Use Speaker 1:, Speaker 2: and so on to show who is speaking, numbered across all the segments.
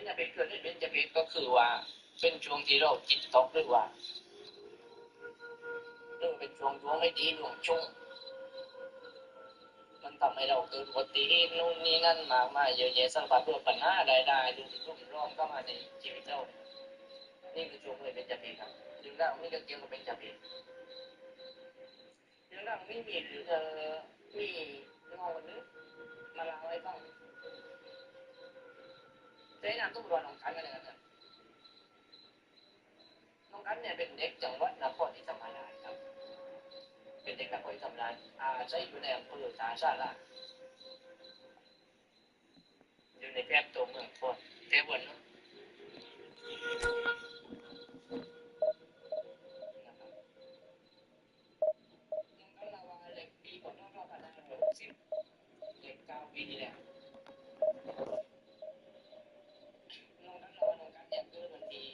Speaker 1: ญจเพศเกิดในเบญจเพศก็คือว่าเป็นช่วงที่เราจิตตกหรือว่าเป็นช่วงดวงไม่ดีดวงชุ่มมันทำให้เราเกิดอุบัติเหตุนู่นนี่นั่นมากมายเยอะแยะสารพัดเรื่องปัญหาใดๆรุ่มร้อนเข้ามาในชีวิตเรานี่คือช่วงเลยเบญจเพศครับเรื่องราวนี้ก็เกี่ยวกับเบญจเพศเรื่องราวนี้มีเงาวันนี้มาเล่าให้ฟังใจน้ำต้องรอน้องกันกันเลยครับน้องกันเนี่ยเป็นเด็กจังหวัดนครศรีธรรมราชครับเป็นเด็กนครศรีธรรมราชอาศัยอยู่ในอำเภอท่าสาราอยู่ในแคบตัวเมืองโคตรเทวันน้องกันเราว่าเล็กปีก่อนน้องเราผ่านได้60เล็ก9 ปีที่แล้วน้องกันเราน้องกันเนี่ยเกิดวันที่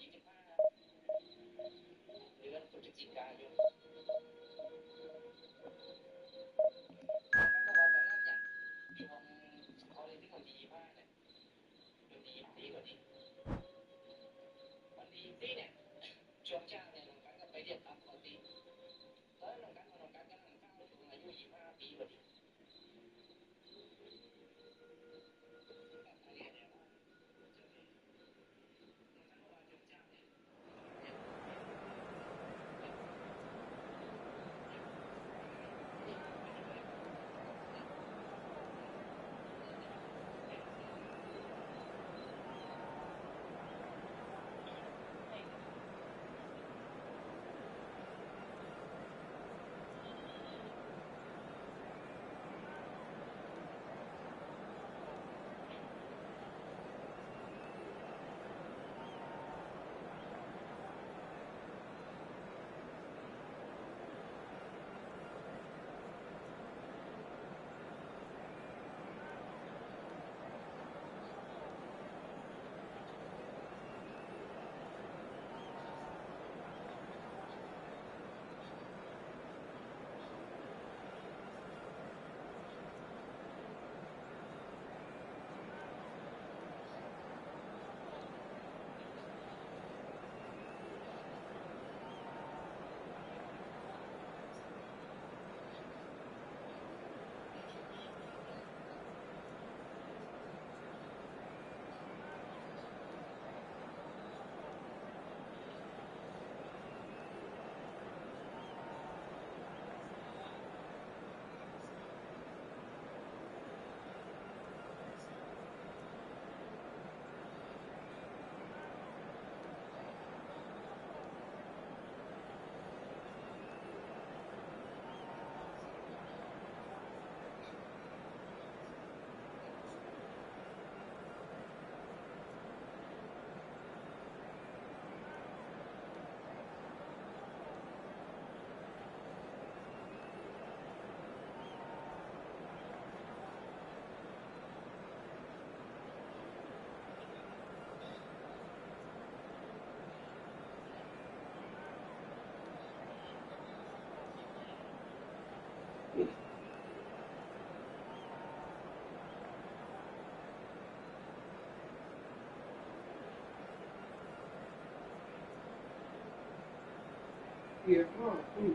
Speaker 1: 25เดือนพฤศจิกายนกันบอกว่าตอนนั้นเนี่ยช่วงเขาเลยที่วันที่25เนี่ยวันที่24เนี่ยช่วงเช้าเนี่ยน้องกันก็ไปเรียนตามปกติตอนนั้นน้องกันกำลังเข้าถึงอายุ25 ปีพอดี
Speaker 2: eFootball ที่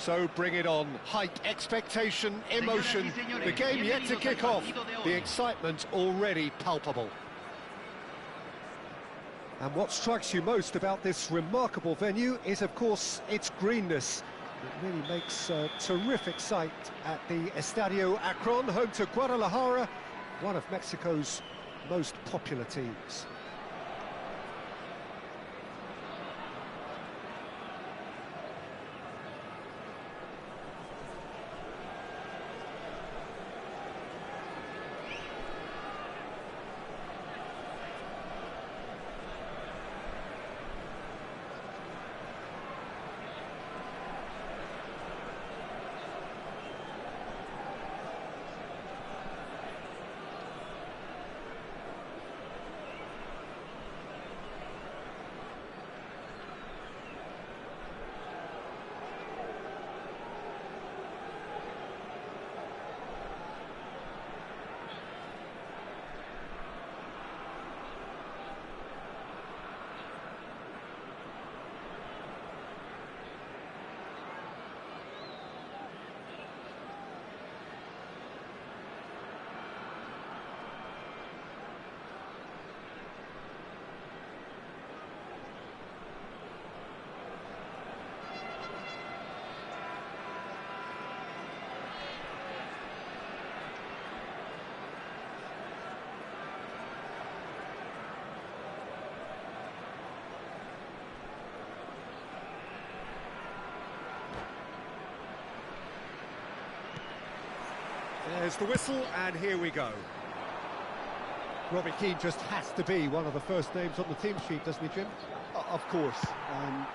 Speaker 3: So bring it on. Hype, expectation, emotion. The game yet to kick off. The excitement already palpable. And what strikes you most about this remarkable venue is, of course, its greenness. It really makes a terrific sight at the Estadio Akron, home to Guadalajara, one of Mexico's most popular teams. There's the whistle, and here we go. Robbie Keane just has to be one of the first names on the team sheet, doesn't he, Jim?
Speaker 2: Of course.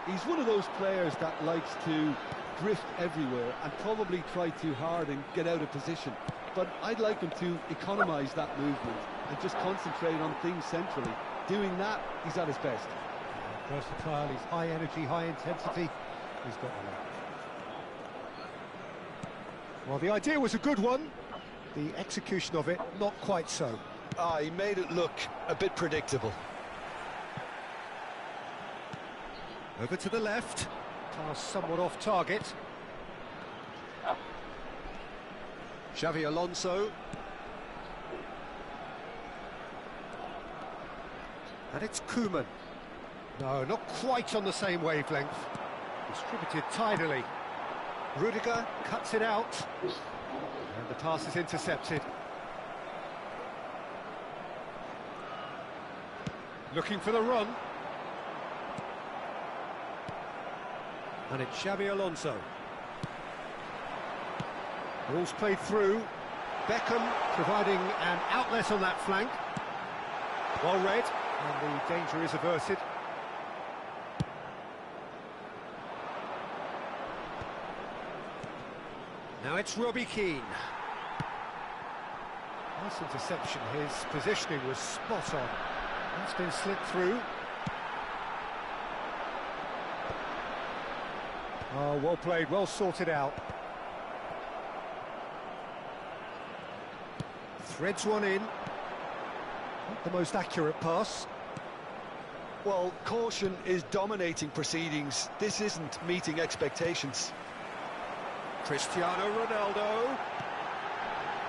Speaker 2: He's one of those players that likes to drift everywhere and probably try too hard and get out of position. But I'd like him to economise that movement and just concentrate on things centrally. Doing that, he's at his best.
Speaker 3: Versatile, he's high energy, high intensity. He's got a lot. Well, the idea was a good one. The execution of it, not quite so.
Speaker 2: He made it look a bit predictable.
Speaker 3: Over to the left. Pass somewhat off target. Xavi Alonso. And it's Koeman. No, not quite on the same wavelength. Distributed tidily. Rudiger cuts it out. And the pass is intercepted. Looking for the run. And it's Xavi Alonso. Ball's played through. Beckham providing an outlet on that flank. Well read, and the danger is averted. Now it's Robbie Keane. Nice interception. His positioning was spot on. That's been slipped through. Oh, well played, well sorted out. Threads one in. Not the most accurate pass.
Speaker 2: Well, caution is dominating proceedings. This isn't meeting expectations.
Speaker 3: Cristiano Ronaldo.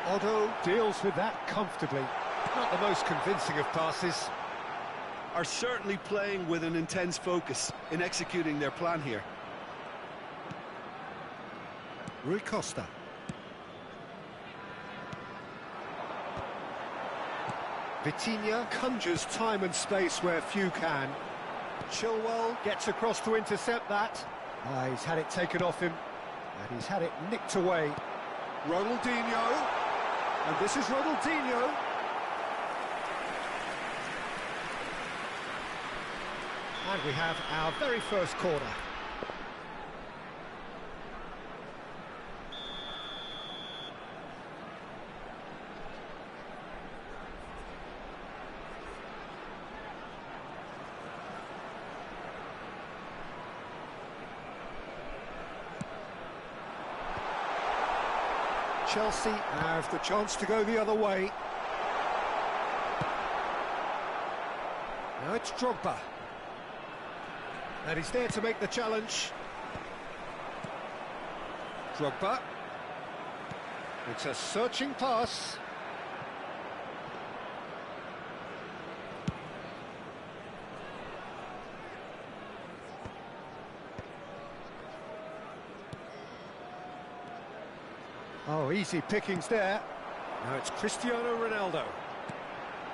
Speaker 3: Otto deals with that comfortably. Not the most convincing of passes.
Speaker 2: Are certainly playing with an intense focus in executing their plan here.
Speaker 3: Rui Costa. Vitinha conjures time and space where few can. Chilwell gets across to intercept that. He's had it taken off him, and he's had it nicked away. Ronaldinho, and this is Ronaldinho. And we have our very first corner. Chelsea have the chance to go the other way. Now it's Drogba. And he's there to make the challenge. Drogba. It's a searching pass. Oh, easy pickings there. Now it's Cristiano Ronaldo.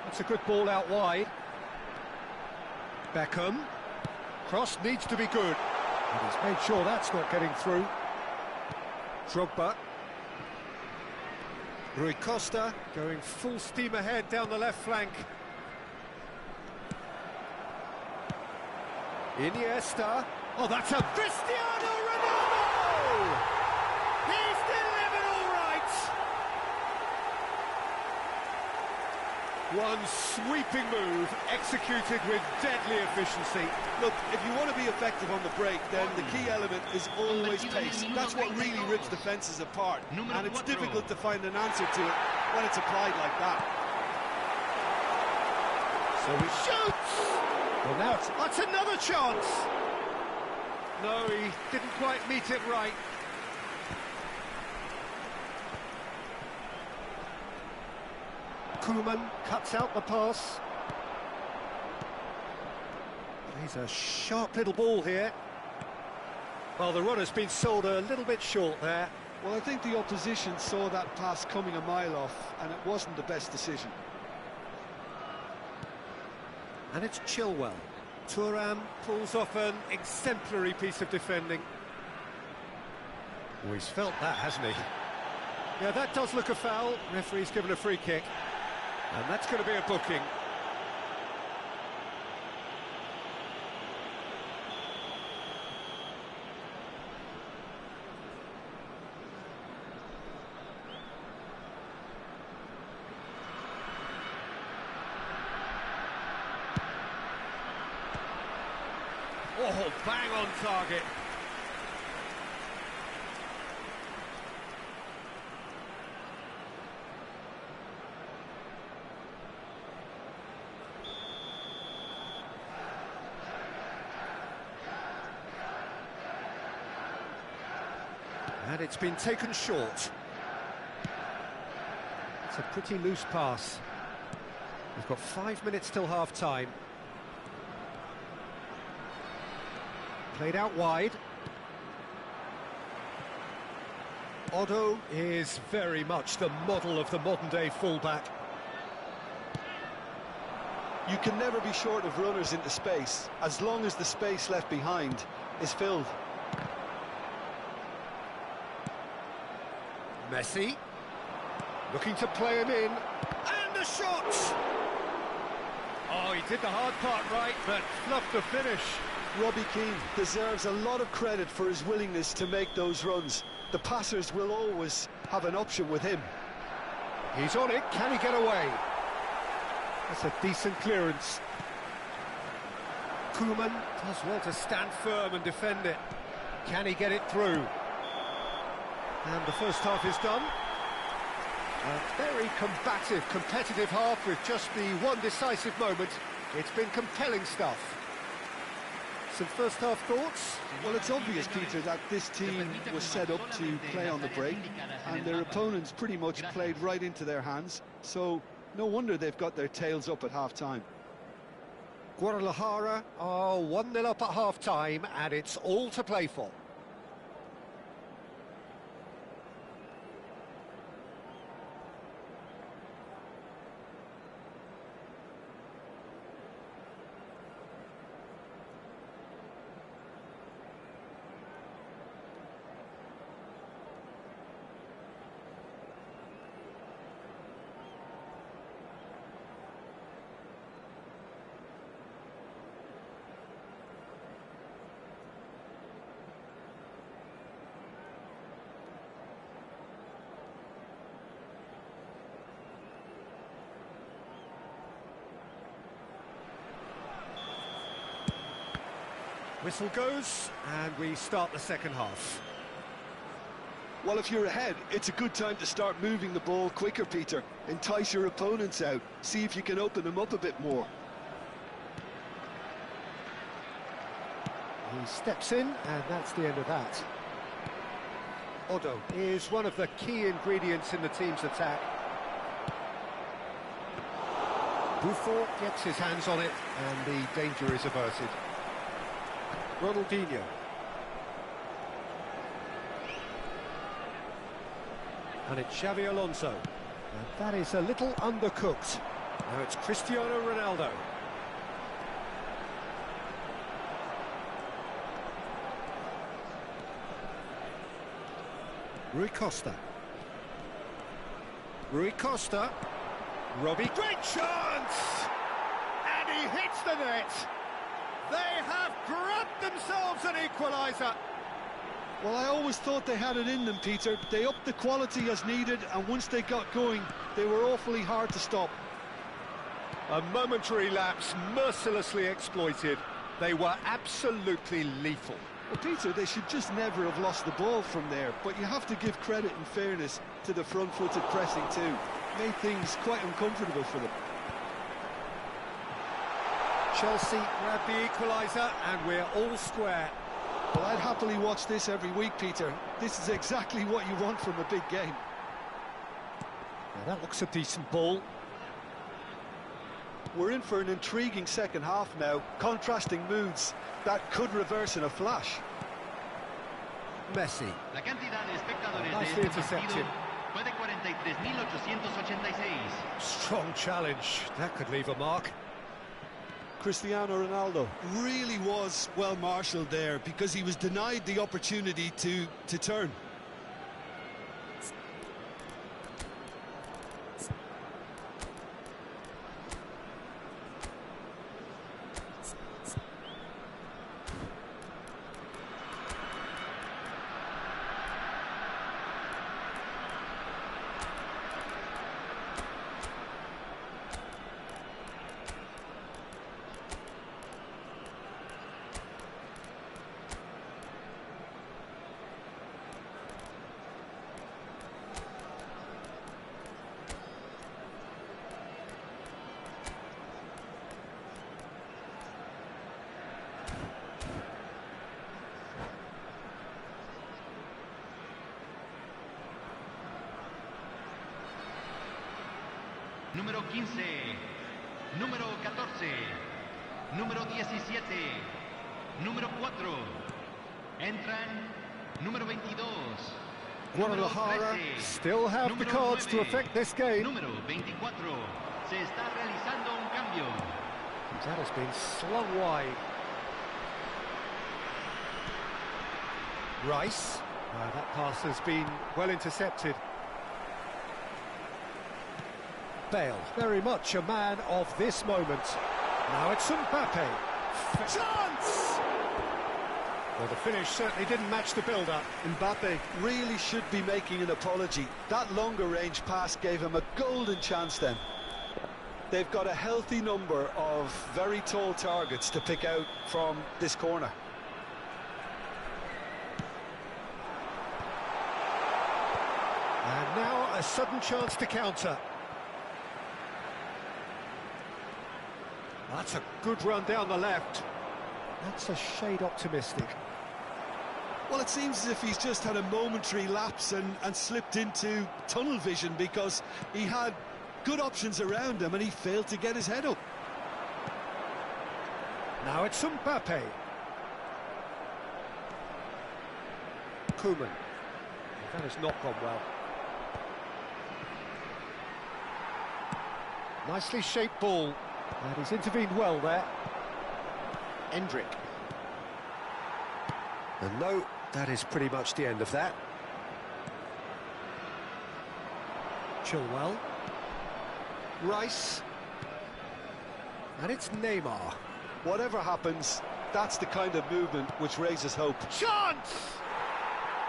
Speaker 3: That's a good ball out wide. Beckham. Cross needs to be good. And he's made sure that's not getting through. Drogba. Rui Costa going full steam ahead down the left flank. Iniesta. Oh, that's a Cristiano Ronaldo! He's delivered all right! One sweeping move, executed with deadly efficiency.
Speaker 2: Look, if you want to be effective on the break, then the key element is always pace. That's what really rips defences apart, and it's difficult to find an answer to it when it's applied like that.
Speaker 3: So he shoots! Well, now that's another chance! No, he didn't quite meet it right. Koeman cuts out the pass. He's a sharp little ball here. Well, the runner's been sold a little bit short there.
Speaker 2: Well, I think the opposition saw that pass coming a mile off, and it wasn't the best decision.
Speaker 3: And it's Chilwell. Thuram pulls off an exemplary piece of defending. Oh, he's felt that, hasn't he? Yeah, that does look a foul. Referee's given a free kick. And that's going to be a booking. Oh, bang on target. And it's been taken short. It's a pretty loose pass. We've got 5 minutes till half-time. Played out wide. Otto is very much the model of the modern-day fullback.
Speaker 2: You can never be short of runners into space, as long as the space left behind is filled.
Speaker 3: Messi, looking to play him in, and the shot! Oh, he did the hard part right, but fluffed the finish.
Speaker 2: Robbie Keane deserves a lot of credit for his willingness to make those runs. The passers will always have an option with him.
Speaker 3: He's on it, can he get away? That's a decent clearance. Koeman does well to stand firm and defend it. Can he get it through? And the first half is done. A very combative, competitive half with just the one decisive moment. It's been compelling stuff. Some first half thoughts?
Speaker 2: Well, it's obvious, Peter, that this team was set up to play on the break, and their opponents pretty much played right into their hands, so no wonder they've got their tails up at half-time.
Speaker 3: Guadalajara are 1-0 up at half-time, and it's all to play for. Whistle goes, and we start the second half.
Speaker 2: Well, if you're ahead, it's a good time to start moving the ball quicker, Peter. Entice your opponents out. See if you can open them up a bit more.
Speaker 3: He steps in, and that's the end of that. Otto is one of the key ingredients in the team's attack. Buffon gets his hands on it, and the danger is averted. Ronaldinho. And it's Xavi Alonso. And that is a little undercooked. Now it's Cristiano Ronaldo. Rui Costa. Rui Costa. Robbie, great chance! And he hits the net! They have grabbed themselves an equaliser.
Speaker 2: Well, I always thought they had it in them, Peter. They upped the quality as needed, and once they got going, they were awfully hard to stop.
Speaker 3: A momentary lapse, mercilessly exploited. They were absolutely lethal.
Speaker 2: Well, Peter, they should just never have lost the ball from there, but you have to give credit and fairness to the front-footed pressing too. Made things quite uncomfortable for them.
Speaker 3: Chelsea grab the equaliser, and we're all square.
Speaker 2: Well, I'd happily watch this every week, Peter. This is exactly what you want from a big game.
Speaker 3: Now that looks a decent ball.
Speaker 2: We're in for an intriguing second half now, contrasting moods that could reverse in a flash.
Speaker 3: Messi.
Speaker 4: La cantidad de espectadores
Speaker 3: Nicely
Speaker 4: de este
Speaker 3: intercepted.
Speaker 4: partido fue de 43.886.
Speaker 3: Strong challenge. That could leave a mark.
Speaker 2: Cristiano Ronaldo really was well marshalled there because he was denied the opportunity to turn.
Speaker 4: número 15, número 14, número 17, número 4. Entran número 22.
Speaker 3: Guadalajara still have the cards to affect this game.
Speaker 4: Número 24. Se está realizando un cambio.
Speaker 3: That has been slung wide. Rice. That pass has been well intercepted. Bale, very much a man of this moment. Now it's Mbappe. Chance! Well, the finish certainly didn't match the build-up.
Speaker 2: Mbappe really should be making an apology. That longer range pass gave him a golden chance then. They've got a healthy number of very tall targets to pick out from this corner.
Speaker 3: And now a sudden chance to counter. That's a good run down the left. That's a shade optimistic.
Speaker 2: Well, it seems as if he's just had a momentary lapse and slipped into tunnel vision, because he had good options around him and he failed to get his head up.
Speaker 3: Now it's Mbappe. Koeman. That has not gone well. Nicely shaped ball. And he's intervened well there. Endrick. And no, that is pretty much the end of that. Chilwell. Rice. And it's Neymar.
Speaker 2: Whatever happens, that's the kind of movement which raises hope.
Speaker 3: Chance!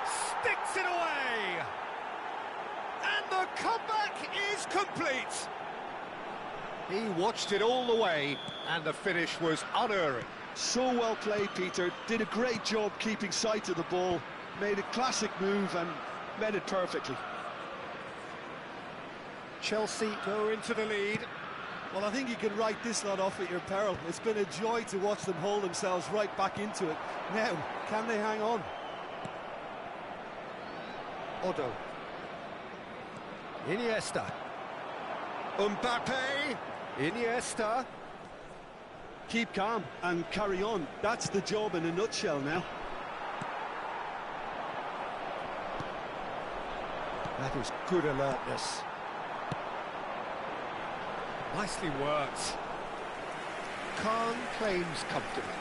Speaker 3: Sticks it away! And the comeback is complete! He watched it all the way, and the finish was unerring.
Speaker 2: So well played, Peter. Did a great job keeping sight of the ball. Made a classic move and met it perfectly.
Speaker 3: Chelsea go into the lead.
Speaker 2: Well, I think you can write this lot off at your peril. It's been a joy to watch them hold themselves right back into it. Now, can they hang on?
Speaker 3: Odo. Iniesta. Mbappe. Iniesta.
Speaker 2: Keep calm and carry on. That's the job in a nutshell now.
Speaker 3: That is good alertness. Nicely worked. Khan claims comfortably.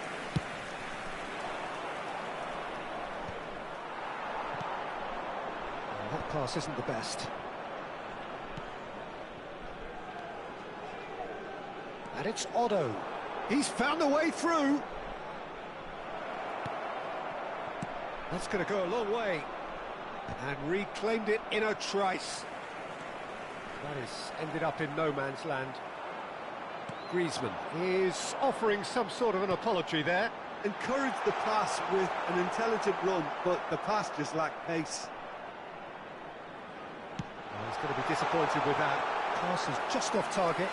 Speaker 3: That pass isn't the best. And it's Otto. He's found a way through. That's going to go a long way. And reclaimed it in a trice. That is ended up in no man's land. Griezmann is offering some sort of an apology there.
Speaker 2: Encouraged the pass with an intelligent run, but the pass just lacked pace.
Speaker 3: Well, he's going to be disappointed with that. Pass is just off target.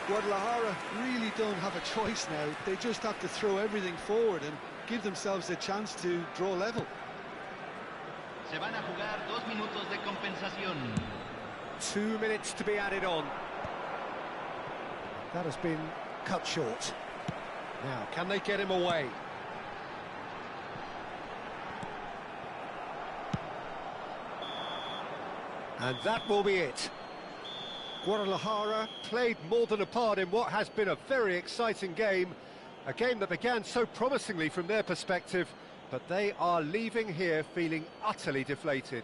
Speaker 2: Guadalajara really don't have a choice now. They just have to throw everything forward and give themselves a chance to draw level.
Speaker 4: Se van a jugar 2 minutos de compensación.
Speaker 3: 2 minutes to be added on. That has been cut short. Now, can they get him away? And that will be it. Guadalajara played more than a part in what has been a very exciting game. A game that began so promisingly from their perspective, but they are leaving here feeling utterly deflated.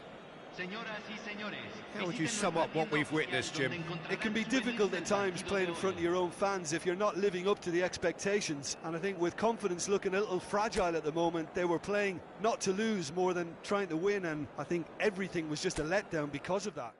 Speaker 3: How would you sum up what we've witnessed, Jim?
Speaker 2: It can be difficult at times playing in front of your own fans if you're not living up to the expectations, and I think with confidence looking a little fragile at the moment, they were playing not to lose more than trying to win, and I think everything was just a letdown because of that.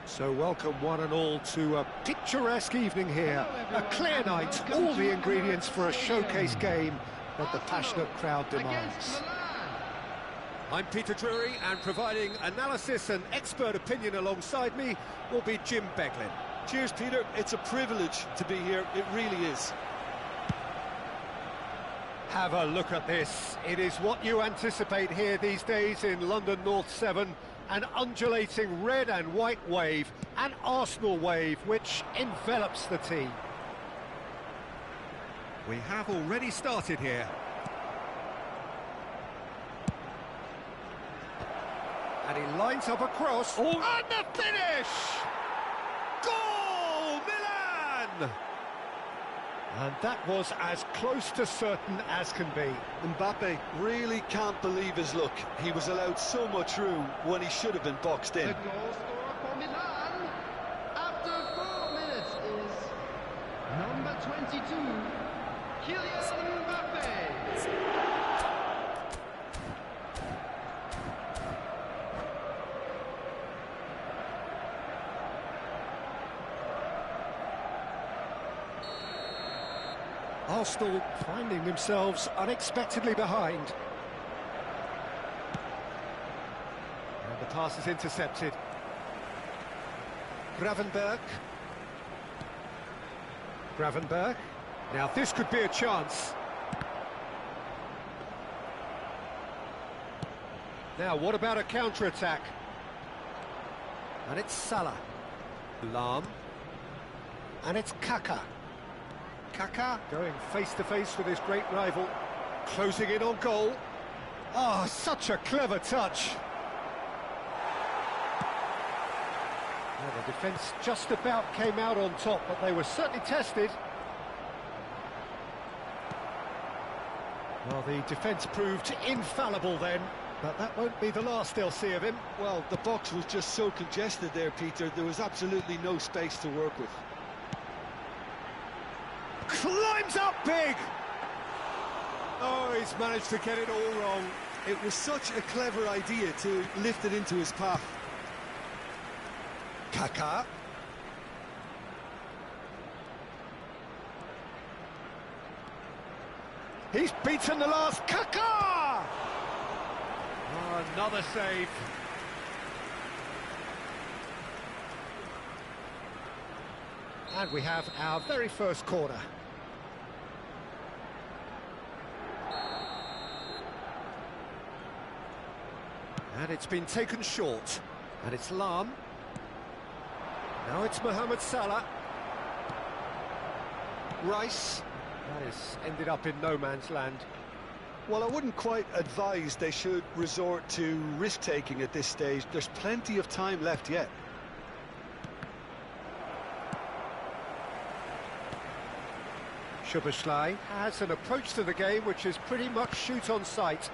Speaker 3: So welcome one and all to a picturesque evening here. A clear night, all the ingredients for a showcase game that the passionate crowd demands. I'm Peter Drury, and providing analysis and expert opinion alongside me will be Jim Beglin.
Speaker 2: Cheers, Peter. It's a privilege to be here. It really is.
Speaker 3: Have a look at this. It is what you anticipate here these days in London North 7. An undulating red and white wave, an Arsenal wave, which envelops the team. We have already started here. And he lines up a cross. Oh. And the finish! Goal, Milan! And that was as close to certain as can be.
Speaker 2: Mbappe really can't believe his luck. He was allowed so much room when he should have been boxed in.
Speaker 5: The goal scorer for Milan after 4 minutes is number 22, Kylian Mbappe.
Speaker 3: Arsenal finding themselves unexpectedly behind. And the pass is intercepted. Gravenberch. Now this could be a chance. Now what about a counter-attack? And it's Salah. Lahm. And it's Kaka. Kaka going face-to-face with his great rival, closing in on goal. Oh, such a clever touch. Well, the defence just about came out on top, but they were certainly tested. Well, the defence proved infallible then, but that won't be the last they'll see of him.
Speaker 2: Well, the box was just so congested there, Peter. There was absolutely no space to work with.
Speaker 3: Climbs up big! Oh, he's managed to get it all wrong.
Speaker 2: It was such a clever idea to lift it into his path.
Speaker 3: Kaka. He's beaten the last. Kaka! Oh, another save. And we have our very first corner. And it's been taken short. And it's Lahm. Now it's Mohamed Salah. Rice. That has ended up in no man's land.
Speaker 2: Well, I wouldn't quite advise they should resort to risk-taking at this stage. There's plenty of time left yet.
Speaker 3: Szoboszlai has an approach to the game which is pretty much shoot on sight.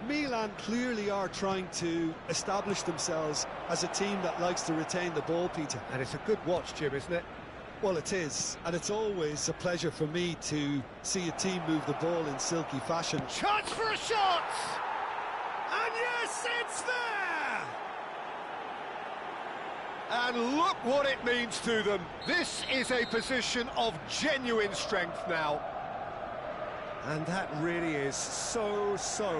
Speaker 2: Milan clearly are trying to establish themselves as a team that likes to retain the ball, Peter.
Speaker 3: And it's a good watch, Jim, isn't it?
Speaker 2: Well, it is, and it's always a pleasure for me to see a team move the ball in silky fashion.
Speaker 3: Chance for a shot! And yes, it's there! And look what it means to them. This is a position of genuine strength now. And that really is so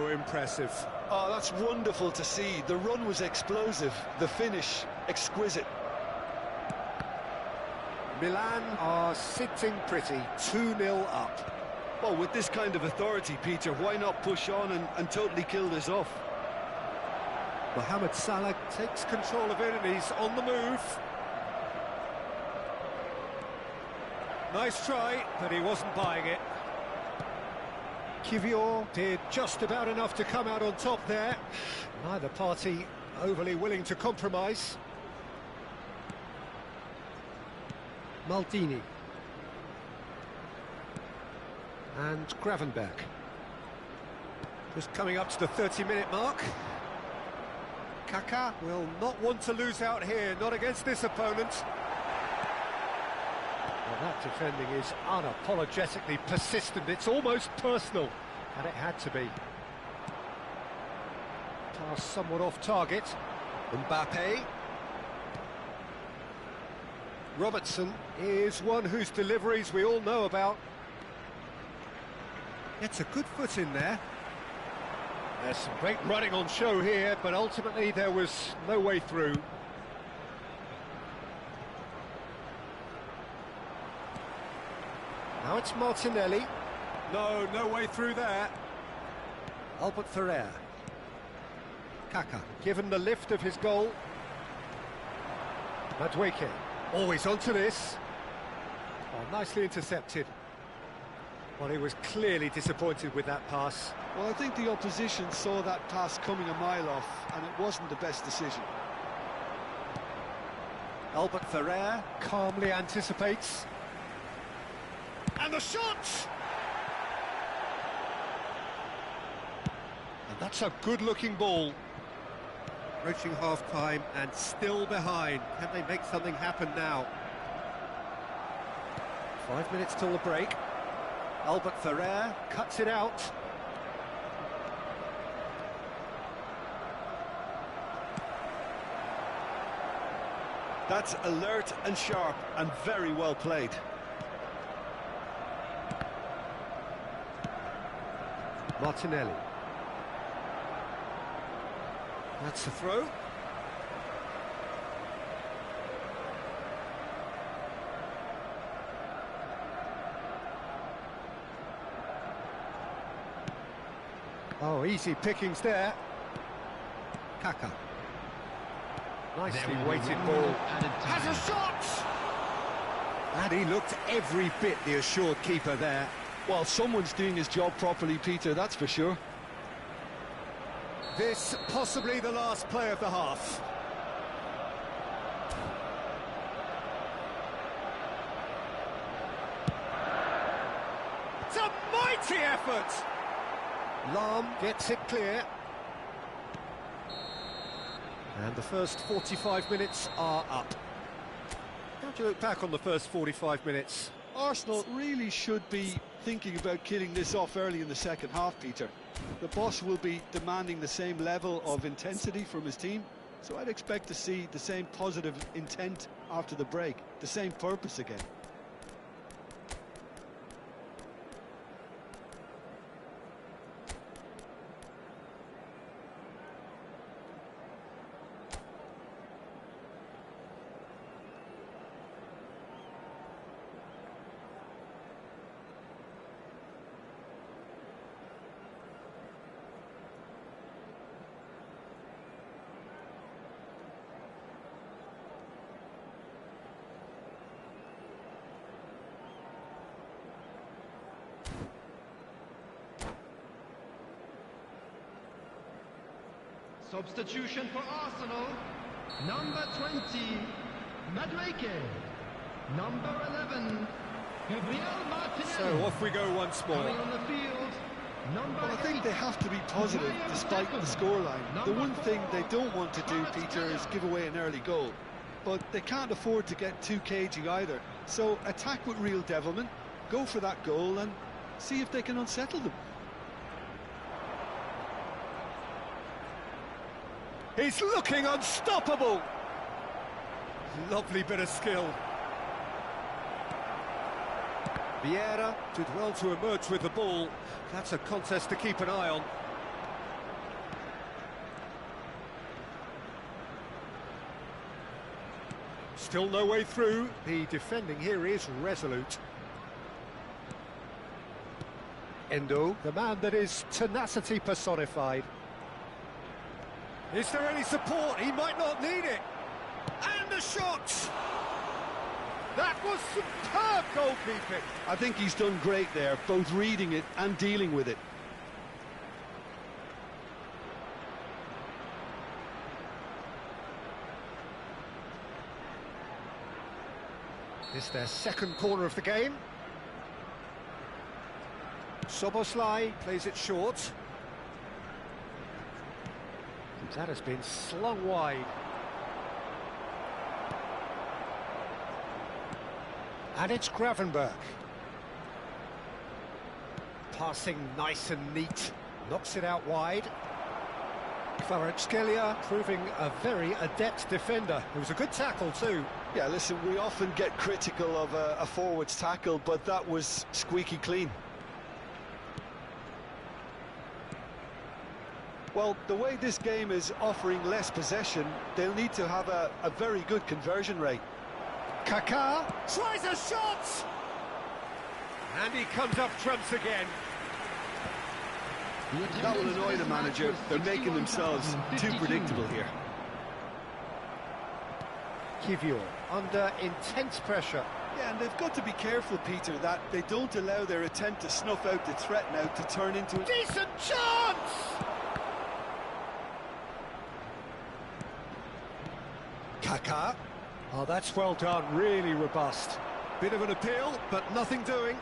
Speaker 3: impressive.
Speaker 2: Oh, that's wonderful to see. The run was explosive, the finish exquisite.
Speaker 3: Milan are sitting pretty, 2-0 up.
Speaker 2: Well, with this kind of authority, Peter, why not push on and totally kill this off?
Speaker 3: Mohamed Salah takes control of it and he's on the move. Nice try, but he wasn't buying it. Kivior did just about enough to come out on top there. Neither party overly willing to compromise. Maldini. And Gravenberch. Just coming up to the 30-minute mark. Kaka will not want to lose out here, not against this opponent. Well, that defending is unapologetically persistent. It's almost personal, and it had to be. Pass somewhat off target. Mbappe. Robertson is one whose deliveries we all know about. Gets a good foot in there. There's some great running on show here, but ultimately there was no way through. Now it's Martinelli. No way through there. Albert Ferrer. Kaka, given the lift of his goal. Madueke. Always onto this. Oh, nicely intercepted. Well, he was clearly disappointed with that pass.
Speaker 2: Well, I think the opposition saw that pass coming a mile off, and it wasn't the best decision.
Speaker 3: Albert Ferrer calmly anticipates. And the shot! And that's a good-looking ball. Approaching half-time and still behind. Can they make something happen now? 5 minutes till the break. Albert Ferrer cuts it out.
Speaker 2: That's alert and sharp and very well played.
Speaker 3: Martinelli. That's the throw. Oh, easy pickings there. Kaka. Nicely weighted ball. Has a shot! And he looked every bit the assured keeper there.
Speaker 2: Well, someone's doing his job properly, Peter, that's for sure.
Speaker 3: This possibly the last play of the half. It's a mighty effort! Lahm gets it clear. And the first 45 minutes are up. How do you look back on the first 45 minutes?
Speaker 2: Arsenal really should be thinking about killing this off early in the second half, Peter. The boss will be demanding the same level of intensity from his team, so I'd expect to see the same positive intent after the break, the same purpose again.
Speaker 5: Substitution for Arsenal. Number 20, Madueke. Number 11, Gabriel Martinelli.
Speaker 3: So off we go once more.
Speaker 5: Coming on the field, number
Speaker 2: Well, I think
Speaker 5: 8,
Speaker 2: they have to be positive despite the scoreline. The one thing they don't want to do, Peter, is give away an early goal. But they can't afford to get too cagey either. So attack with real devilment, go for that goal and see if they can unsettle them.
Speaker 3: He's looking unstoppable! Lovely bit of skill. Vieira did well to emerge with the ball. That's a contest to keep an eye on. Still no way through. The defending here is resolute. Endo, the man that is tenacity personified. Is there any support? He might not need it. And the shot! That was superb goalkeeping.
Speaker 2: I think he's done great there, both reading it and dealing with it.
Speaker 3: It's their second corner of the game. Soboslai plays it short. That has been slung wide. And it's Gravenberch. Passing nice and neat. Knocks it out wide. Kvaratskhelia proving a very adept defender. It was a good tackle too.
Speaker 2: Yeah, listen, we often get critical of a forward's tackle, but that was squeaky clean. Well, the way this game is offering less possession, they'll need to have a very good conversion rate.
Speaker 3: Kaká tries a shot! And he comes up trumps again.
Speaker 2: That will annoy the manager. They're making themselves too predictable here.
Speaker 3: Kivior under intense pressure.
Speaker 2: Yeah, and they've got to be careful, Peter, that they don't allow their attempt to snuff out the threat now to turn into a
Speaker 3: Decent chance! Kaká. Oh, that's well done, really robust. Bit of an appeal, but nothing doing.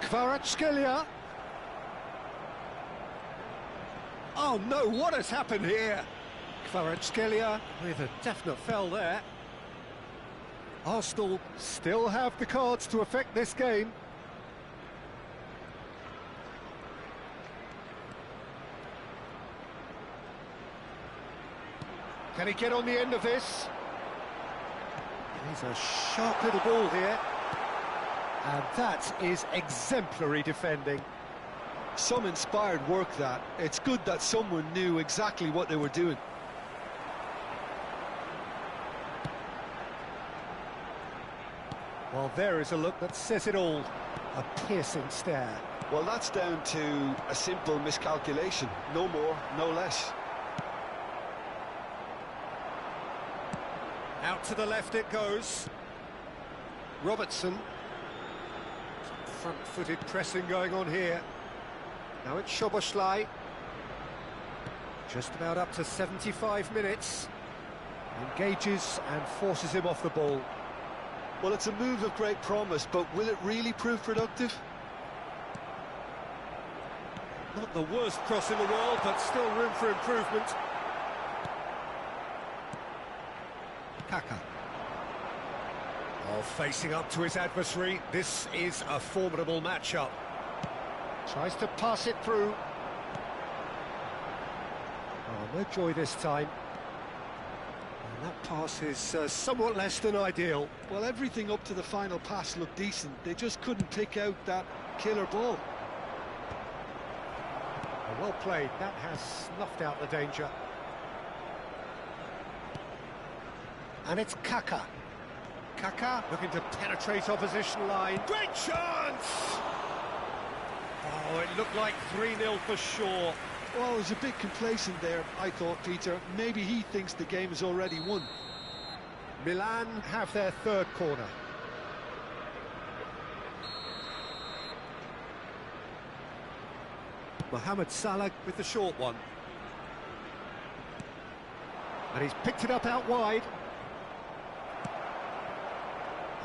Speaker 3: Kvaratskhelia. Oh no, what has happened here? Kvaratskhelia with a definite foul there. Arsenal still have the cards to affect this game. Can he get on the end of this? He's a sharp little ball here. And that is exemplary defending.
Speaker 2: Some inspired work, that. It's good that someone knew exactly what they were doing.
Speaker 3: Well, there is a look that says it all. A piercing stare.
Speaker 2: Well, that's down to a simple miscalculation. No more, no less.
Speaker 3: Out to the left it goes. Robertson. Some front-footed pressing going on here. Now it's Szoboszlai. Just about up to 75 minutes. Engages and forces him off the ball.
Speaker 2: Well, it's a move of great promise, but will it really prove productive?
Speaker 3: Not the worst cross in the world, but still room for improvement. Kaká. Oh, facing up to his adversary. This is a formidable matchup. Tries to pass it through. Oh, no joy this time. And that pass is somewhat less than ideal.
Speaker 2: Well, everything up to the final pass looked decent. They just couldn't pick out that killer ball.
Speaker 3: Oh, well played. That has snuffed out the danger. And it's Kaká. Kaká looking to penetrate opposition line. Great chance! Oh, it looked like 3-0 for sure.
Speaker 2: Well, he was a bit complacent there, I thought, Peter. Maybe he thinks the game is already won.
Speaker 3: Milan have their third corner. Mohamed Salah with the short one. And he's picked it up out wide.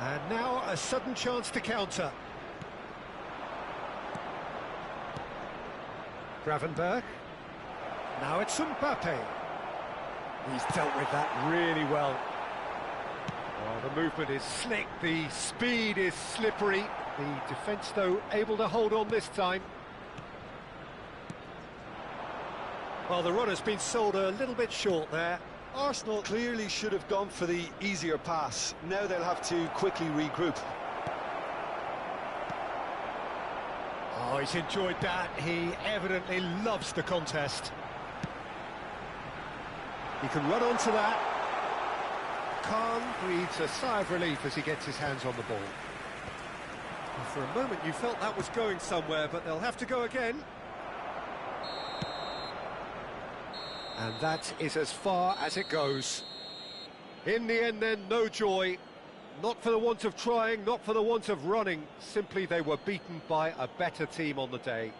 Speaker 3: And now a sudden chance to counter. Gravenberg. Now it's Mbappe. He's dealt with that really well. Oh, the movement is slick, the speed is slippery. The defence, though, able to hold on this time. Well, the run has been sold a little bit short there.
Speaker 2: Arsenal clearly should have gone for the easier pass. Now they'll have to quickly regroup.
Speaker 3: Oh, he's enjoyed that. He evidently loves the contest. He can run onto that. Khan breathes a sigh of relief as he gets his hands on the ball. Well, for a moment you felt that was going somewhere, but they'll have to go again. And that is as far as it goes. In the end then, no joy. Not for the want of trying, not for the want of running. Simply they were beaten by a better team on the day.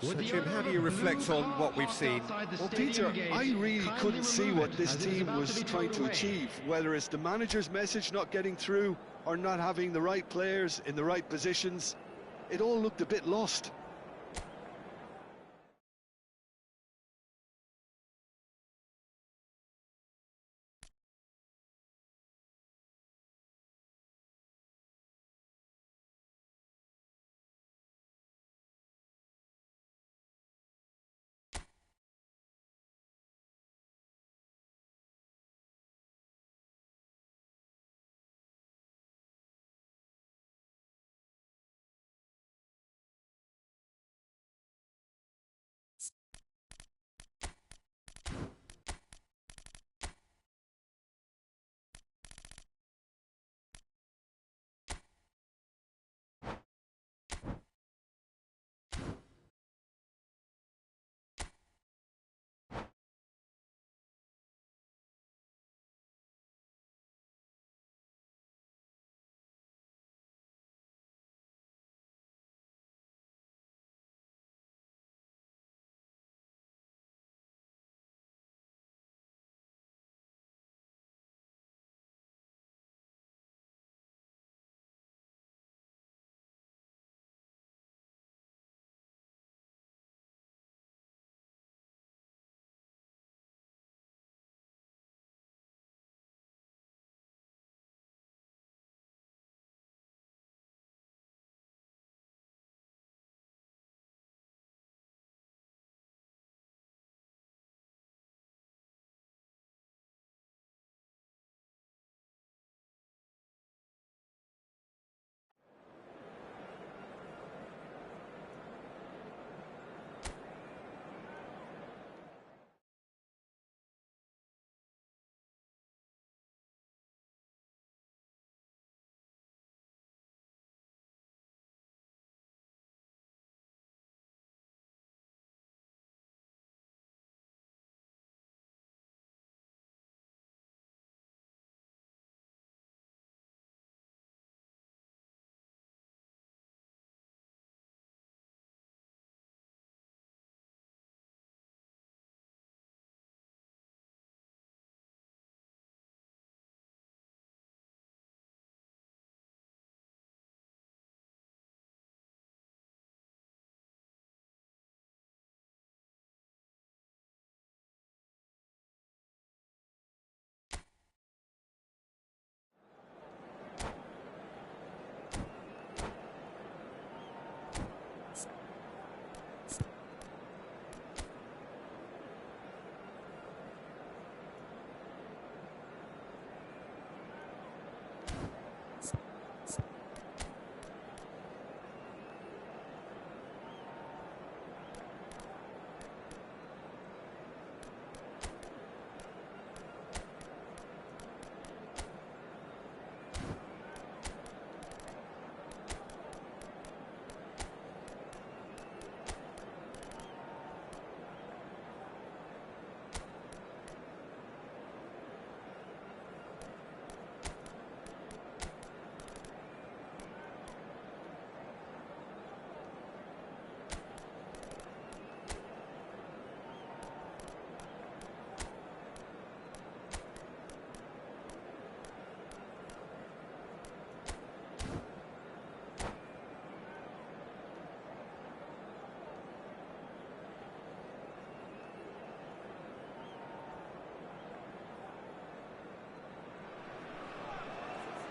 Speaker 3: So, Jim, how do you reflect on what we've seen?
Speaker 2: Well, Peter, I really couldn't see what this team was trying to achieve, whether it's the manager's message not getting through or not having the right players in the right positions. It all looked a bit lost.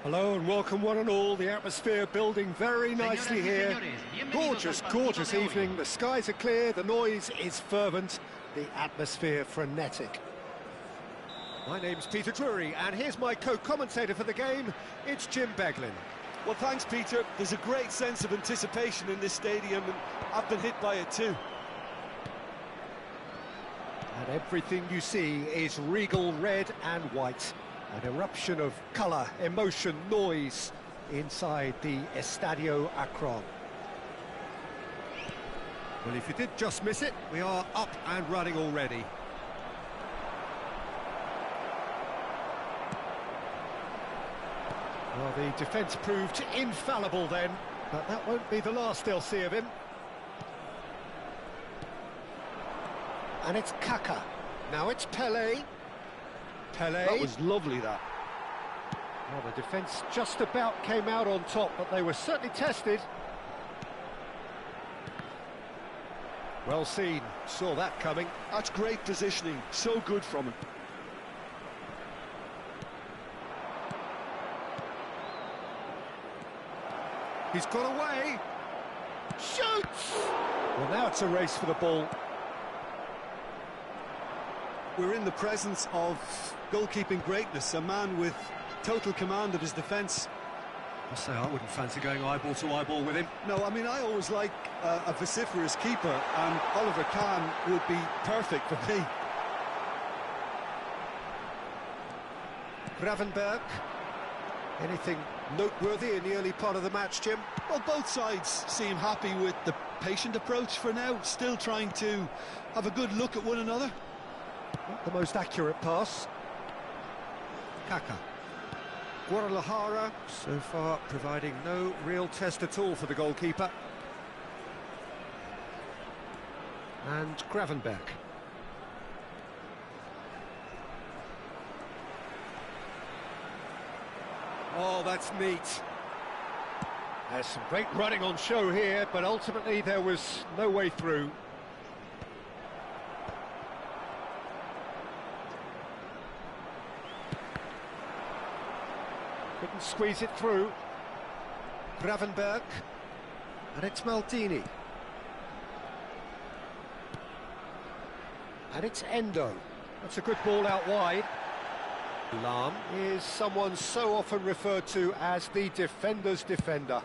Speaker 3: Hello and welcome one and all. The atmosphere building very nicely here. Gorgeous, gorgeous evening. The skies are clear, the noise is fervent, the atmosphere frenetic. My name's Peter Drury, and here's my co-commentator for the game. It's Jim Beglin.
Speaker 2: Well, thanks, Peter. There's a great sense of anticipation in this stadium, and I've been hit by it too.
Speaker 3: And everything you see is regal red and white. An eruption of colour, emotion, noise inside the Estadio Akron. Well, if you did just miss it, we are up and running already. Well, the defence proved infallible then, but that won't be the last they'll see of him. And it's Kaka. Now it's Pelé. Pelé.
Speaker 2: That was lovely, that.
Speaker 3: Well, the defence just about came out on top, but they were certainly tested. Well seen, saw that coming.
Speaker 2: That's great positioning, so good from him.
Speaker 3: He's got away. Shoots! Well, now it's a race for the ball.
Speaker 2: We're in the presence of goalkeeping greatness, a man with total command of his defence.
Speaker 3: I say I wouldn't fancy going eyeball to eyeball with him.
Speaker 2: No, I mean, I always like a vociferous keeper, and Oliver Kahn would be perfect for me.
Speaker 3: Gravenberg. Anything noteworthy in the early part of the match, Jim?
Speaker 2: Well, both sides seem happy with the patient approach for now, still trying to have a good look at one another.
Speaker 3: Not the most accurate pass. Kaka. Guadalajara, so far providing no real test at all for the goalkeeper. And Gravenberg. Oh, that's neat. There's some great running on show here, but ultimately there was no way through. Couldn't squeeze it through. Gravenberg. And it's Maldini. And it's Endo. That's a good ball out wide. Lam is someone so often referred to as the defender's defender.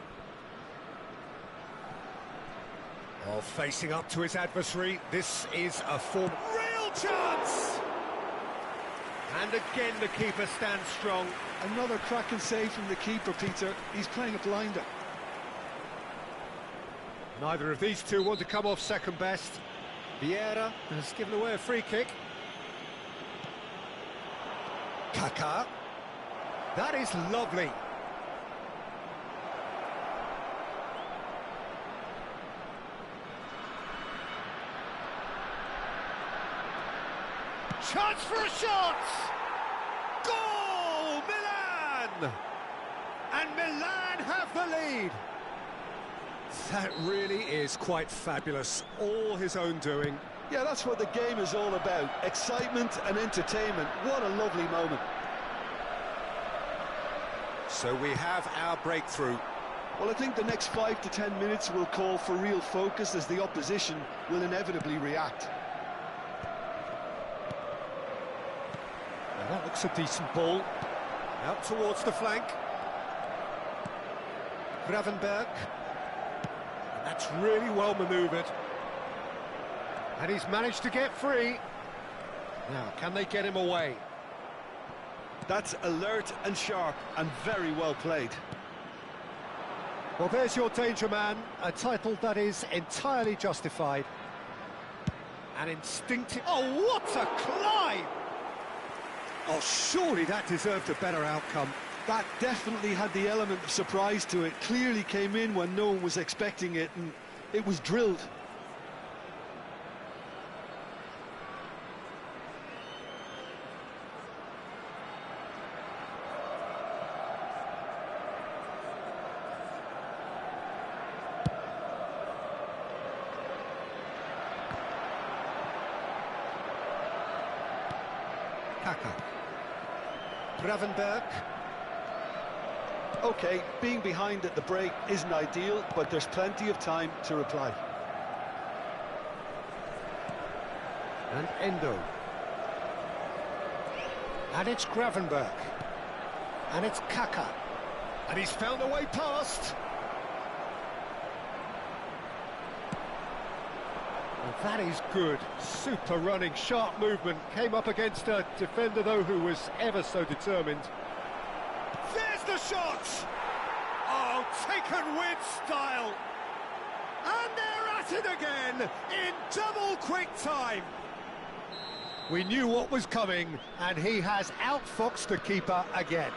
Speaker 3: Oh, facing up to his adversary, this is a form... Real chance! And again the keeper stands strong.
Speaker 2: Another cracking save from the keeper, Peter. He's playing a blinder.
Speaker 3: Neither of these two want to come off second best. Vieira has given away a free kick. Kaka. That is lovely. Chance for a shot! Goal! Milan! And Milan have the lead. That really is quite fabulous. All his own doing.
Speaker 2: Yeah, that's what the game is all about. Excitement and entertainment. What a lovely moment.
Speaker 3: So we have our breakthrough.
Speaker 2: Well, I think the next 5 to 10 minutes will call for real focus, as the opposition will inevitably react.
Speaker 3: Now that looks a decent ball. Out towards the flank. Gravenberg. And that's really well manoeuvred. And he's managed to get free. Now, can they get him away?
Speaker 2: That's alert and sharp and very well played.
Speaker 3: Well, there's your danger man, a title that is entirely justified. An instinctive... Oh, what a climb! Oh, surely that deserved a better outcome.
Speaker 2: That definitely had the element of surprise to it. Clearly came in when no one was expecting it, and it was drilled.
Speaker 3: Kaka. Gravenberg.
Speaker 2: OK, being behind at the break isn't ideal, but there's plenty of time to reply.
Speaker 3: And Endo. And it's Gravenberch. And it's Kaka. And he's found a way past. Well, that is good. Super running, sharp movement. Came up against a defender, though, who was ever so determined. There's the shot! Oh, taken with style. And they're at it again in double quick time. We knew what was coming, and he has outfoxed the keeper again.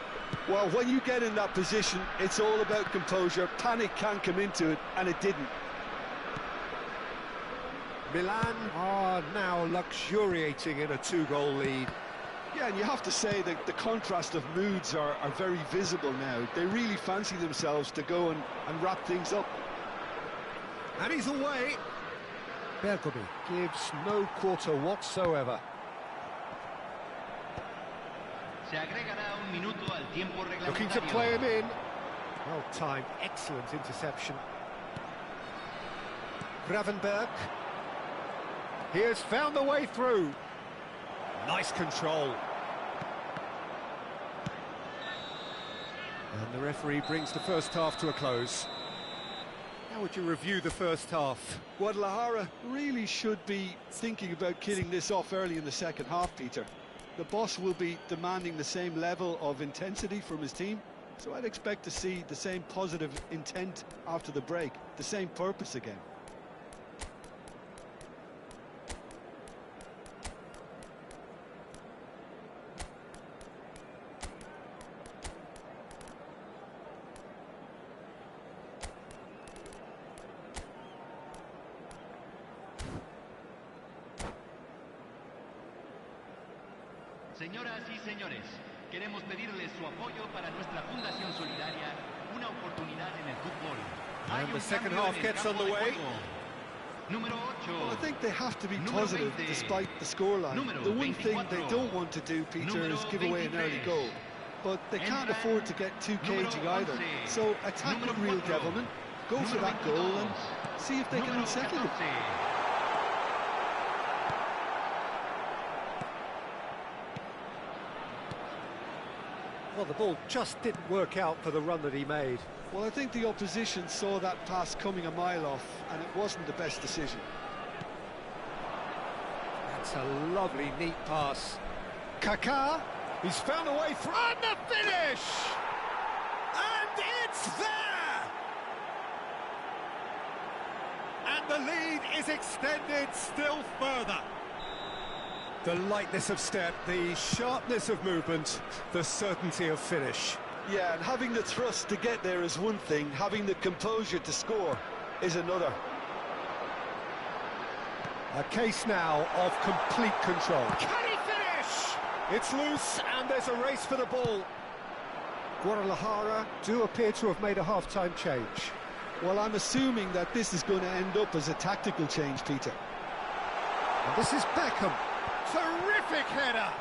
Speaker 2: Well, when you get in that position, it's all about composure. Panic can come into it, and it didn't.
Speaker 3: Milan are now luxuriating in a 2-goal lead.
Speaker 2: Yeah, and you have to say that the contrast of moods are very visible now. They really fancy themselves to go and wrap things up.
Speaker 3: And he's away. Bergomi gives no quarter whatsoever.
Speaker 4: Se agregará un minuto al tiempo reglamentario.
Speaker 3: Looking to play him in. Well timed, excellent interception. Gravenberch. He has found the way through. Nice control. And the referee brings the first half to a close. How would you review the first half?
Speaker 2: Guadalajara really should be thinking about killing this off early in the second half, Peter. The boss will be demanding the same level of intensity from his team, so I'd expect to see the same positive intent after the break, the same purpose again.
Speaker 4: Señoras y señores, queremos pedirles su apoyo para nuestra Fundación Solidaria, una oportunidad en el fútbol.
Speaker 3: And the second half gets underway.
Speaker 4: Número 8.
Speaker 2: Well, I think they have to be positive despite the scoreline. The one thing they don't want to do, Peter, is give away an early goal. But they can't afford to get too cagey either. So attack with real devilment, go for that goal and see if they can unsettle them.
Speaker 3: Well, the ball just didn't work out for the run that he made.
Speaker 2: Well, I think the opposition saw that pass coming a mile off, and it wasn't the best decision.
Speaker 3: That's a lovely, neat pass. Kaká, he's found a way through. And the finish! And it's there! And the lead is extended still further. The lightness of step, the sharpness of movement, the certainty of finish.
Speaker 2: Yeah, and having the thrust to get there is one thing, having the composure to score is another.
Speaker 3: A case now of complete control. Can he finish? It's loose and there's a race for the ball. Guadalajara do appear to have made a half-time change.
Speaker 2: Well, I'm assuming that this is going to end up as a tactical change, Peter.
Speaker 3: And this is Beckham. Terrific header!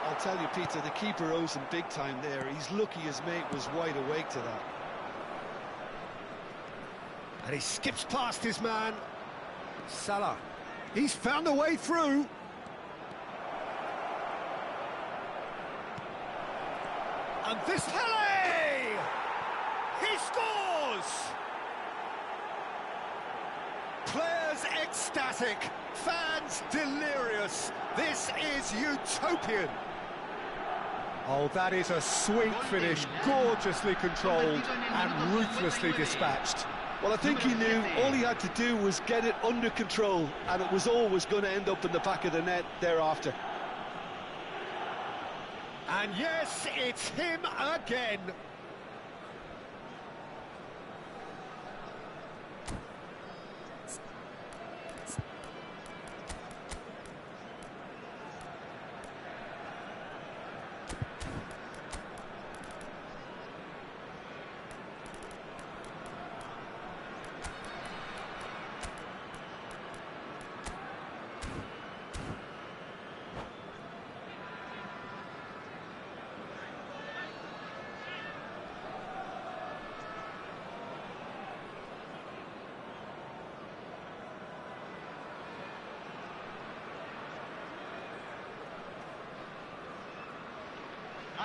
Speaker 2: I'll tell you, Peter, the keeper owes him big time there. He's lucky his mate was wide awake to that.
Speaker 3: And he skips past his man. Salah. He's found a way through. And this Pele! He scores! Players ecstatic, fans delirious. This is utopian. Oh, that is a sweet finish, gorgeously controlled and ruthlessly dispatched.
Speaker 2: Well, I think he knew all he had to do was get it under control, and it was always going to end up in the back of the net thereafter.
Speaker 3: And yes, it's him again.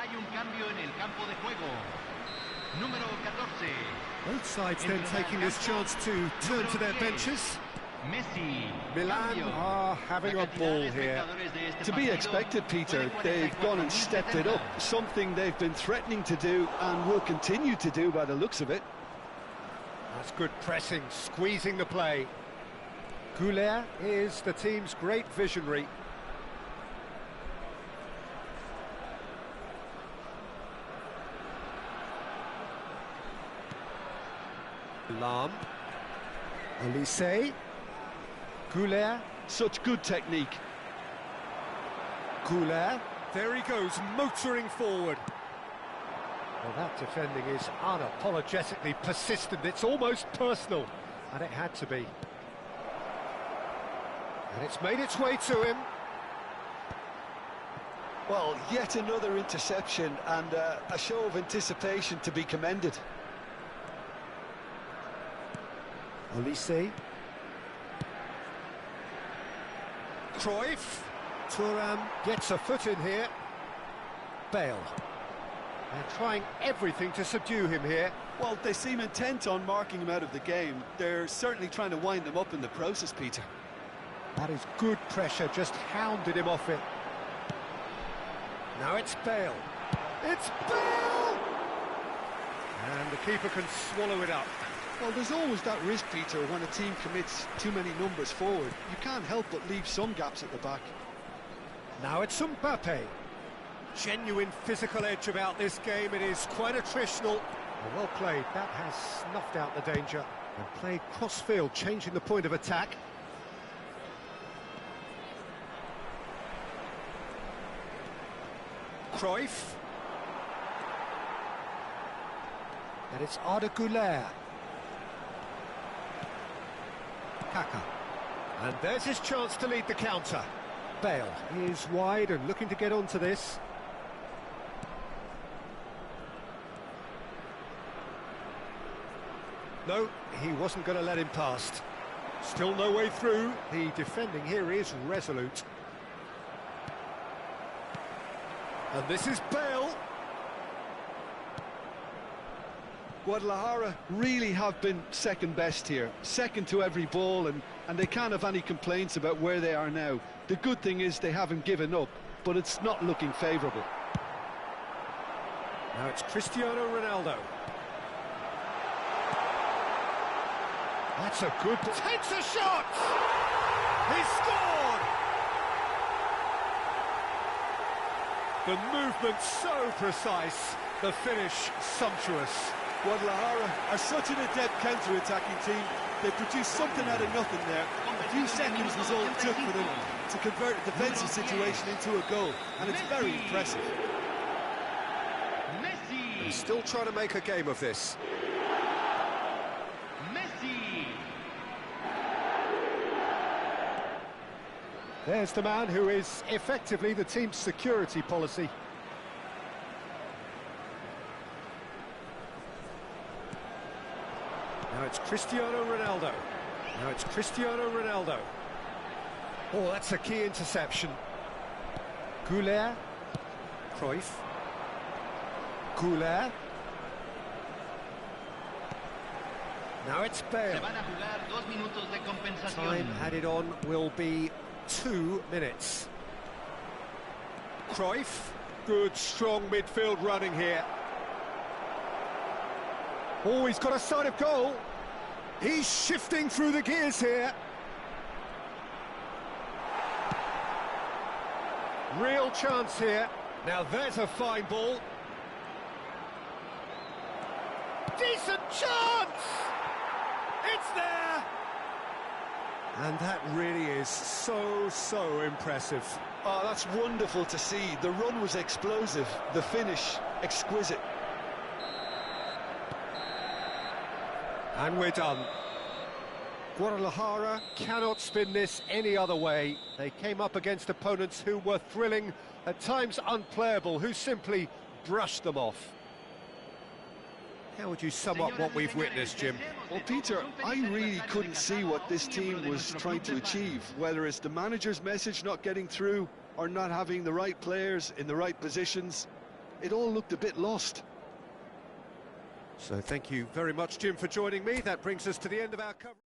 Speaker 4: Hay un cambio en el campo de juego. Número 14.
Speaker 3: Both sides then taking this chance to turn to their benches.
Speaker 4: Messi.
Speaker 3: Milan are having a ball here.
Speaker 2: To be expected, Peter. They've gone and stepped it up, something they've been threatening to do and will continue to do by the looks of it.
Speaker 3: That's good pressing, squeezing the play. Goulet is the team's great visionary. Lam. Olise. Goulet.
Speaker 2: Such good technique.
Speaker 3: Goulet. There he goes, motoring forward. Well, that defending is unapologetically persistent. It's almost personal, and it had to be. And it's made its way to him.
Speaker 2: Well, yet another interception and a show of anticipation to be commended.
Speaker 3: Olise. Cruyff. Thuram gets a foot in here. Bale. They're trying everything to subdue him here.
Speaker 2: Well, they seem intent on marking him out of the game. They're certainly trying to wind him up in the process, Peter.
Speaker 3: That is good pressure, just hounded him off it. Now it's Bale. It's Bale! And the keeper can swallow it up.
Speaker 2: Well, there's always that risk, Peter, when a team commits too many numbers forward. You can't help but leave some gaps at the back.
Speaker 3: Now it's Mbappe. Genuine physical edge about this game. It is quite attritional. Well played. That has snuffed out the danger. And played cross-field, changing the point of attack. Cruyff. And it's Arda Güler. Kaka. And there's his chance to lead the counter. Bale is wide and looking to get onto this. No, he wasn't going to let him past. Still no way through. The defending here is resolute. And this is Bale.
Speaker 2: Guadalajara really have been second best here, second to every ball, and they can't have any complaints about where they are now. The good thing is they haven't given up, but it's not looking favourable.
Speaker 3: Now it's Cristiano Ronaldo. That's a good... Takes a shot! He scored! The movement so precise, the finish sumptuous.
Speaker 2: Guadalajara are such an adept counter-attacking team. They produced something out of nothing there. A few seconds was all it took for them to convert a defensive situation into a goal, and it's very impressive.
Speaker 3: Messi. He's still trying to make a game of this.
Speaker 4: Messi.
Speaker 3: There's the man who is effectively the team's security policy. Now it's Cristiano Ronaldo. Now it's Cristiano Ronaldo. Oh, that's a key interception. Goulet. Cruyff. Goulet. Now it's Bale. Time added on will be 2 minutes. Cruyff. Good, strong midfield running here. Oh, he's got a sight of goal. He's shifting through the gears here. Real chance here. Now there's a fine ball. Decent chance! It's there! And that really is so impressive.
Speaker 2: Oh, that's wonderful to see. The run was explosive, the finish exquisite.
Speaker 3: And we're done. Guadalajara cannot spin this any other way. They came up against opponents who were thrilling, at times unplayable, who simply brushed them off. How would you sum up what we've witnessed, Jim?
Speaker 2: Well, Peter, I really couldn't see what this team was trying to achieve, whether it's the manager's message not getting through or not having the right players in the right positions. it all looked a bit lost.
Speaker 3: So thank you very much, Jim, for joining me. That brings us to the end of our coverage.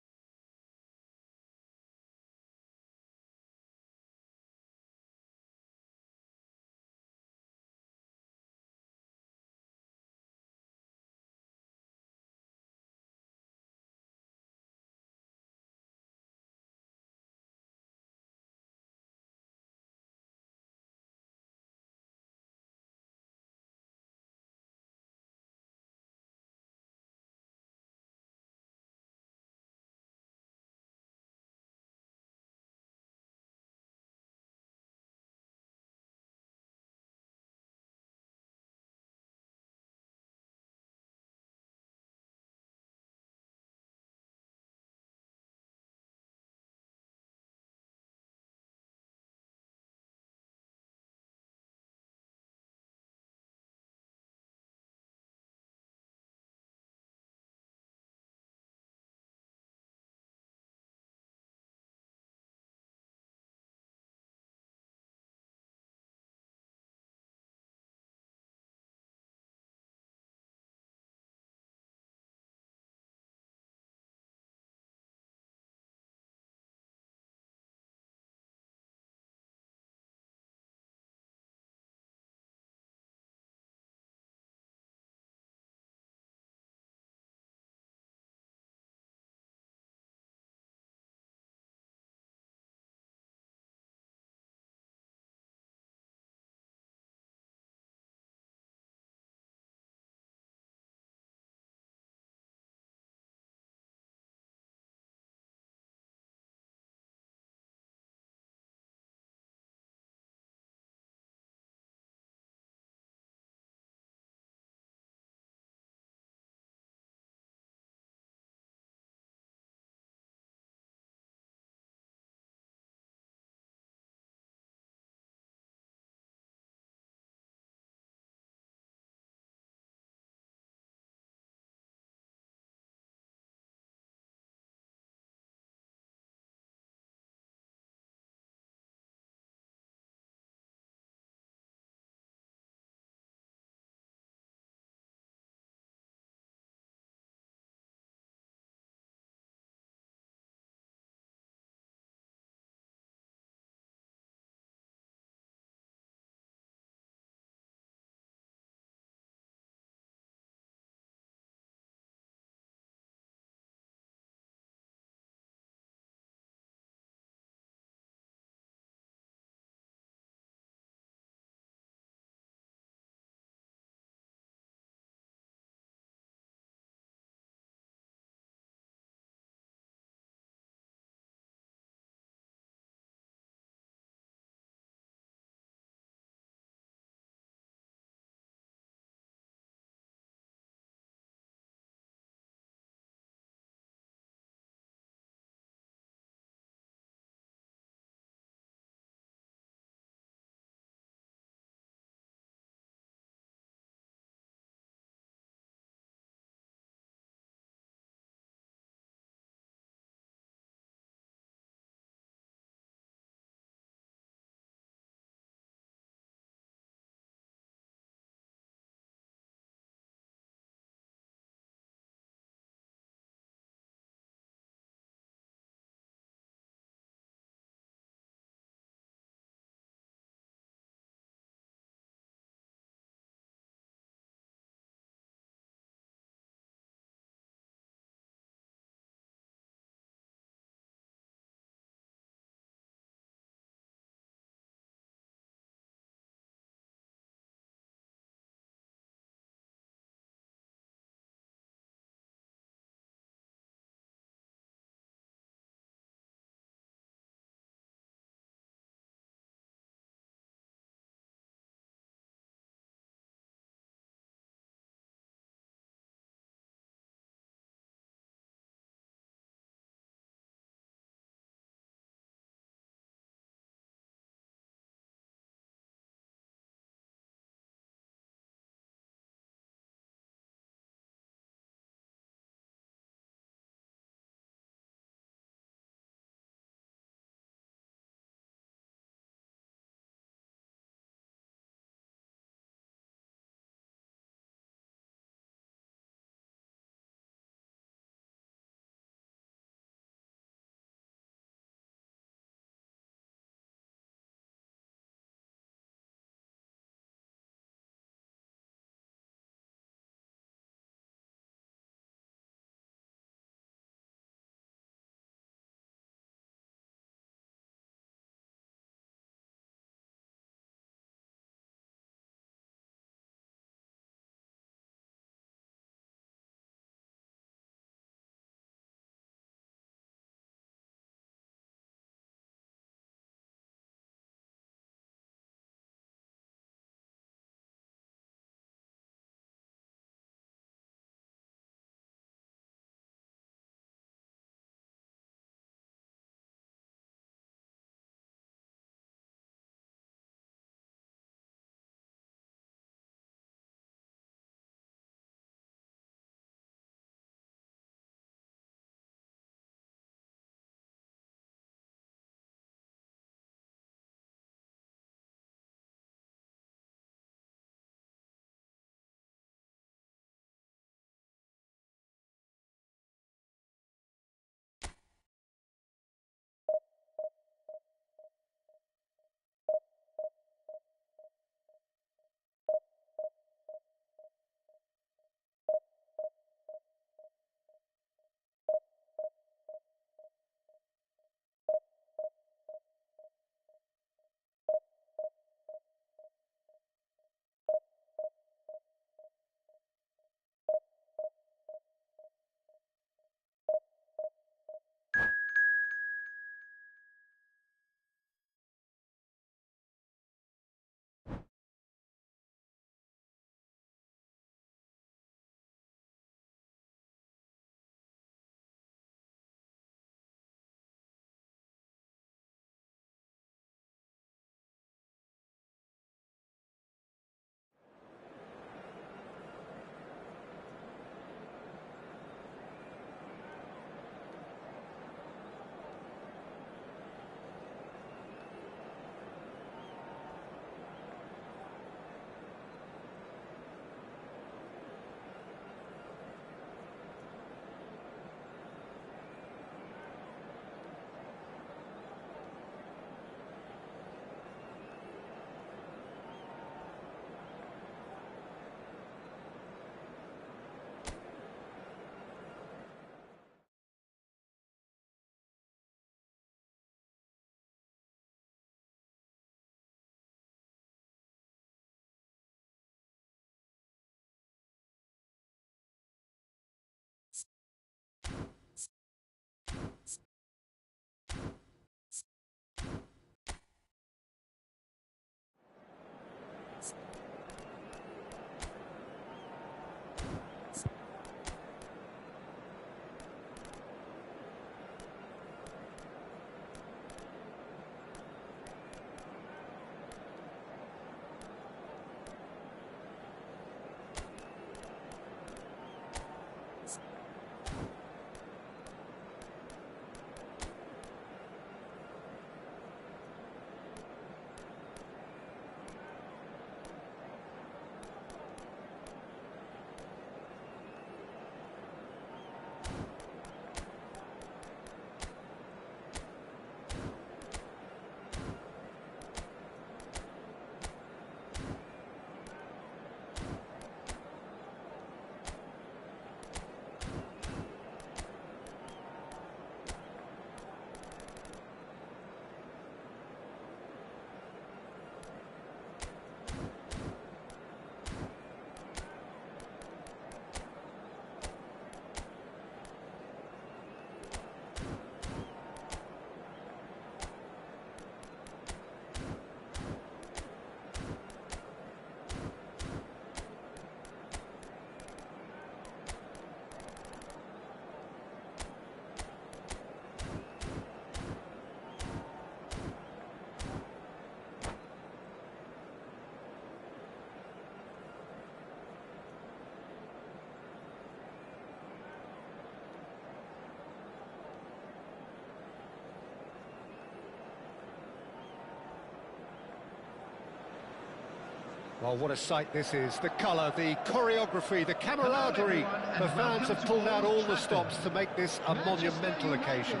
Speaker 3: Well, what a sight this is. The colour, the choreography, the camaraderie. The fans have pulled out all the stops to make this a monumental occasion.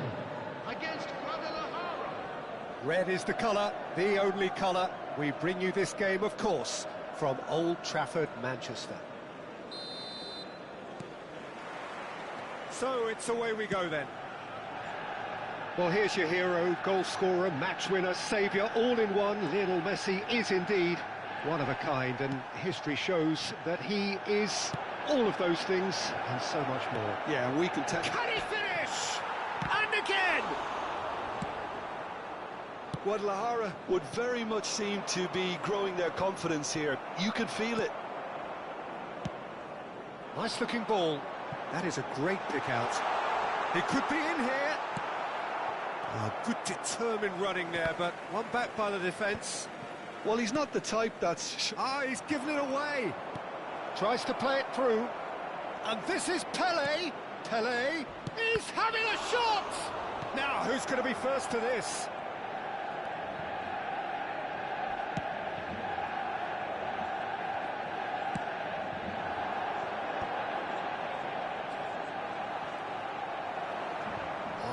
Speaker 5: Against Guadalajara.
Speaker 3: Red is the colour, the only colour. We bring you this game, of course, from Old Trafford, Manchester. So it's away we go then. Well, here's your hero, goal scorer, match winner, saviour, all in one. Lionel Messi is indeed one of a kind, and history shows that he is all of those things and so much more.
Speaker 2: Yeah, we can tell.
Speaker 3: Can he finish? And again!
Speaker 2: Guadalajara would very much seem to be growing their confidence here. You can feel it.
Speaker 3: Nice looking ball. That is a great pick out. He could be in here. Oh, good determined running there, but one back by the defence.
Speaker 2: Well, he's not the type that's...
Speaker 3: He's given it away. Tries to play it through. And this is Pele. Pele is having a shot. Now, who's going to be first to this?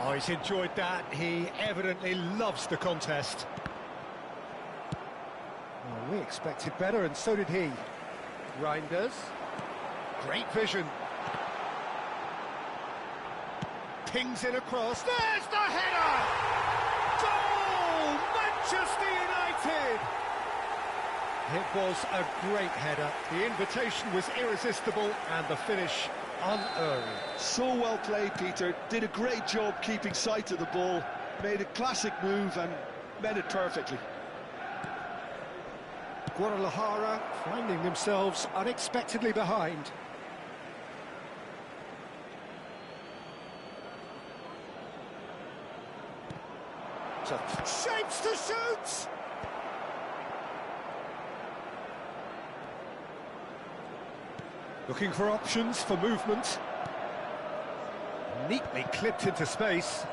Speaker 3: Oh, he's enjoyed that. He evidently loves the contest. Well, we expected better, and so did he. Reinders. Great vision. Pings in across. There's the header! Goal! Manchester United! It was a great header. The invitation was irresistible, and the finish unerring.
Speaker 2: So well played, Peter. Did a great job keeping sight of the ball. Made a classic move and met it perfectly.
Speaker 3: Guadalajara finding themselves unexpectedly behind. Shapes to shoot! Looking for options for movement. Neatly clipped into space.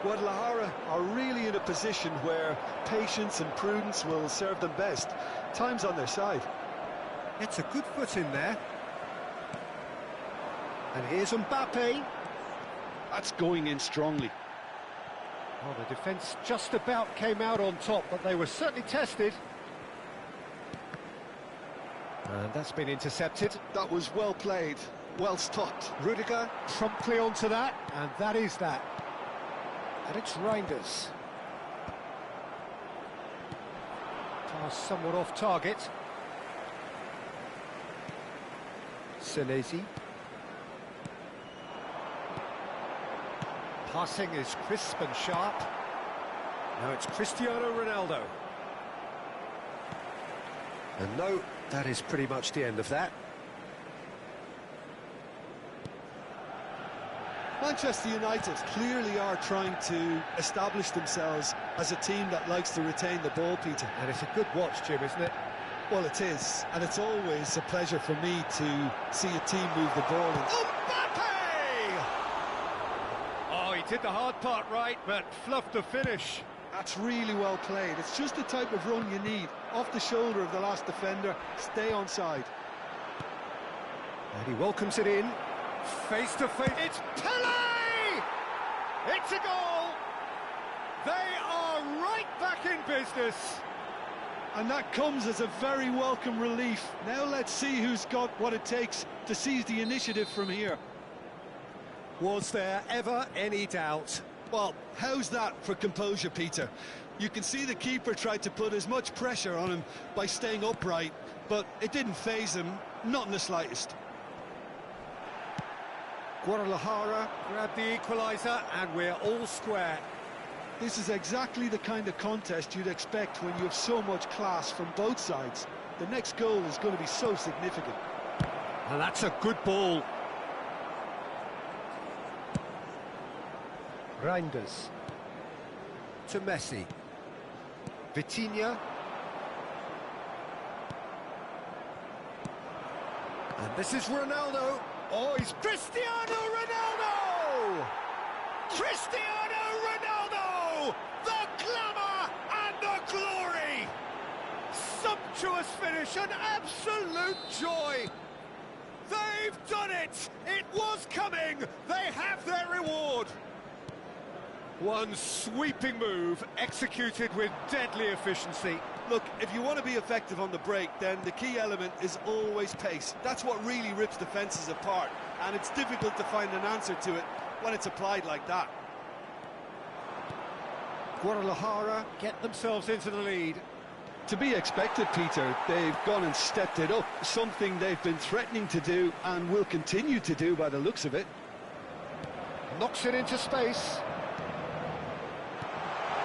Speaker 2: Guadalajara are really in a position where patience and prudence will serve them best. Time's on their side.
Speaker 3: It's a good foot in there. And here's Mbappe.
Speaker 2: That's going in strongly.
Speaker 3: Well, the defence just about came out on top, but they were certainly tested. And that's been intercepted.
Speaker 2: That was well played, well stopped.
Speaker 3: Rudiger promptly onto that, and that is that. And it's Reinders. Pass somewhat off target. Senesi. Passing is crisp and sharp. Now it's Cristiano Ronaldo. And no, that is pretty much the end of that.
Speaker 2: Manchester United clearly are trying to establish themselves as a team that likes to retain the ball, Peter.
Speaker 3: And it's a good watch, Jim, isn't it?
Speaker 2: Well, it is, and it's always a pleasure for me to see a team move the ball.
Speaker 3: Mbappe! Oh, he did the hard part right, but fluffed the finish.
Speaker 2: That's really well played. It's just the type of run you need. Off the shoulder of the last defender, stay onside.
Speaker 3: And he welcomes it in. Face to face. It's Pele! It's a goal! They are right back in business.
Speaker 2: And that comes as a very welcome relief. Now let's see who's got what it takes to seize the initiative from here.
Speaker 3: Was there ever any doubt?
Speaker 2: Well, how's that for composure, Peter? You can see the keeper tried to put as much pressure on him by staying upright, but it didn't faze him, not in the slightest.
Speaker 3: Guadalajara grabbed the equaliser, and we're all square.
Speaker 2: This is exactly the kind of contest you'd expect when you have so much class from both sides. The next goal is going to be so significant.
Speaker 3: And that's a good ball. Reinders. To Messi. Vitinha. And this is Ronaldo. Oh, he's Cristiano Ronaldo! Cristiano Ronaldo! The glamour and the glory! sumptuous finish, an absolute joy. They've done it! It was coming! They have their reward! One sweeping move, executed with deadly efficiency.
Speaker 2: Look, if you want to be effective on the break, then the key element is always pace. That's what really rips defences apart, and it's difficult to find an answer to it when it's applied like that.
Speaker 3: Guadalajara get themselves into the lead.
Speaker 2: To be expected, Peter. They've gone and stepped it up, something they've been threatening to do and will continue to do by the looks of it.
Speaker 3: Knocks it into space.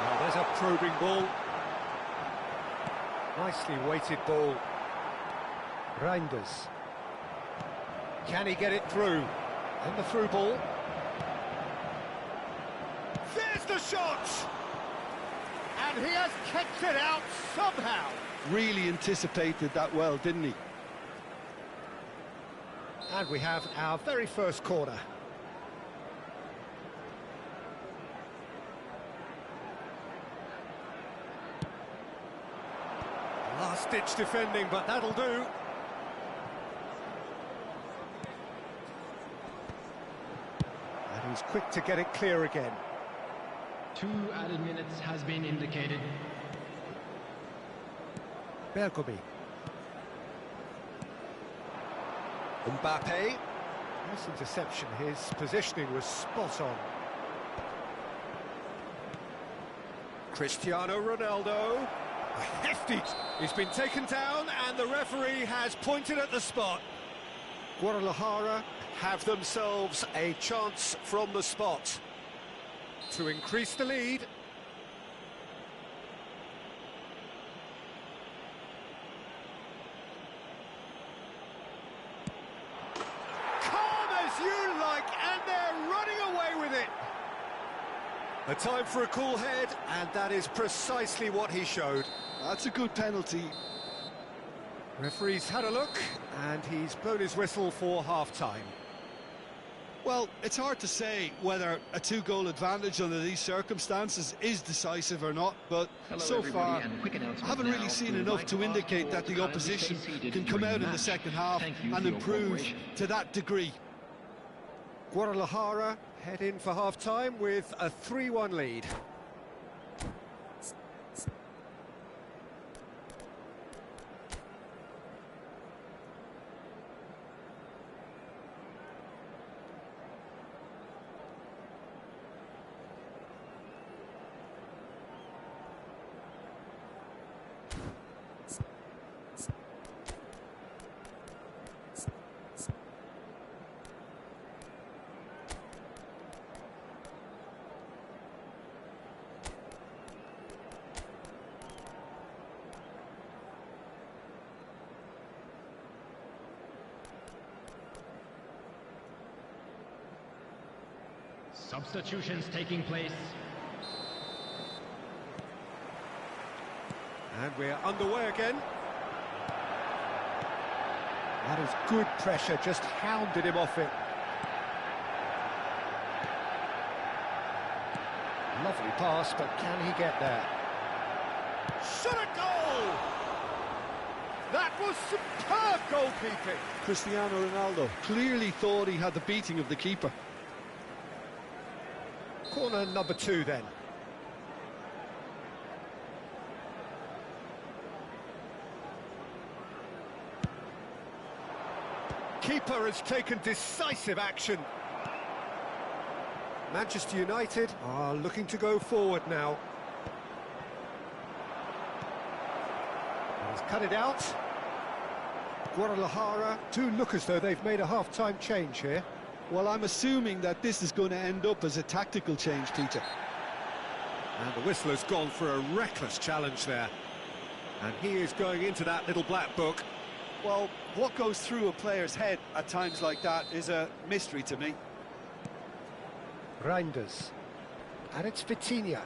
Speaker 3: Now there's a probing ball. Nicely weighted ball. Reinders. Can he get it through? And the through ball. There's the shot! And he has kept it out somehow.
Speaker 2: Really anticipated that well, didn't he?
Speaker 3: And we have our very first corner. Last-ditch defending, but that'll do. And he's quick to get it clear again.
Speaker 4: 2 added minutes has been indicated.
Speaker 3: Bergomi. Mbappe. Nice interception. His positioning was spot on. Cristiano Ronaldo. A hefty. He's been taken down and the referee has pointed at the spot. Guadalajara have themselves a chance from the spot to increase the lead. Calm as you like, and they're running away with it. A time for a cool head, and that is precisely what he showed.
Speaker 2: That's a good penalty.
Speaker 3: Referee's had a look, and he's blown his whistle for half-time.
Speaker 2: Well, it's hard to say whether a 2-goal advantage under these circumstances is decisive or not, but so far I haven't really seen enough to indicate that the opposition can come out in the second half and improve to that degree.
Speaker 3: Guadalajara head in for half-time with a 3-1 lead.
Speaker 4: Substitutions taking place.
Speaker 3: And we're underway again. That is good pressure, just hounded him off it. Lovely pass, but can he get there? Shot a goal! That was superb goalkeeping.
Speaker 2: Cristiano Ronaldo clearly thought he had the beating of the keeper.
Speaker 3: Corner number 2 then. Keeper has taken decisive action. Manchester United are looking to go forward now. He's cut it out. Guadalajara do look as though they've made a half-time change here.
Speaker 2: Well, I'm assuming that this is going to end up as a tactical change, Peter.
Speaker 3: And the whistler's gone for a reckless challenge there. And he is going into that little black book.
Speaker 2: Well, what goes through a player's head at times like that is a mystery to me.
Speaker 3: Reinders. And it's Vitinha.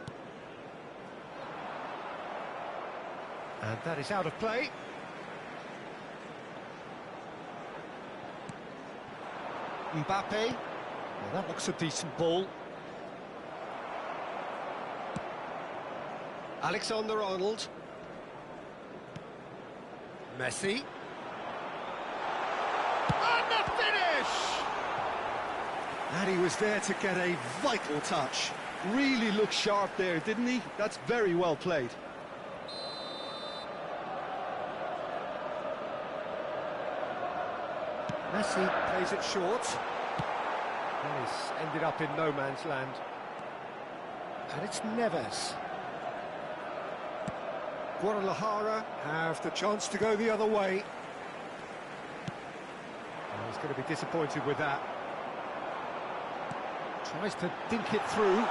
Speaker 3: And that is out of play. Mbappe. Well, that looks a decent ball. Alexander-Arnold. Messi. And the finish! And he was there to get a vital touch.
Speaker 2: Really looked sharp there, didn't he? That's very well played.
Speaker 3: Messi plays it short. And it's ended up in no man's land. And it's Neves. Guadalajara have the chance to go the other way. Oh, he's going to be disappointed with that. Tries to dink it through.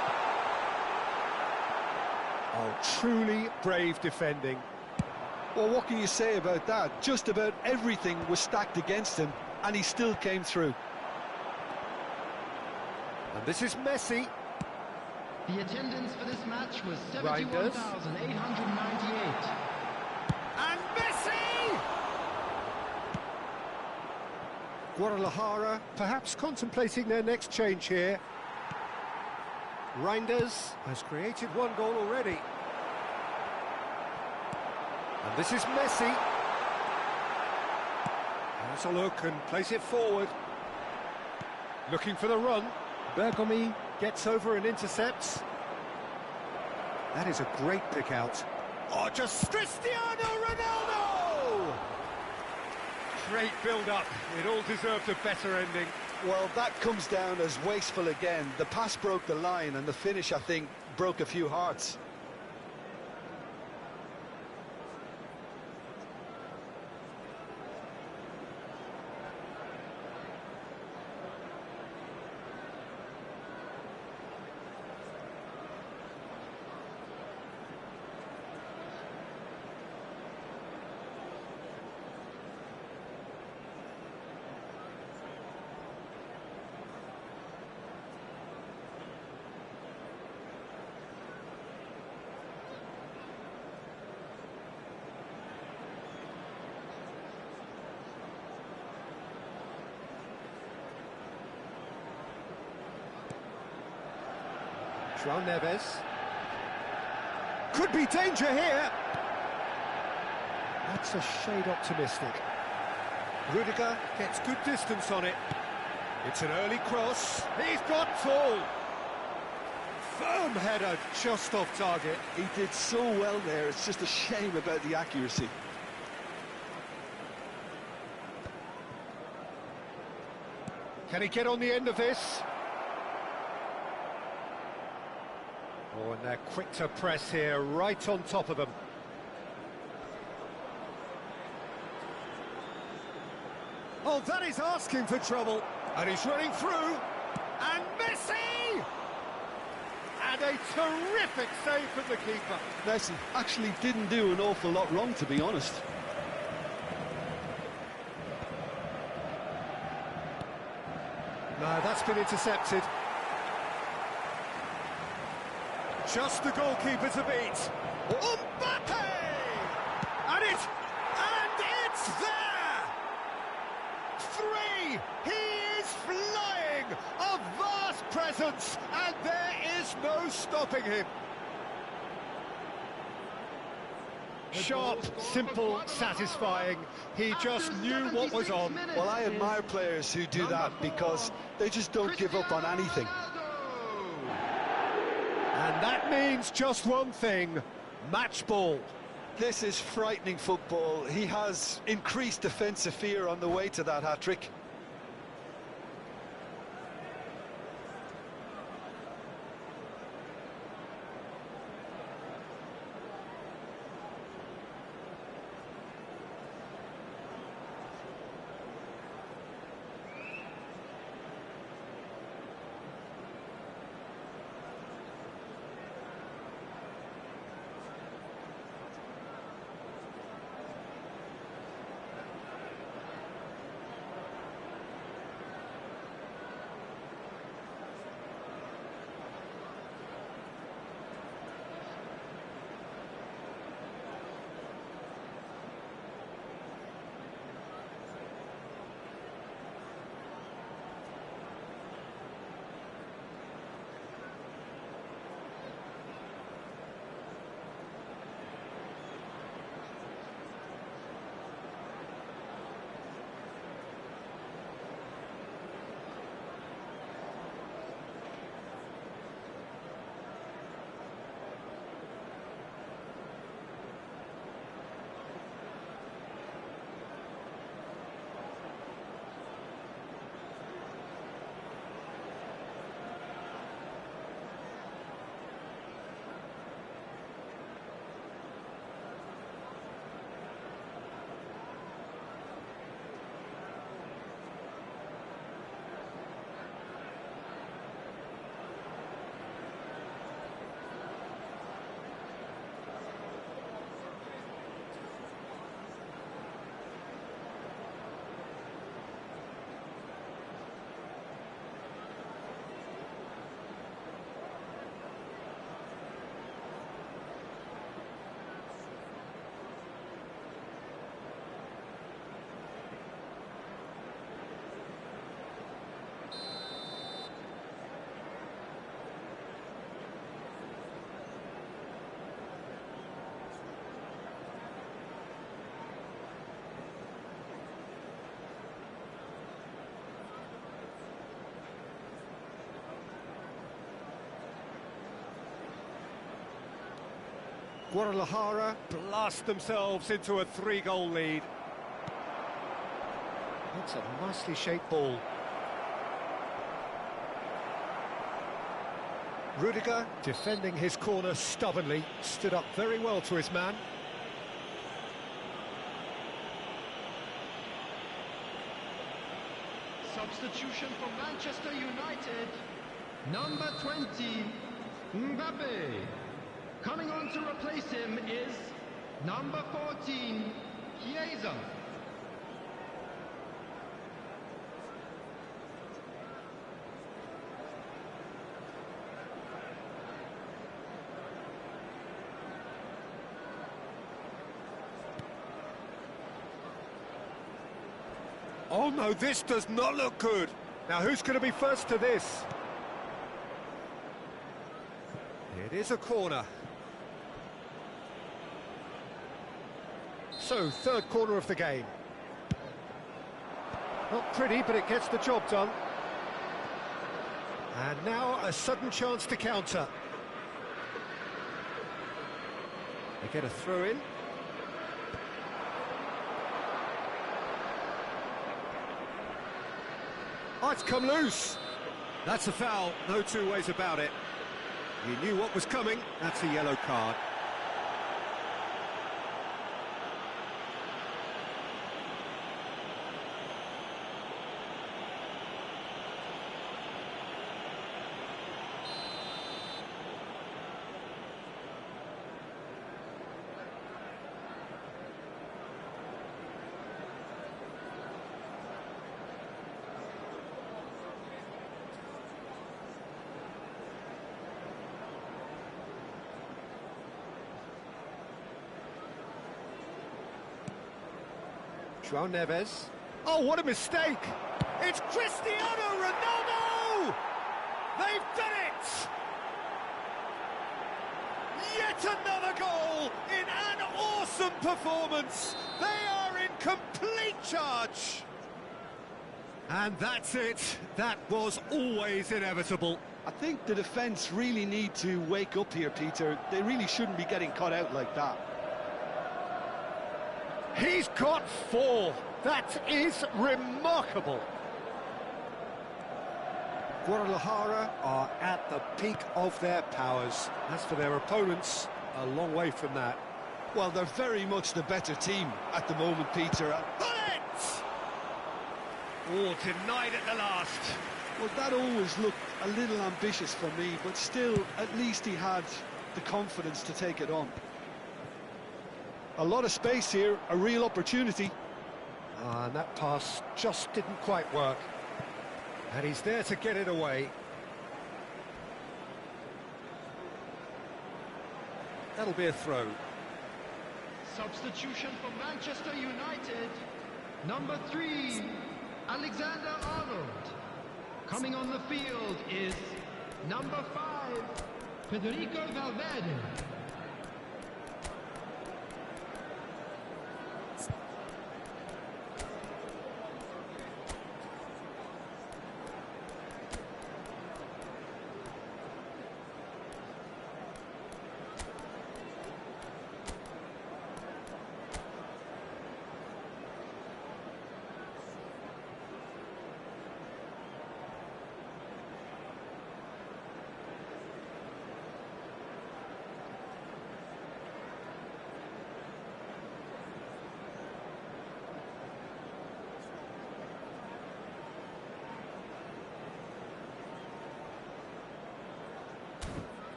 Speaker 3: Oh, truly brave defending.
Speaker 2: Well, what can you say about that? Just about everything was stacked against him, and he still came through.
Speaker 3: And this is Messi.
Speaker 4: The attendance for this match was 71,898.
Speaker 3: And Messi! Guadalajara perhaps contemplating their next change here. Reinders has created one goal already. And this is Messi. Has a look and plays it forward. Looking for the run. Bergomi gets over and intercepts. That is a great pick out. Oh, just Cristiano Ronaldo! Great build-up. It all deserved a better ending.
Speaker 2: Well, that comes down as wasteful again. The pass broke the line, and the finish, I think, broke a few hearts.
Speaker 3: João Neves. Could be danger here. That's a shade optimistic. Rudiger gets good distance on it. It's an early cross. He's got tall. Firm header, just off target.
Speaker 2: He did so well there. It's just a shame about the accuracy.
Speaker 3: Can he get on the end of this? Oh, and they're quick to press here, right on top of them. Oh, that is asking for trouble. And he's running through. And Messi! And a terrific save from the keeper.
Speaker 2: Messi actually didn't do an awful lot wrong, to be honest.
Speaker 3: No, that's been intercepted. Just the goalkeeper to beat. Mbappe! And it's there! 3! He is flying! A vast presence, and there is no stopping him. Sharp, simple, satisfying. He just knew what was on.
Speaker 2: Well, I admire players who do that because they just don't give up on anything.
Speaker 3: And that means just one thing, match ball.
Speaker 2: This is frightening football. He has increased defensive fear on the way to that hat-trick.
Speaker 3: Guadalajara blast themselves into a 3-goal lead. That's a nicely shaped ball. Rudiger, defending his corner stubbornly, stood up very well to his man.
Speaker 5: Substitution for Manchester United. Number 20, Mbappe. Coming on to replace him is number 14, Chiesa.
Speaker 3: Oh no, this does not look good. Now who's going to be first to this? It is a corner. So, third corner of the game. Not pretty, but it gets the job done. And now a sudden chance to counter. They get a throw in. Oh, it's come loose. That's a foul, no two ways about it. He knew what was coming, that's a yellow card. João Neves. Oh, what a mistake! It's Cristiano Ronaldo! They've done it! Yet another goal in an awesome performance! They are in complete charge! And that's it. That was always inevitable.
Speaker 2: I think the defence really need to wake up here, Peter. They really shouldn't be getting caught out like that.
Speaker 3: He's got 4. That is remarkable. Guadalajara are at the peak of their powers. As for their opponents, a long way from that.
Speaker 2: Well, they're very much the better team at the moment, Peter.
Speaker 3: Bullet! Oh, denied at the last.
Speaker 2: Well, that always looked a little ambitious for me, but still, at least he had the confidence to take it on. A lot of space here, a real opportunity.
Speaker 3: And that pass just didn't quite work. And he's there to get it away. That'll be a throw.
Speaker 5: Substitution for Manchester United. Number 3, Alexander-Arnold. Coming on the field is number 5, Federico Valverde.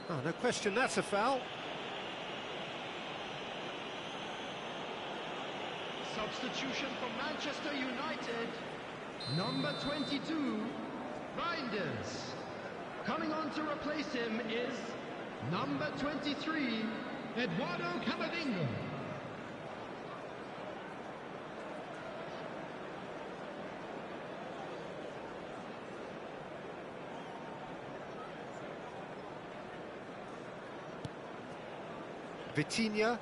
Speaker 3: Oh, no question, that's a foul.
Speaker 5: Substitution for Manchester United. Number 22, Reinders. Coming on to replace him is number 23, Eduardo Camavinga.
Speaker 3: Vitinha.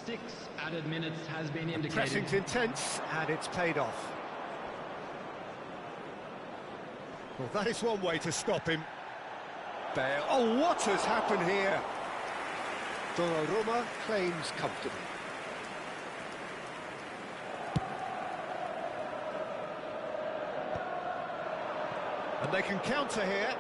Speaker 5: 6 added minutes has been indicated.
Speaker 3: Pressing's intense, and it's paid off. Well, that is one way to stop him. Bale. Oh, what has happened here? Donnarumma claims comfortably. And they can counter here.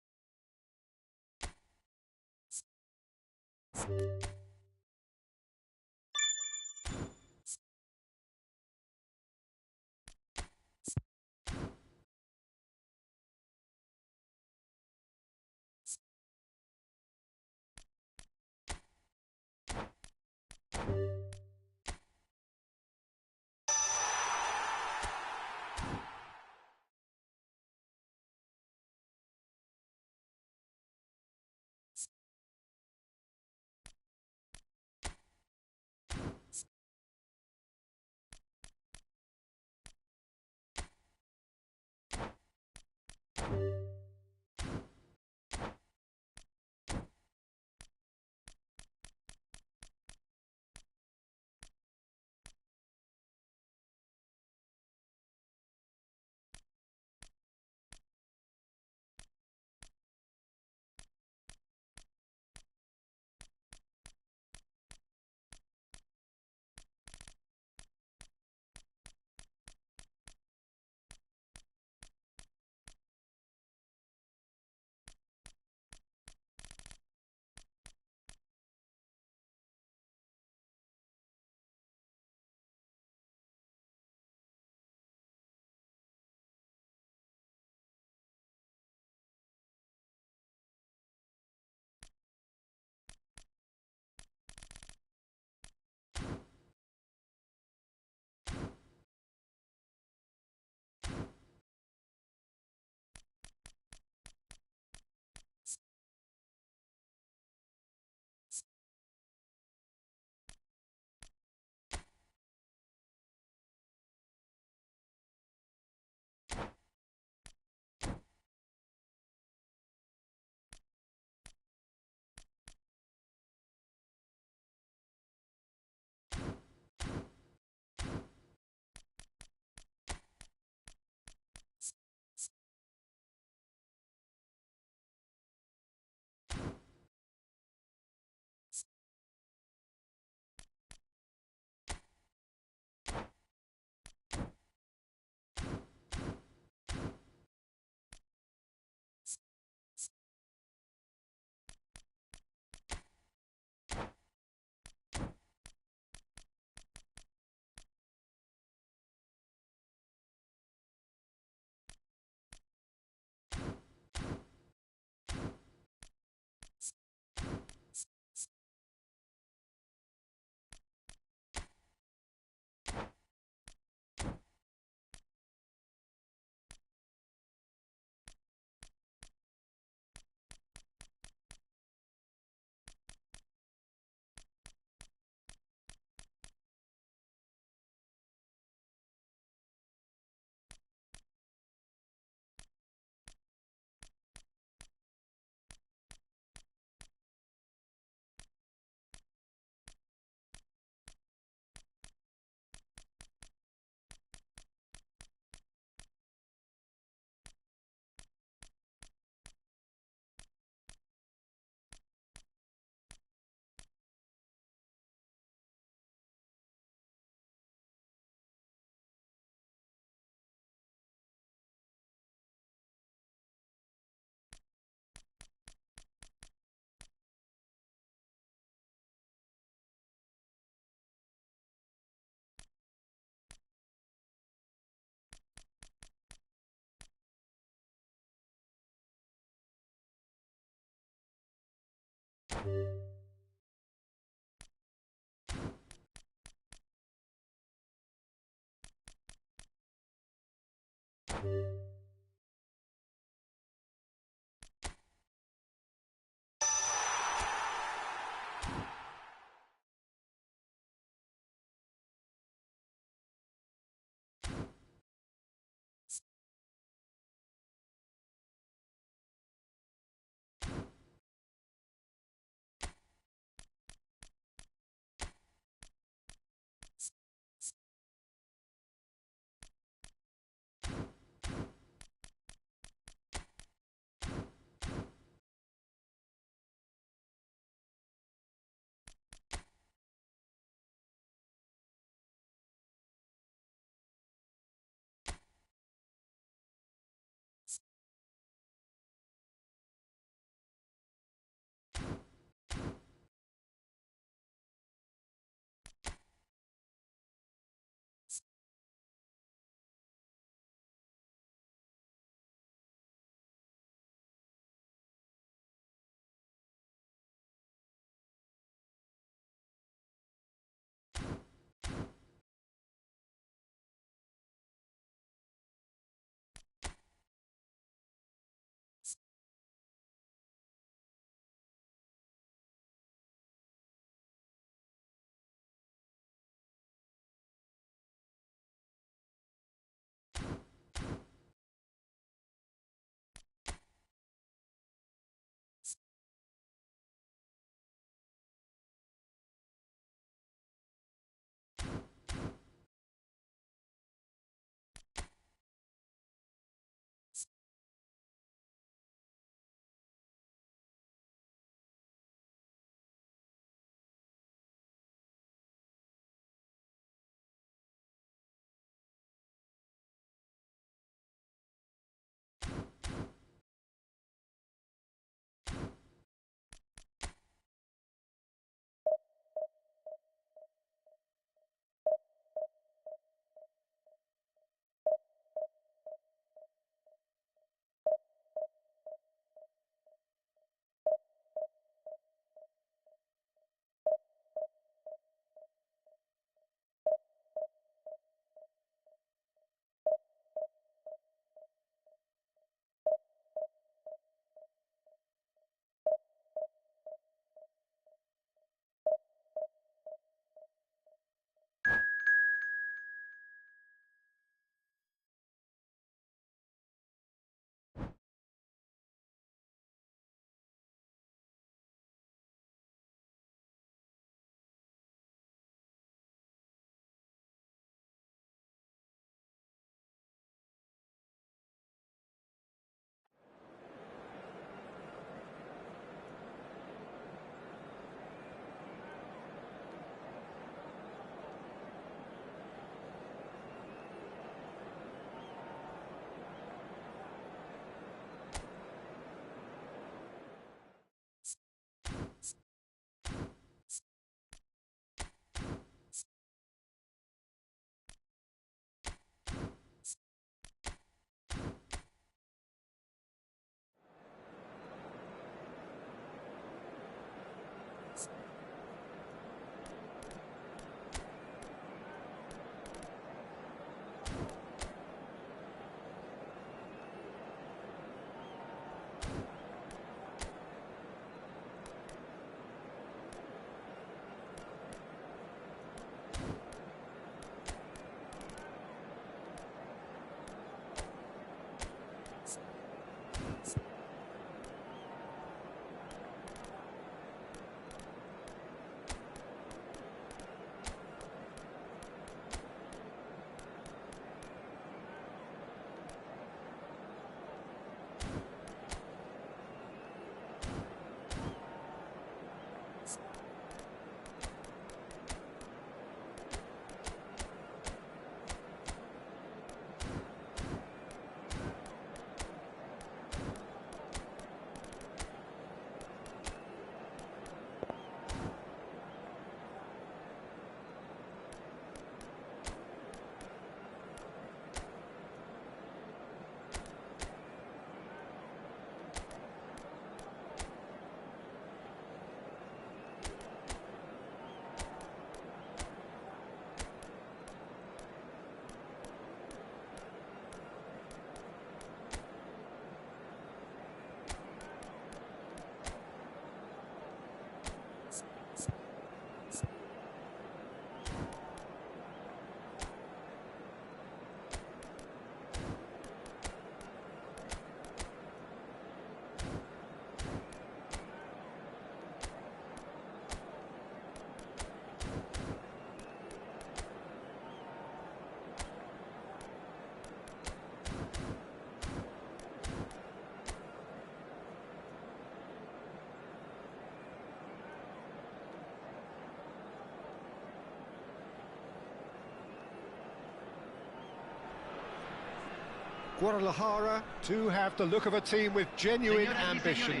Speaker 3: Guadalajara do have the look of a team with genuine ambition.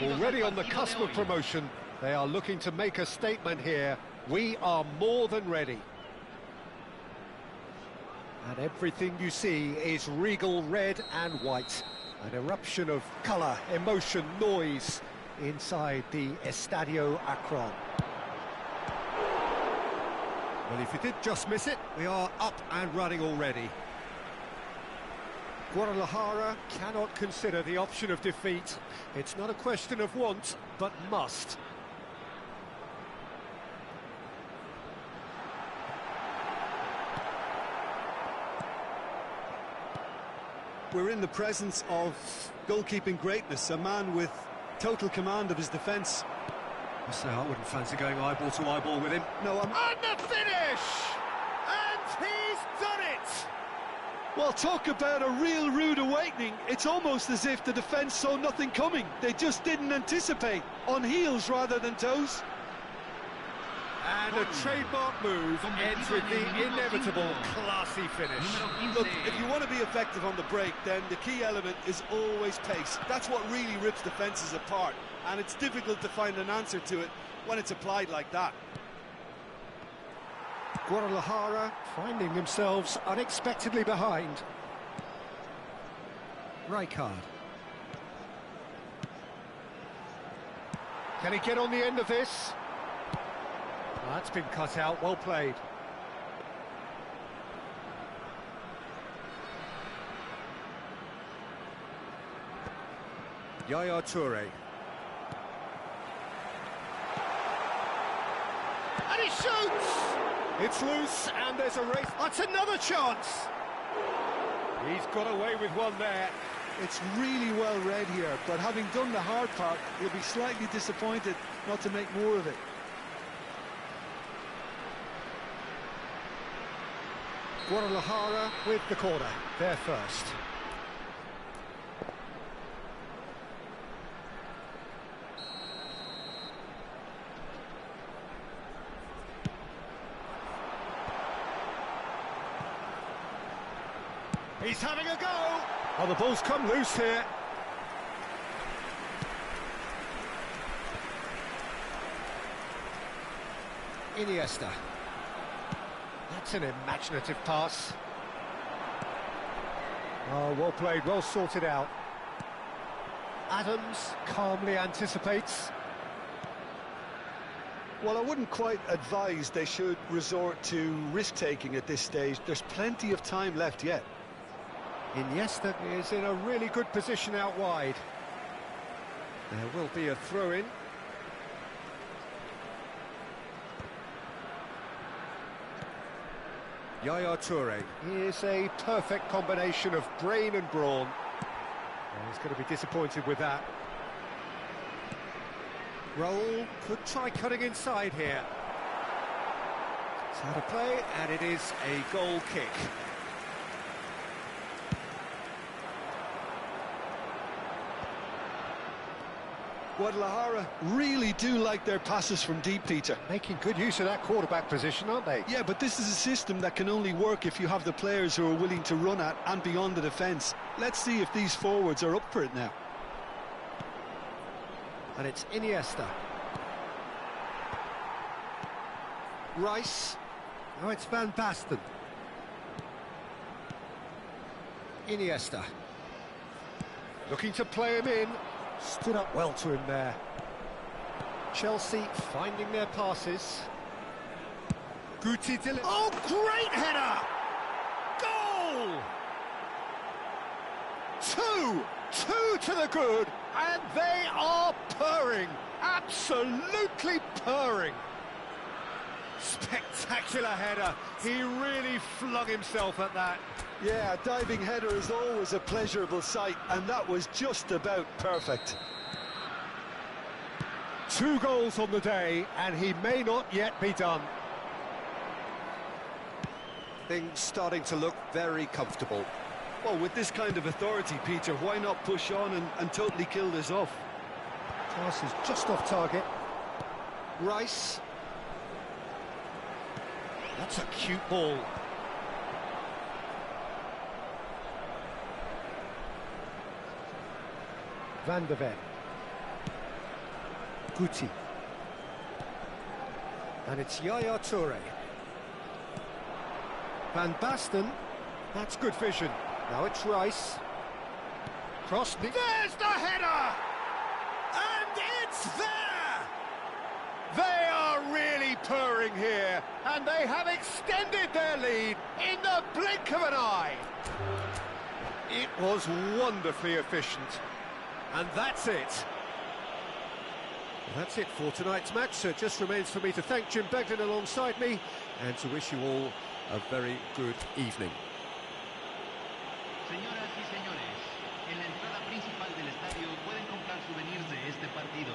Speaker 3: Already on the cusp of promotion, they are looking to make a statement here. We are more than ready. And everything you see is regal red and white. An eruption of colour, emotion, noise inside the Estadio Akron. Well, if you did just miss it, we are up and running already. Guadalajara cannot consider the option of defeat. It's not a question of want, but must.
Speaker 2: We're in the presence of goalkeeping greatness, a man with total command of his defence.
Speaker 3: I say I wouldn't fancy going eyeball to eyeball with him.
Speaker 2: No,
Speaker 3: And the finish! And he's done it!
Speaker 2: Well, talk about a real rude awakening. It's almost as if the defence saw nothing coming. They just didn't anticipate. On heels rather than toes.
Speaker 3: And a trademark move ends with the inevitable classy finish.
Speaker 2: Look, if you want to be effective on the break, then the key element is always pace. That's what really rips defences apart, and it's difficult to find an answer to it when it's applied like that.
Speaker 3: Guadalajara finding themselves unexpectedly behind. Rijkaard. Can he get on the end of this? That's been cut out, well played. Yaya Toure. And he shoots! It's loose, and there's a race. That's another chance! He's got away with one there.
Speaker 2: It's really well read here, but having done the hard part, he'll be slightly disappointed not to make more of it.
Speaker 3: Guadalajara with the corner, there first. He's having a go! Oh, the ball's come loose here. Iniesta. That's an imaginative pass. Oh, well played, well sorted out. Adams calmly anticipates.
Speaker 2: Well, I wouldn't quite advise they should resort to risk-taking at this stage. There's plenty of time left yet.
Speaker 3: Iniesta is in a really good position out wide. There will be a throw-in. Yaya Toure is a perfect combination of brain and brawn. Oh, he's going to be disappointed with that. Raul could try cutting inside here. It's out of play, and it is a goal kick.
Speaker 2: Guadalajara really do like their passes from deep, Peter.
Speaker 3: Making good use of that quarterback position, aren't they?
Speaker 2: Yeah, but this is a system that can only work if you have the players who are willing to run at and beyond the defence. Let's see if these forwards are up for it now.
Speaker 3: And it's Iniesta. Rice. Now it's Van Basten. Iniesta. Looking to play him in. Stood up well to him there. Chelsea finding their passes. Guti Dillon. Oh, great header! Goal! Two to the good, and they are purring. Absolutely purring. Spectacular header. He really flung himself at that.
Speaker 2: Yeah, a diving header is always a pleasurable sight, and that was just about perfect.
Speaker 3: 2 goals on the day, and he may not yet be done. Things starting to look very comfortable.
Speaker 2: Well, with this kind of authority, Peter, why not push on and totally kill this off?
Speaker 3: Pass is just off target. Rice. That's a cute ball. Van der Ven. Guti. And it's Yaya Toure. Van Basten. That's good vision. Now it's Rice. Cross. There's the header! And it's there! They are really purring here, and they have extended their lead in the blink of an eye. It was wonderfully efficient, and that's it. Well, that's it for tonight's match, so it just remains for me to thank Jim Beglin alongside me, and to wish you all a very good evening.
Speaker 4: Señoras y señores, en la entrada principal del estadio pueden comprar souvenirs de este partido.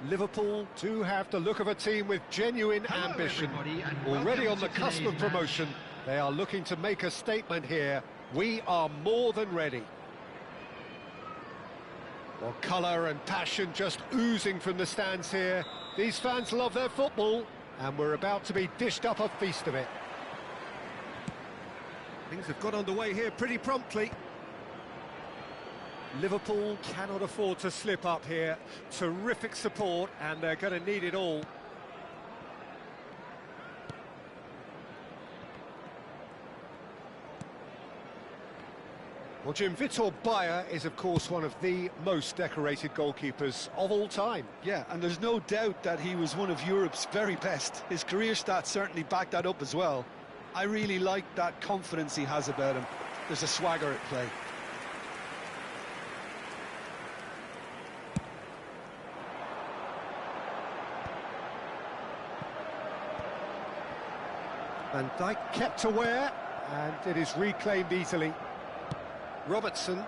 Speaker 3: Liverpool do have the look of a team with genuine
Speaker 5: Hello,
Speaker 3: ambition.
Speaker 5: everybody, and
Speaker 3: Already
Speaker 5: welcome
Speaker 3: on the
Speaker 5: to
Speaker 3: cusp
Speaker 5: today's
Speaker 3: of promotion, they are looking to make a statement here. We are more than ready. Well, colour and passion just oozing from the stands here. These fans love their football, and we're about to be dished up a feast of it. Things have got underway here pretty promptly. Liverpool cannot afford to slip up here. Terrific support, and they're going to need it all. Well, Jim, Vitor Bayer is, of course, one of the most decorated goalkeepers of all time.
Speaker 2: Yeah, and there's no doubt that he was one of Europe's very best. His career stats certainly back that up as well. I really like that confidence he has about him. There's a swagger at play.
Speaker 3: Van Dijk kept aware, and it is reclaimed easily. Robertson.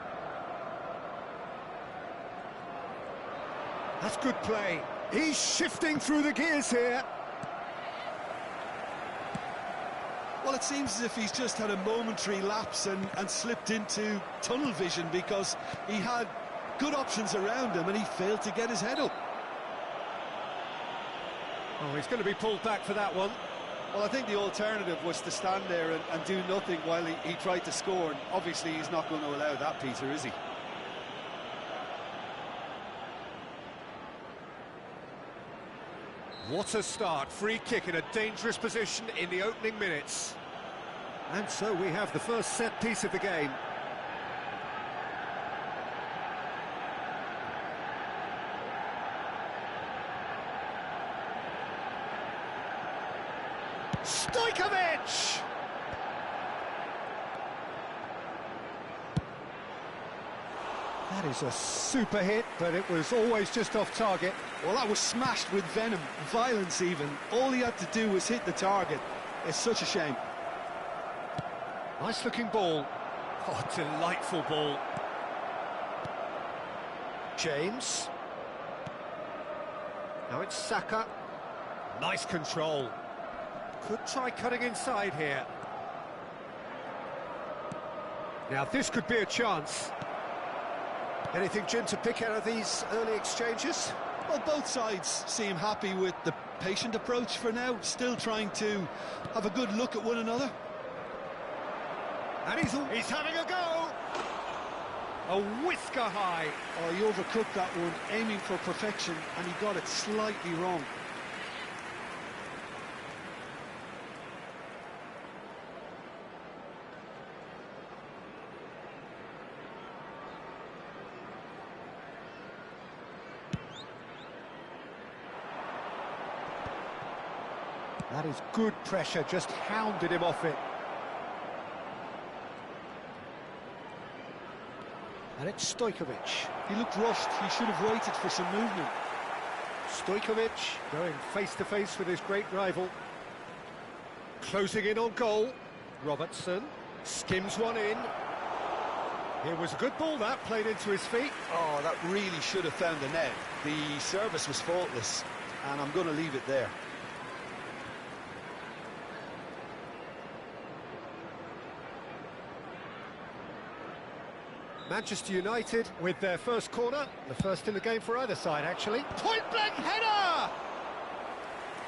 Speaker 3: That's good play. He's shifting through the gears here.
Speaker 2: Well, it seems as if he's just had a momentary lapse and slipped into tunnel vision, because he had good options around him and he failed to get his head up.
Speaker 3: Oh, he's going to be pulled back for that one.
Speaker 2: Well, I think the alternative was to stand there and do nothing while he tried to score, and obviously he's not going to allow that, Peter, is he?
Speaker 3: What a start. Free kick in a dangerous position in the opening minutes. And so we have the first set piece of the game. Stojkovic! That is a super hit, but it was always just off target.
Speaker 2: Well, that was smashed with venom, violence even. All he had to do was hit the target. It's such a shame.
Speaker 3: Nice looking ball. Oh, delightful ball. James. Now it's Saka. Nice control. Could try cutting inside here. Now this could be a chance. Anything, Jim, to pick out of these early exchanges?
Speaker 2: Well, both sides seem happy with the patient approach for now, still trying to have a good look at one another.
Speaker 3: And he's having a go! A whisker high.
Speaker 2: Oh, he overcooked that one, aiming for perfection, and he got it slightly wrong.
Speaker 3: That is good pressure, just hounded him off it. And it's Stojkovic.
Speaker 2: He looked rushed, he should have waited for some movement.
Speaker 3: Stojkovic going face-to-face with his great rival. Closing in on goal. Robertson skims one in. It was a good ball that, played into his feet.
Speaker 2: Oh, that really should have found the net. The service was faultless, and I'm going to leave it there.
Speaker 3: Manchester United with their first corner, the first in the game for either side, actually. Point-blank header!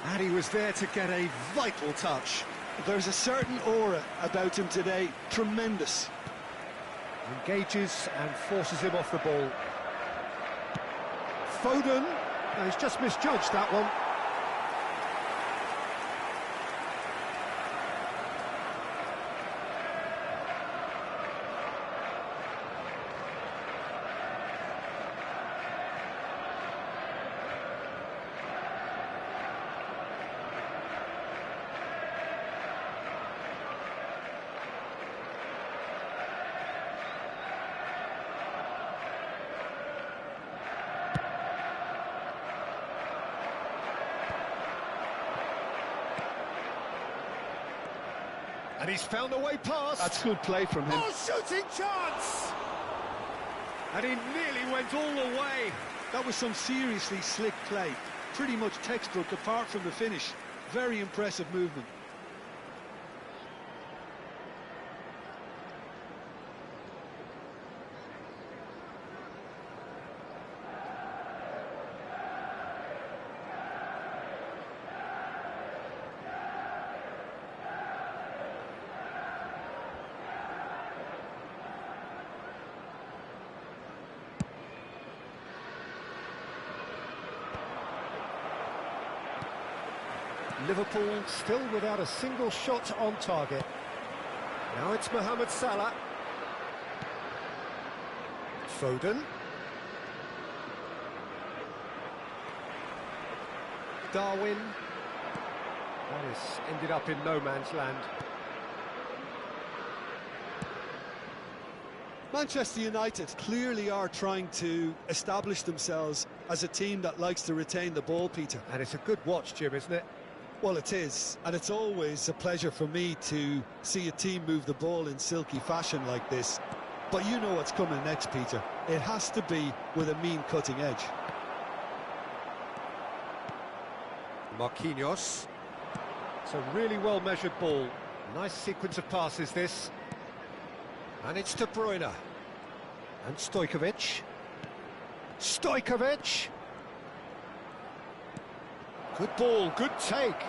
Speaker 3: And he was there to get a vital touch.
Speaker 2: There's a certain aura about him today, tremendous.
Speaker 3: Engages and forces him off the ball. Foden, no, he's just misjudged that one. And he's found a way past.
Speaker 2: That's good play from him.
Speaker 3: Oh, shooting chance! And he nearly went all the way.
Speaker 2: That was some seriously slick play. Pretty much textbook apart from the finish. Very impressive movement.
Speaker 3: Liverpool still without a single shot on target. Now it's Mohamed Salah. Foden. Darwin. That has ended up in no man's land.
Speaker 2: Manchester United clearly are trying to establish themselves as a team that likes to retain the ball, Peter.
Speaker 3: And it's a good watch, Jim, isn't it?
Speaker 2: Well, it is, and it's always a pleasure for me to see a team move the ball in silky fashion like this. But you know what's coming next, Peter. It has to be with a mean cutting edge.
Speaker 3: Marquinhos. It's a really well-measured ball. Nice sequence of passes, this. And it's De Bruyne. And Stojkovic. Stojkovic! Good ball, good take.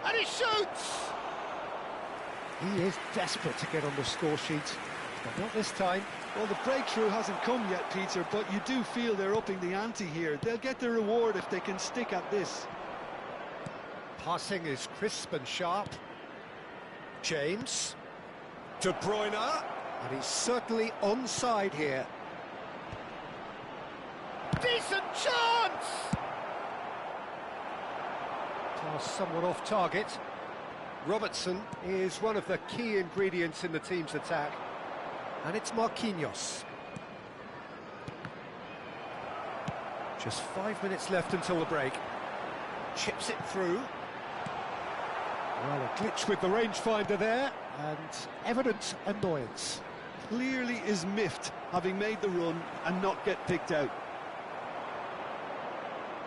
Speaker 3: And he shoots! He is desperate to get on the score sheet, but not this time.
Speaker 2: Well, the breakthrough hasn't come yet, Peter, but you do feel they're upping the ante here. They'll get their reward if they can stick at this.
Speaker 3: Passing is crisp and sharp. James. De Bruyne. And he's certainly onside here. Decent chance! Somewhat off target. Robertson is one of the key ingredients in the team's attack. And it's Marquinhos. Just 5 minutes left until the break. Chips it through. Well, a glitch with the rangefinder there, and evident annoyance.
Speaker 2: Clearly is miffed, having made the run and not get picked out.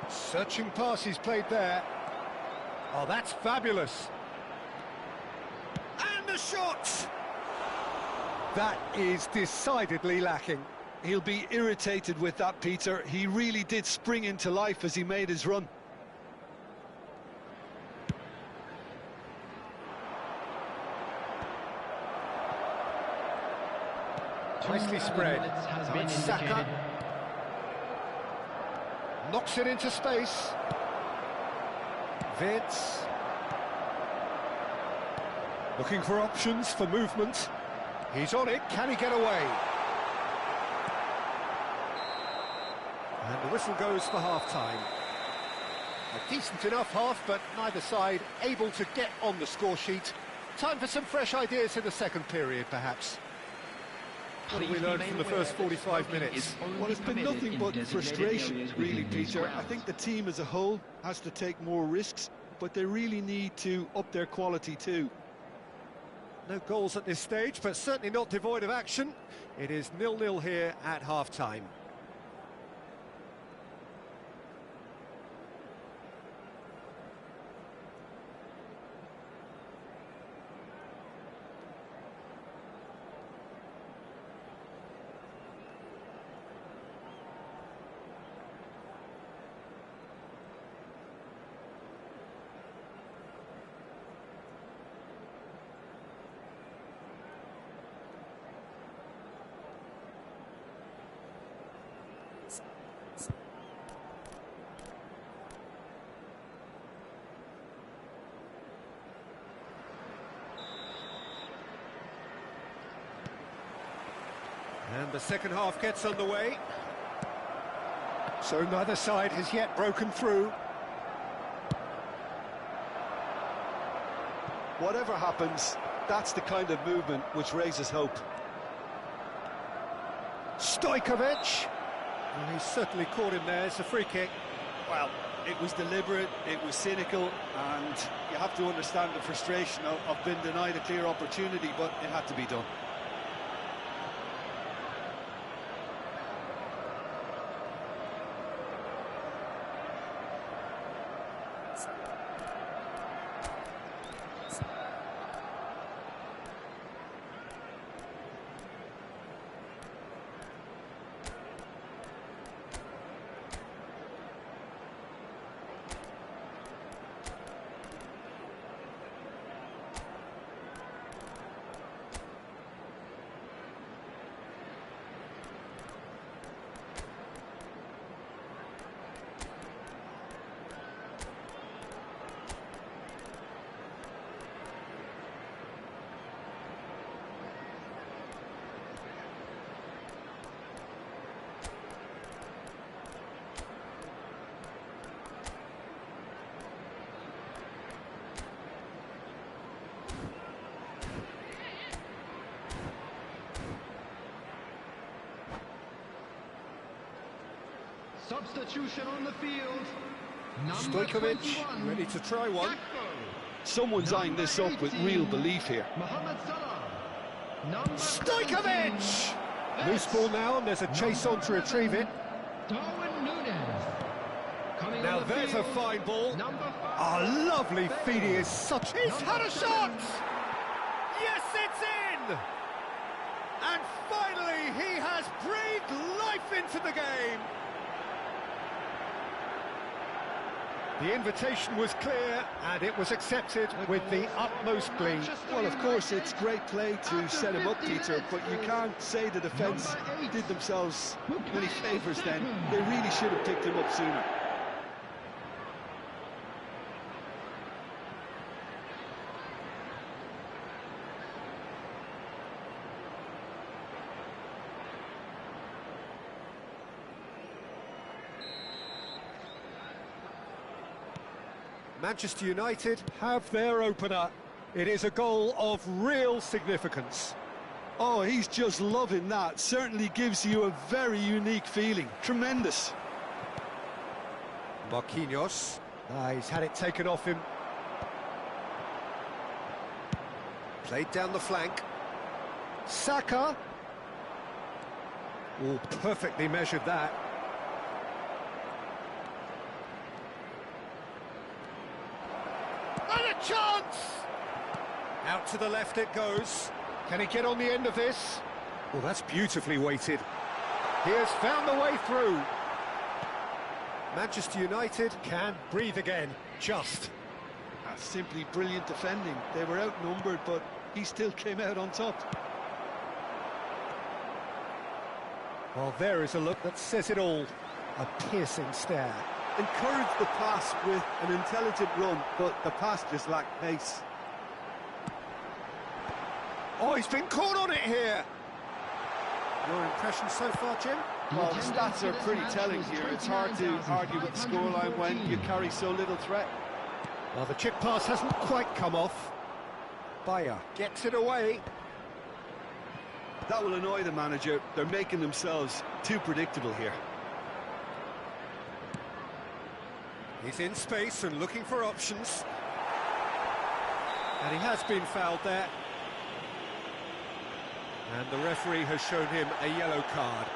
Speaker 3: Searching pass he's played there. Oh, that's fabulous. And the shot! That is decidedly lacking.
Speaker 2: He'll be irritated with that, Peter. He really did spring into life as he made his run.
Speaker 3: Nicely spread. And Saka knocks it into space. Vids looking for options for movement. He's on it. Can he get away? And the whistle goes for half-time. A decent enough half, but neither side able to get on the score sheet. Time for some fresh ideas in the second period, perhaps. What have we learned from the first 45 minutes?
Speaker 2: Well, it's been nothing but frustration, really, Peter. I think the team as a whole has to take more risks, but they really need to up their quality too.
Speaker 3: No goals at this stage, but certainly not devoid of action. It is 0-0 here at half-time. And the second half gets underway. So neither side has yet broken through.
Speaker 2: Whatever happens, that's the kind of movement which raises hope.
Speaker 3: Stojkovic! Well, he's certainly caught him there. It's a free kick.
Speaker 2: Well, it was deliberate, it was cynical, and you have to understand the frustration of being denied a clear opportunity, but it had to be done.
Speaker 5: substitution on the field. Number
Speaker 3: Stojkovic
Speaker 5: 21,
Speaker 3: ready to try one.
Speaker 5: Gakpo.
Speaker 2: Someone's eyeing this up with real belief here.
Speaker 5: Mohamed Salah. Number
Speaker 3: Stojkovic!
Speaker 5: 17,
Speaker 3: Loose ball now, and there's a chase on to retrieve it.
Speaker 5: Darwin Núñez. Coming
Speaker 3: Now
Speaker 5: on the
Speaker 3: there's a
Speaker 5: field,
Speaker 3: fine ball.
Speaker 5: number 5.
Speaker 3: A lovely feed, he is such... He's had a shot! Yes, it's in! And finally, he has breathed life into the game. The invitation was clear, and it was accepted with the utmost glee.
Speaker 2: Well, of course, it's great play to set him up, Peter, but you can't say the defence did themselves many favours then. They really should have picked him up sooner.
Speaker 3: Manchester United have their opener. It is a goal of real significance.
Speaker 2: Oh, he's just loving that. Certainly gives you a very unique feeling. Tremendous.
Speaker 3: Marquinhos. He's had it taken off him. Played down the flank. Saka. Oh, perfectly measured that. And a chance! Out to the left it goes. Can he get on the end of this? Well, that's beautifully weighted. He has found the way through. Manchester United can breathe again, just.
Speaker 2: That's simply brilliant defending. They were outnumbered, but he still came out on top.
Speaker 3: Well, there is a look that says it all. A piercing stare.
Speaker 2: Encouraged the pass with an intelligent run, but the pass just lacked pace.
Speaker 3: Oh, he's been caught on it here. Your impression so far, Jim?
Speaker 2: Well, the stats are pretty telling here. It's hard to argue with the scoreline when you carry so little threat.
Speaker 3: Well, the chip pass hasn't quite come off. Bayer gets it away.
Speaker 2: That will annoy the manager. They're making themselves too predictable here.
Speaker 3: He's in space and looking for options. And he has been fouled there. And the referee has shown him a yellow card.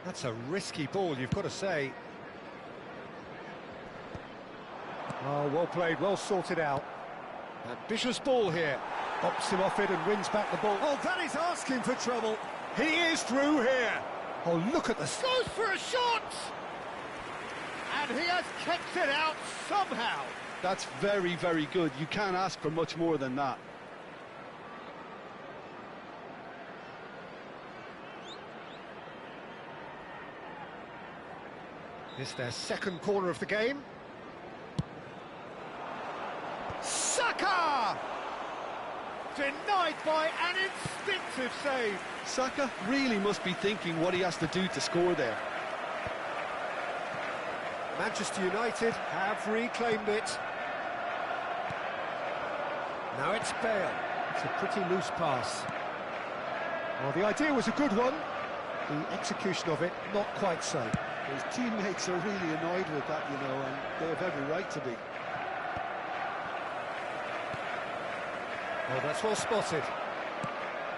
Speaker 3: That's a risky ball, you've got to say. Oh, well played, well sorted out. Ambitious ball here. Bops him off it and wins back the ball. Oh, that is asking for trouble. He is through here. Oh, look at this. Goes for a shot! And he has kept it out somehow.
Speaker 2: That's very, very good. You can't ask for much more than that.
Speaker 3: It's their second corner of the game. Saka! Denied by an instinctive save.
Speaker 2: Saka really must be thinking what he has to do to score there.
Speaker 3: Manchester United have reclaimed it. Now it's Bale. It's a pretty loose pass. Well, the idea was a good one. The execution of it, not quite so.
Speaker 2: His teammates are really annoyed with that, you know, and they have every right to be.
Speaker 3: Oh, that's well spotted.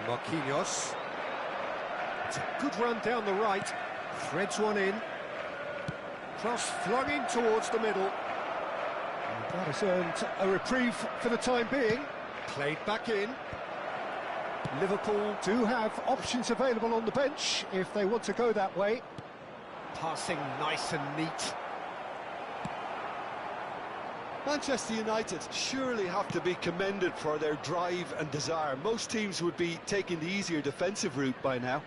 Speaker 3: Marquinhos. It's a good run down the right. Threads one in. Cross flung in towards the middle. And that has earned a reprieve for the time being. Played back in. Liverpool do have options available on the bench if they want to go that way. Passing nice and neat.
Speaker 2: Manchester United surely have to be commended for their drive and desire. Most teams would be taking the easier defensive route by now.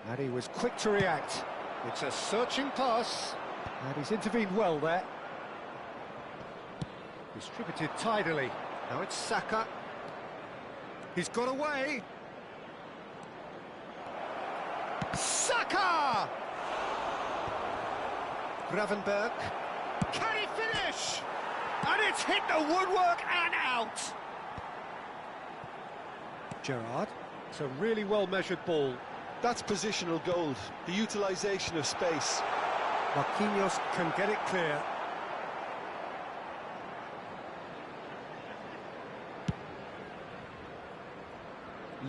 Speaker 3: And he was quick to react. It's a searching pass, and he's intervened well there. Distributed tidily. Now it's Saka. He's got away. Saka! Gravenberg. Can he finish? And it's hit the woodwork and out. Gerrard. It's a really well-measured ball.
Speaker 2: That's positional gold, the utilisation of space.
Speaker 3: Marquinhos can get it clear.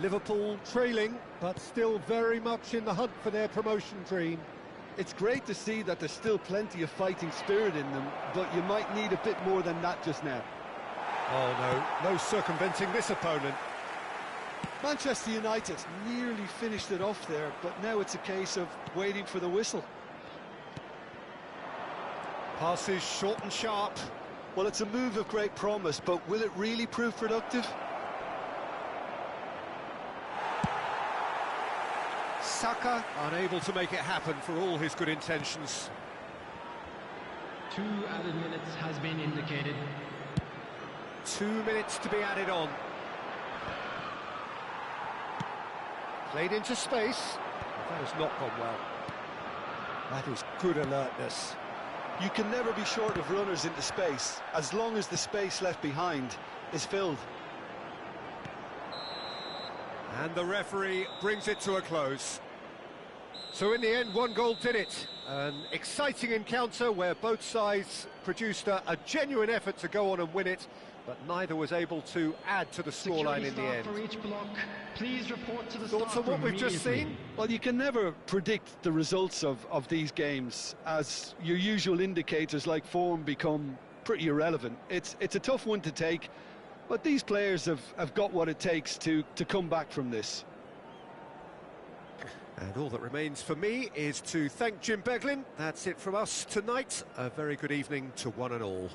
Speaker 3: Liverpool trailing, but still very much in the hunt for their promotion dream.
Speaker 2: It's great to see that there's still plenty of fighting spirit in them, but you might need a bit more than that just now.
Speaker 3: Oh no, no circumventing this opponent.
Speaker 2: Manchester United nearly finished it off there, but now it's a case of waiting for the whistle.
Speaker 3: Passes short and sharp.
Speaker 2: Well, it's a move of great promise, but will it really prove productive?
Speaker 3: Saka unable to make it happen for all his good intentions.
Speaker 5: 2 added minutes has been indicated.
Speaker 3: 2 minutes to be added on. Played into space. That has not gone well. That is good alertness.
Speaker 2: You can never be short of runners into space, as long as the space left behind is filled.
Speaker 3: And the referee brings it to a close. So in the end, 1 goal did it. An exciting encounter where both sides produced a genuine effort to go on and win it, but neither was able to add to the scoreline in the end.
Speaker 5: For each block, please report to the
Speaker 3: Thoughts on what we've just seen?
Speaker 2: Well, you can never predict the results of these games, as your usual indicators like form become pretty irrelevant. It's a tough one to take, but these players have got what it takes to come back from this.
Speaker 3: And all that remains for me is to thank Jim Beglin. That's it from us tonight. A very good evening to one and all.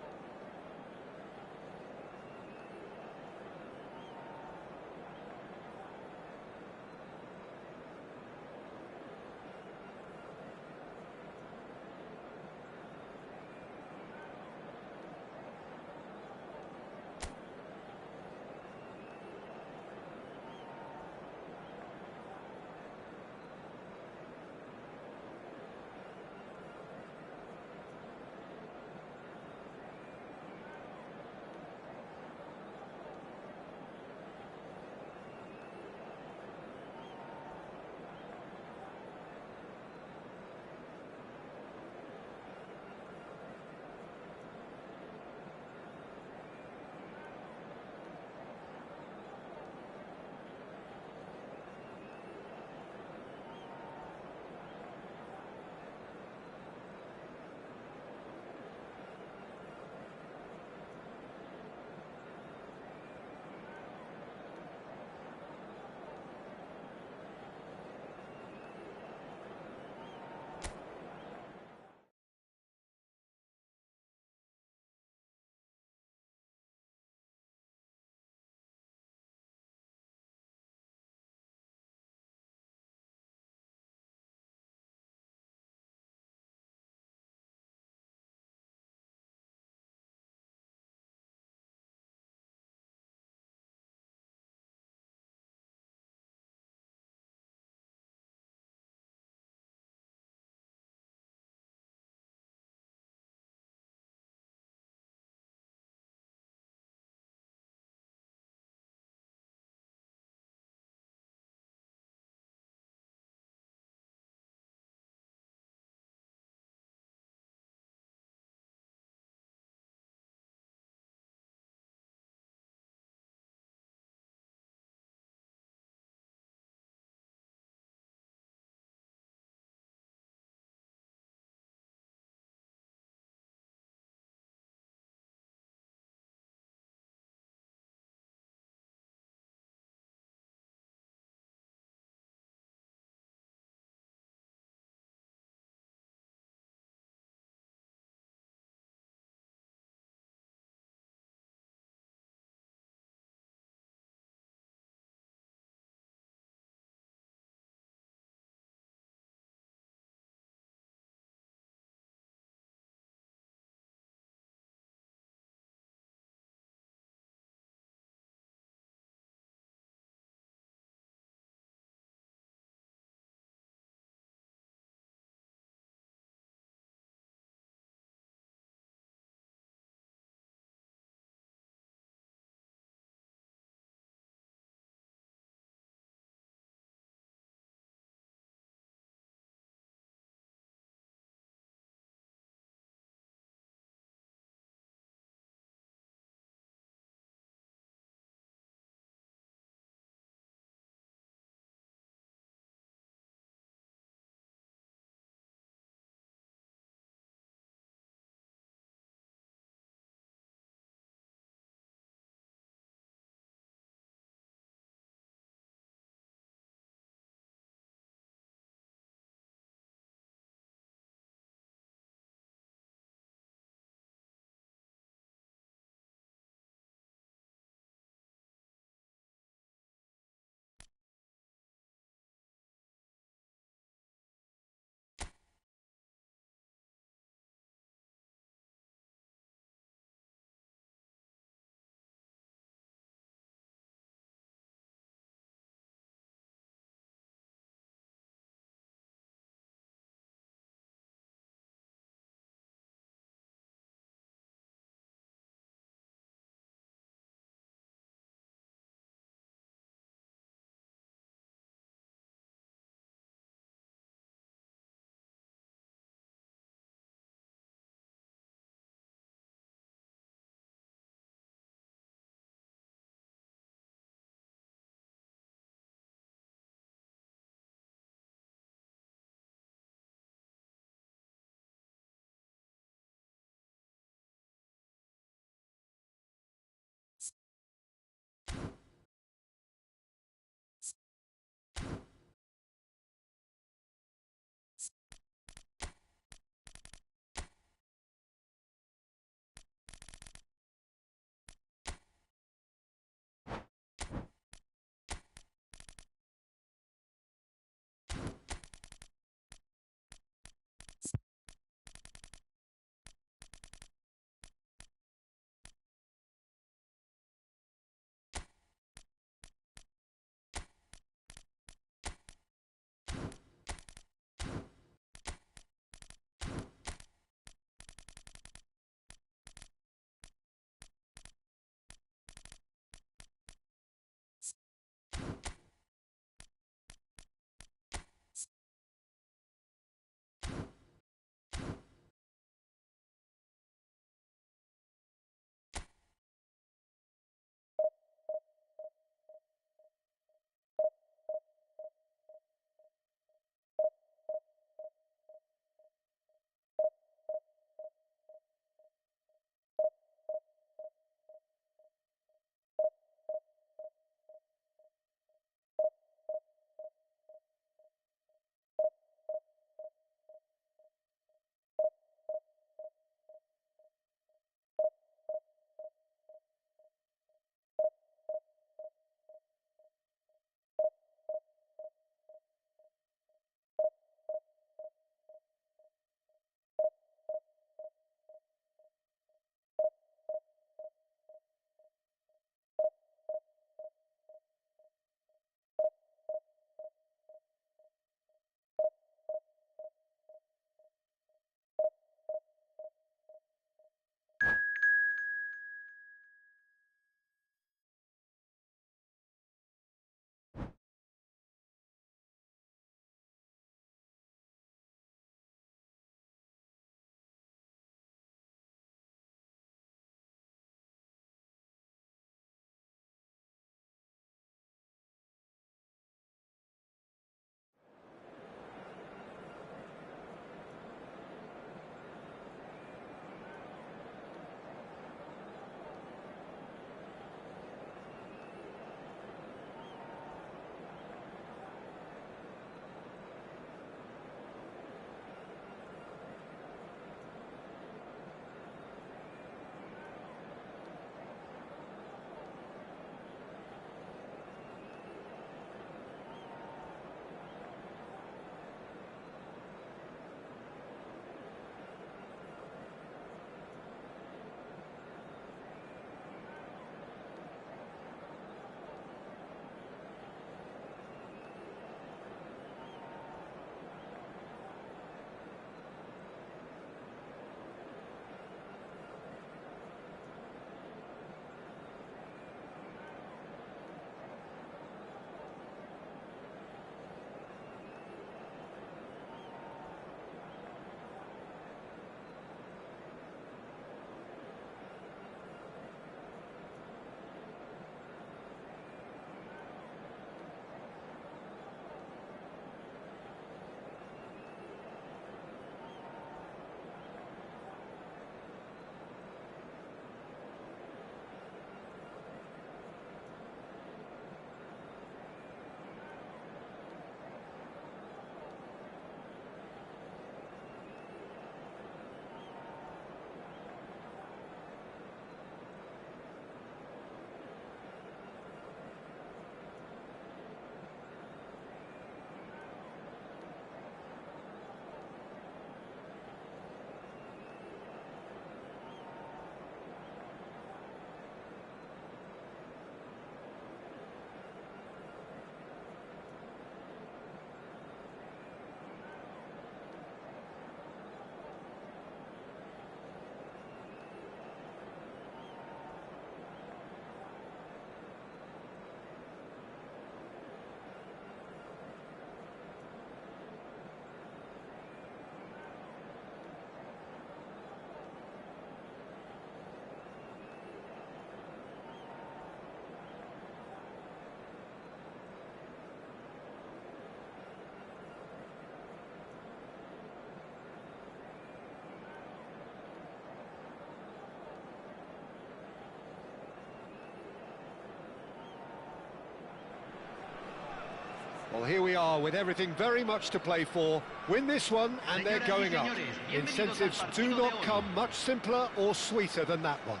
Speaker 3: Well, here we are with everything very much to play for. Win this one and they're going up. Incentives do not come much simpler or sweeter than that one.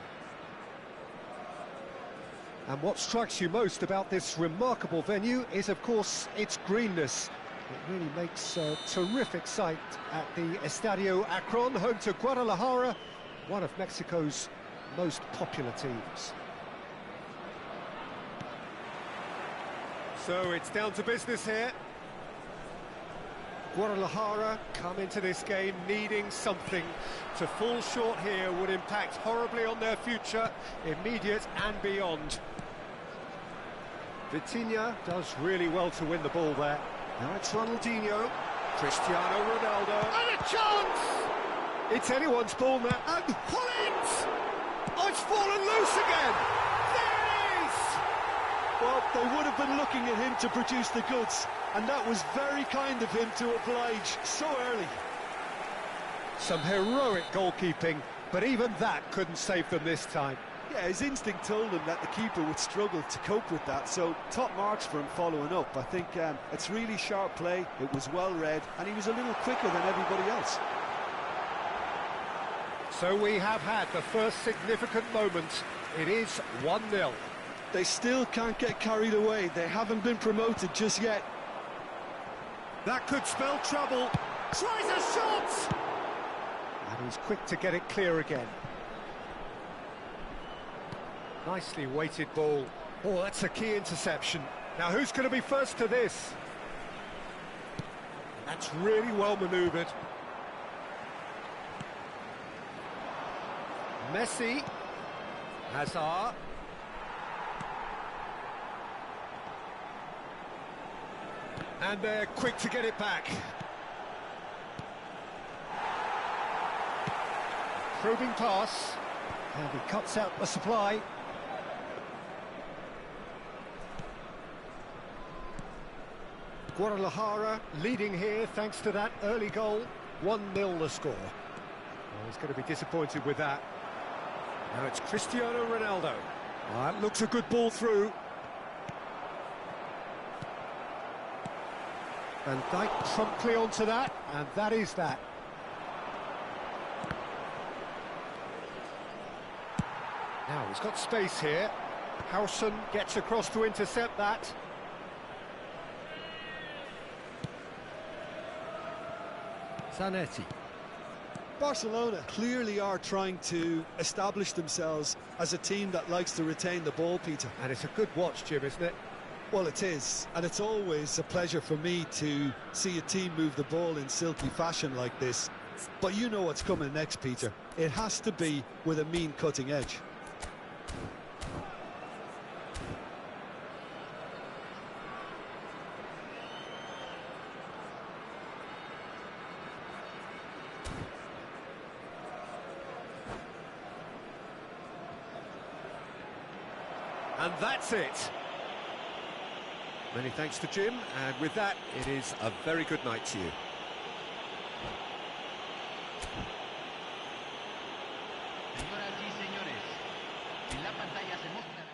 Speaker 3: And what strikes you most about this remarkable venue is, of course, its greenness. It really makes a terrific sight at the Estadio Akron, home to Guadalajara, one of Mexico's most popular teams. So it's down to business here. Guadalajara come into this game needing something. To fall short here would impact horribly on their future, immediate and beyond. Vitinha does really well to win the ball there. Now it's Ronaldinho, Cristiano Ronaldo, and a chance! It's anyone's ball now, and pull it! Oh, it's fallen loose again! There it is!
Speaker 2: Well, they would have been looking at him to produce the goods, and that was very kind of him to oblige so early.
Speaker 3: Some heroic goalkeeping, but even that couldn't save them this time.
Speaker 2: Yeah, his instinct told him that the keeper would struggle to cope with that, so top marks for him following up. I think it's really sharp play, it was well read, and he was a little quicker than everybody else.
Speaker 3: So we have had the first significant moment. It is 1-0.
Speaker 2: They still can't get carried away. They haven't been promoted just yet.
Speaker 3: That could spell trouble. Tries a shot! And he's quick to get it clear again. Nicely weighted ball. Oh, that's a key interception. Now, who's going to be first to this? That's really well manoeuvred. Messi. Hazard. And they're quick to get it back. Probing pass. And he cuts out the supply. Guadalajara leading here thanks to that early goal. 1-0 the score. Well, he's going to be disappointed with that. Now it's Cristiano Ronaldo. That looks a good ball through. And Dijk promptly onto that, and that is that. Now he's got space here. Howson gets across to intercept that. Zanetti.
Speaker 2: Barcelona clearly are trying to establish themselves as a team that likes to retain the ball, Peter.
Speaker 3: And it's a good watch, Jim, isn't it?
Speaker 2: Well, it is, and it's always a pleasure for me to see a team move the ball in silky fashion like this. But you know what's coming next, Peter. It has to be with a mean cutting edge.
Speaker 3: And that's it. Many thanks to Jim, and with that, it is a very good night to you.
Speaker 4: Señoras y señores, en la pantalla se mostrarán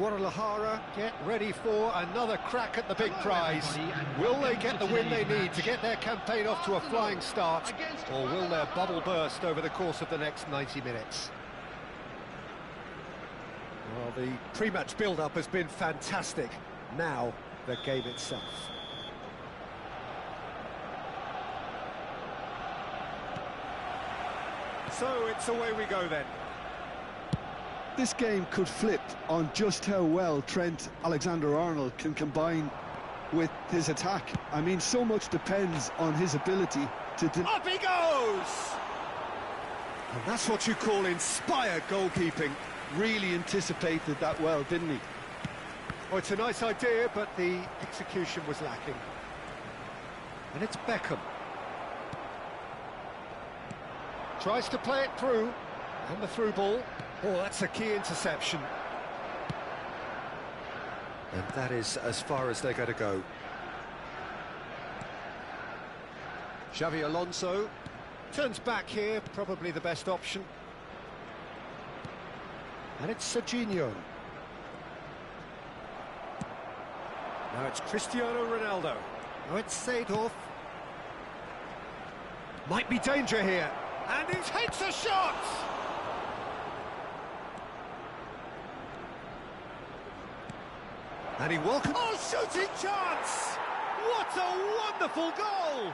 Speaker 3: Guadalajara get ready for another crack at the big prize. Will they get the win they need to get their campaign off to a flying start, or will their bubble burst over the course of the next 90 minutes? Well, the pre-match build-up has been fantastic. Now, the game itself. So it's away we go then.
Speaker 2: This game could flip on just how well Trent Alexander-Arnold can combine with his attack. I mean, so much depends on his ability to...
Speaker 3: Up he goes! And that's what you call inspired goalkeeping.
Speaker 2: Really anticipated that well, didn't he?
Speaker 3: Oh, it's a nice idea, but the execution was lacking. And it's Beckham. Tries to play it through, and the through ball. Oh, that's a key interception. And that is as far as they're going to go. Xavi Alonso turns back here, probably the best option. And it's Serginho. Now it's Cristiano Ronaldo. Now it's Seedorf. Might be danger here. And he takes a shot! And he welcomes... Oh, shooting chance! What a wonderful goal!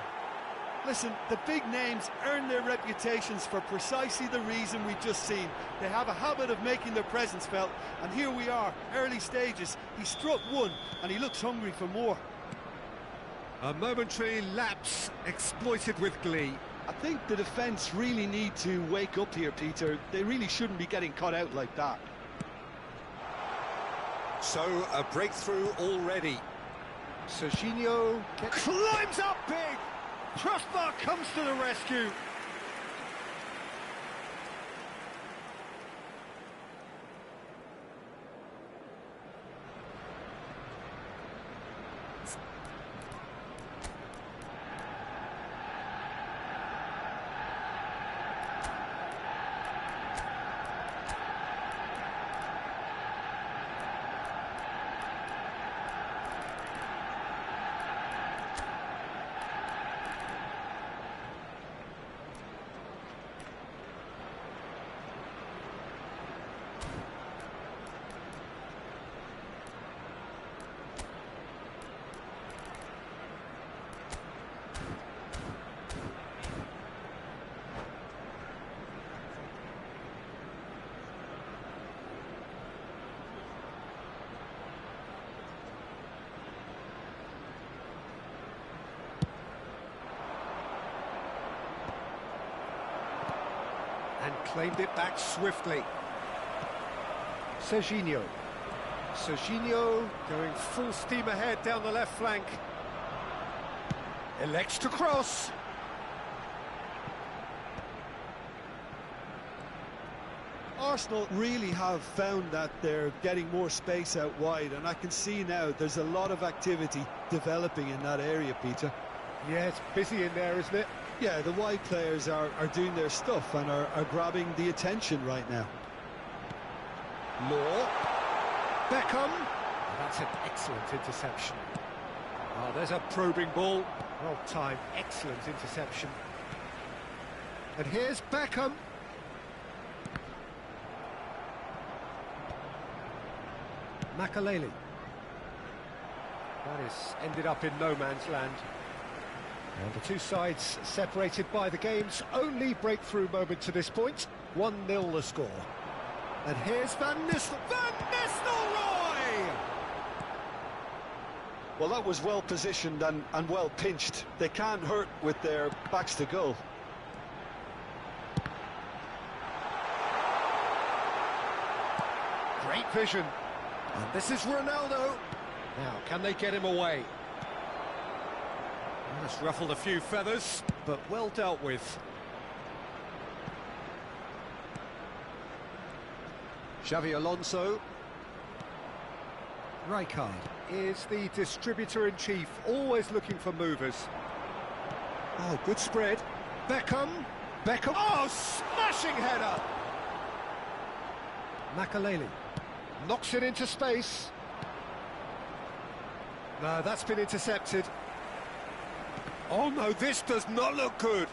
Speaker 2: Listen, the big names earn their reputations for precisely the reason we've just seen. They have a habit of making their presence felt, and here we are, early stages. He struck one, and he looks hungry for more.
Speaker 3: A momentary lapse exploited with glee.
Speaker 2: I think the defence really need to wake up here, Peter. They really shouldn't be getting caught out like that.
Speaker 3: So, a breakthrough already. Serginho climbs up big! Crossbar comes to the rescue. And claimed it back swiftly. Serginho. Serginho going full steam ahead down the left flank. Elects to cross.
Speaker 2: Arsenal really have found that they're getting more space out wide, and I can see now there's a lot of activity developing in that area, Peter.
Speaker 3: Yeah, it's busy in there, isn't it?
Speaker 2: Yeah, the wide players are doing their stuff and are grabbing the attention right now.
Speaker 3: Law. Beckham. That's an excellent interception. Oh, there's a probing ball. Well timed, excellent interception. And here's Beckham. Makaleli. That is ended up in no man's land. And the two sides separated by the game's only breakthrough moment to this point. 1-0 the score. And here's Van Nistelrooy!
Speaker 2: Well, that was well positioned and well pinched. They can't hurt with their backs to goal.
Speaker 3: Great vision. And this is Ronaldo. Now, can they get him away? Well, that's ruffled a few feathers, but well dealt with. Xavi Alonso. Rijkaard is the distributor-in-chief, always looking for movers. Oh, good spread. Beckham. Oh, smashing header! Makaleli. Knocks it into space. No, that's been intercepted. Oh no, this does not look good.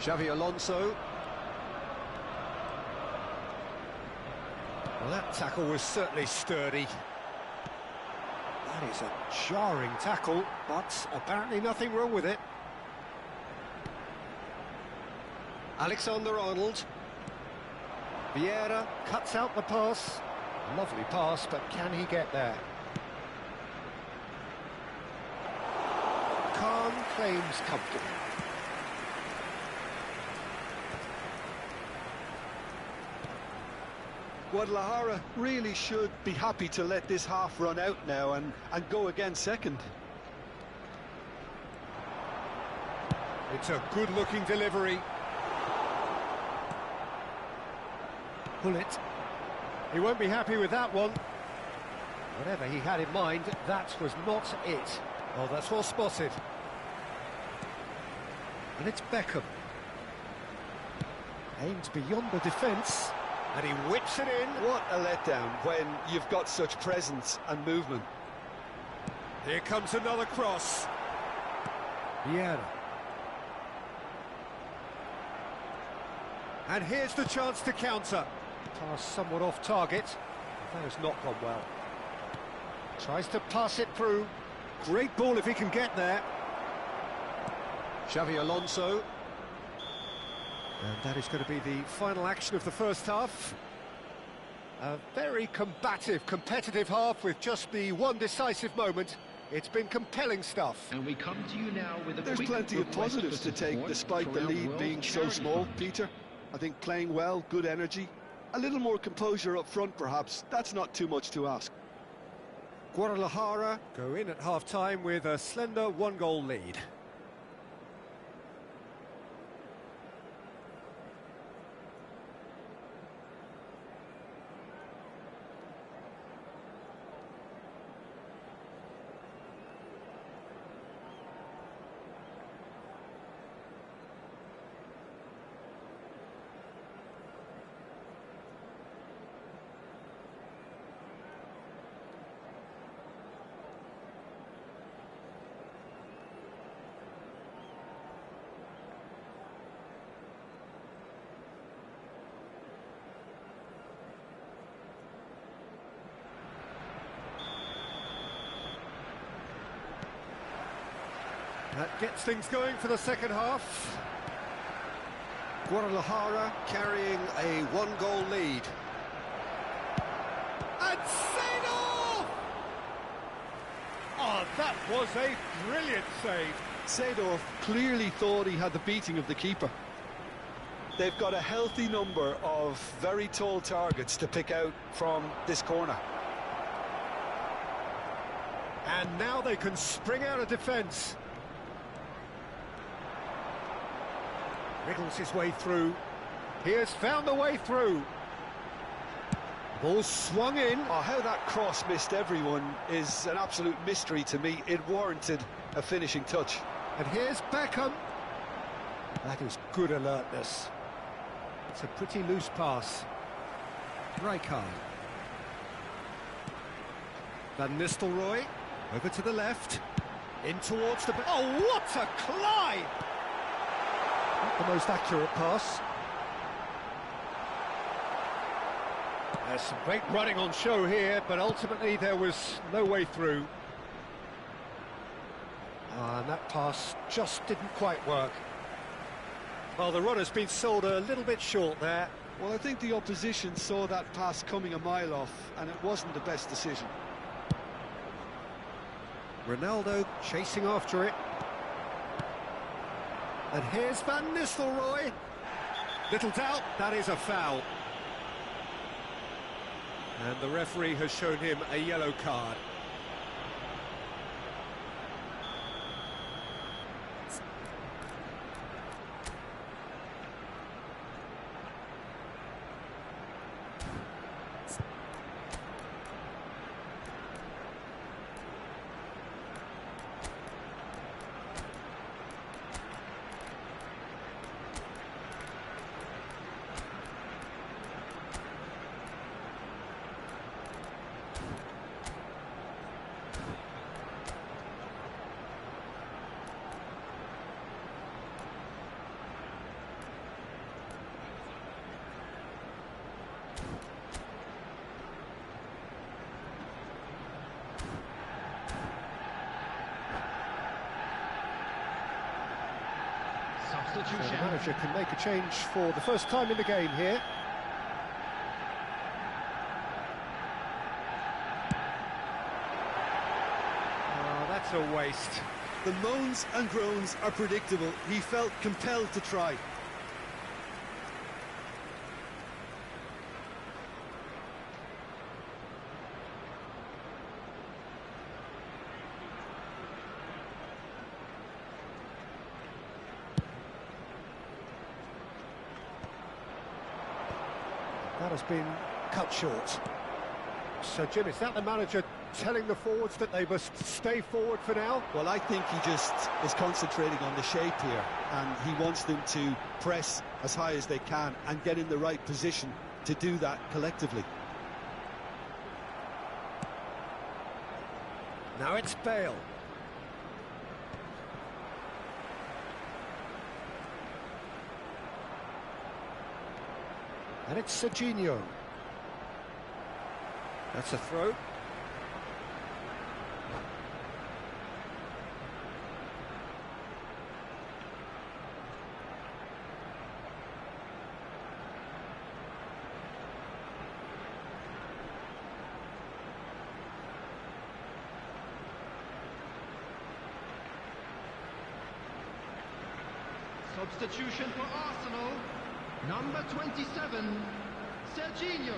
Speaker 3: Xavi Alonso. Well, that tackle was certainly sturdy. That is a jarring tackle, but apparently nothing wrong with it. Alexander-Arnold. Vieira cuts out the pass. Lovely pass, but can he get there? Khan claims comfortable.
Speaker 2: Guadalajara really should be happy to let this half run out now and go again second.
Speaker 3: It's a good-looking delivery. Pull it. He won't be happy with that one. Whatever he had in mind, that was not it. Oh, that's well spotted. And it's Beckham. Aimed beyond the defence, and he whips it in.
Speaker 2: What a letdown when you've got such presence and movement.
Speaker 3: Here comes another cross. Vieira. And here's the chance to counter. Pass somewhat off target. That has not gone well. Tries to pass it through. Great ball if he can get there. Xavi Alonso. And that is going to be the final action of the first half. A very combative, competitive half with just the one decisive moment. It's been compelling stuff.
Speaker 5: And we come to you now with a
Speaker 2: There's
Speaker 5: quick
Speaker 2: plenty of
Speaker 5: request
Speaker 2: positives
Speaker 5: for
Speaker 2: to take
Speaker 5: support
Speaker 2: despite the
Speaker 5: for our
Speaker 2: lead
Speaker 5: World
Speaker 2: being so
Speaker 5: Charity
Speaker 2: small,
Speaker 5: Fund.
Speaker 2: Peter. I think playing well, good energy. A little more composure up front, perhaps. That's not too much to ask.
Speaker 3: Guadalajara go in at half-time with a slender one-goal lead. That gets things going for the second half. Guadalajara carrying a one-goal lead. And Seedorf! Oh, that was a brilliant save.
Speaker 2: Seedorf clearly thought he had the beating of the keeper. They've got a healthy number of very tall targets to pick out from this corner.
Speaker 3: And now they can spring out of defence. Wriggles his way through. He has found a way through. Ball swung in.
Speaker 2: Oh, how that cross missed everyone is an absolute mystery to me. It warranted a finishing touch.
Speaker 3: And here's Beckham. That is good alertness. It's a pretty loose pass. Rijkaard. Van Nistelrooy. Over to the left. In towards the... Oh, what a climb! Not the most accurate pass. There's some great running on show here, but ultimately there was no way through. And that pass just didn't quite work. Well, the runner's been sold a little bit short there.
Speaker 2: Well, I think the opposition saw that pass coming a mile off, and it wasn't the best decision.
Speaker 3: Ronaldo chasing after it. And here's Van Nistelrooy. Little doubt, that is a foul. And the referee has shown him a yellow card. So the
Speaker 5: Substitution.
Speaker 3: manager can make a change for the first time in the game here. Oh, that's a waste.
Speaker 2: The moans and groans are predictable. He felt compelled to try.
Speaker 3: That has been cut short. So, Jim, is that the manager telling the forwards that they must stay forward for now?
Speaker 2: Well, I think he just is concentrating on the shape here, and he wants them to press as high as they can and get in the right position to do that collectively.
Speaker 3: Now it's Bale. And it's Serginho. That's a throw.
Speaker 5: Substitution for Arsenal. Number 27, Serginho.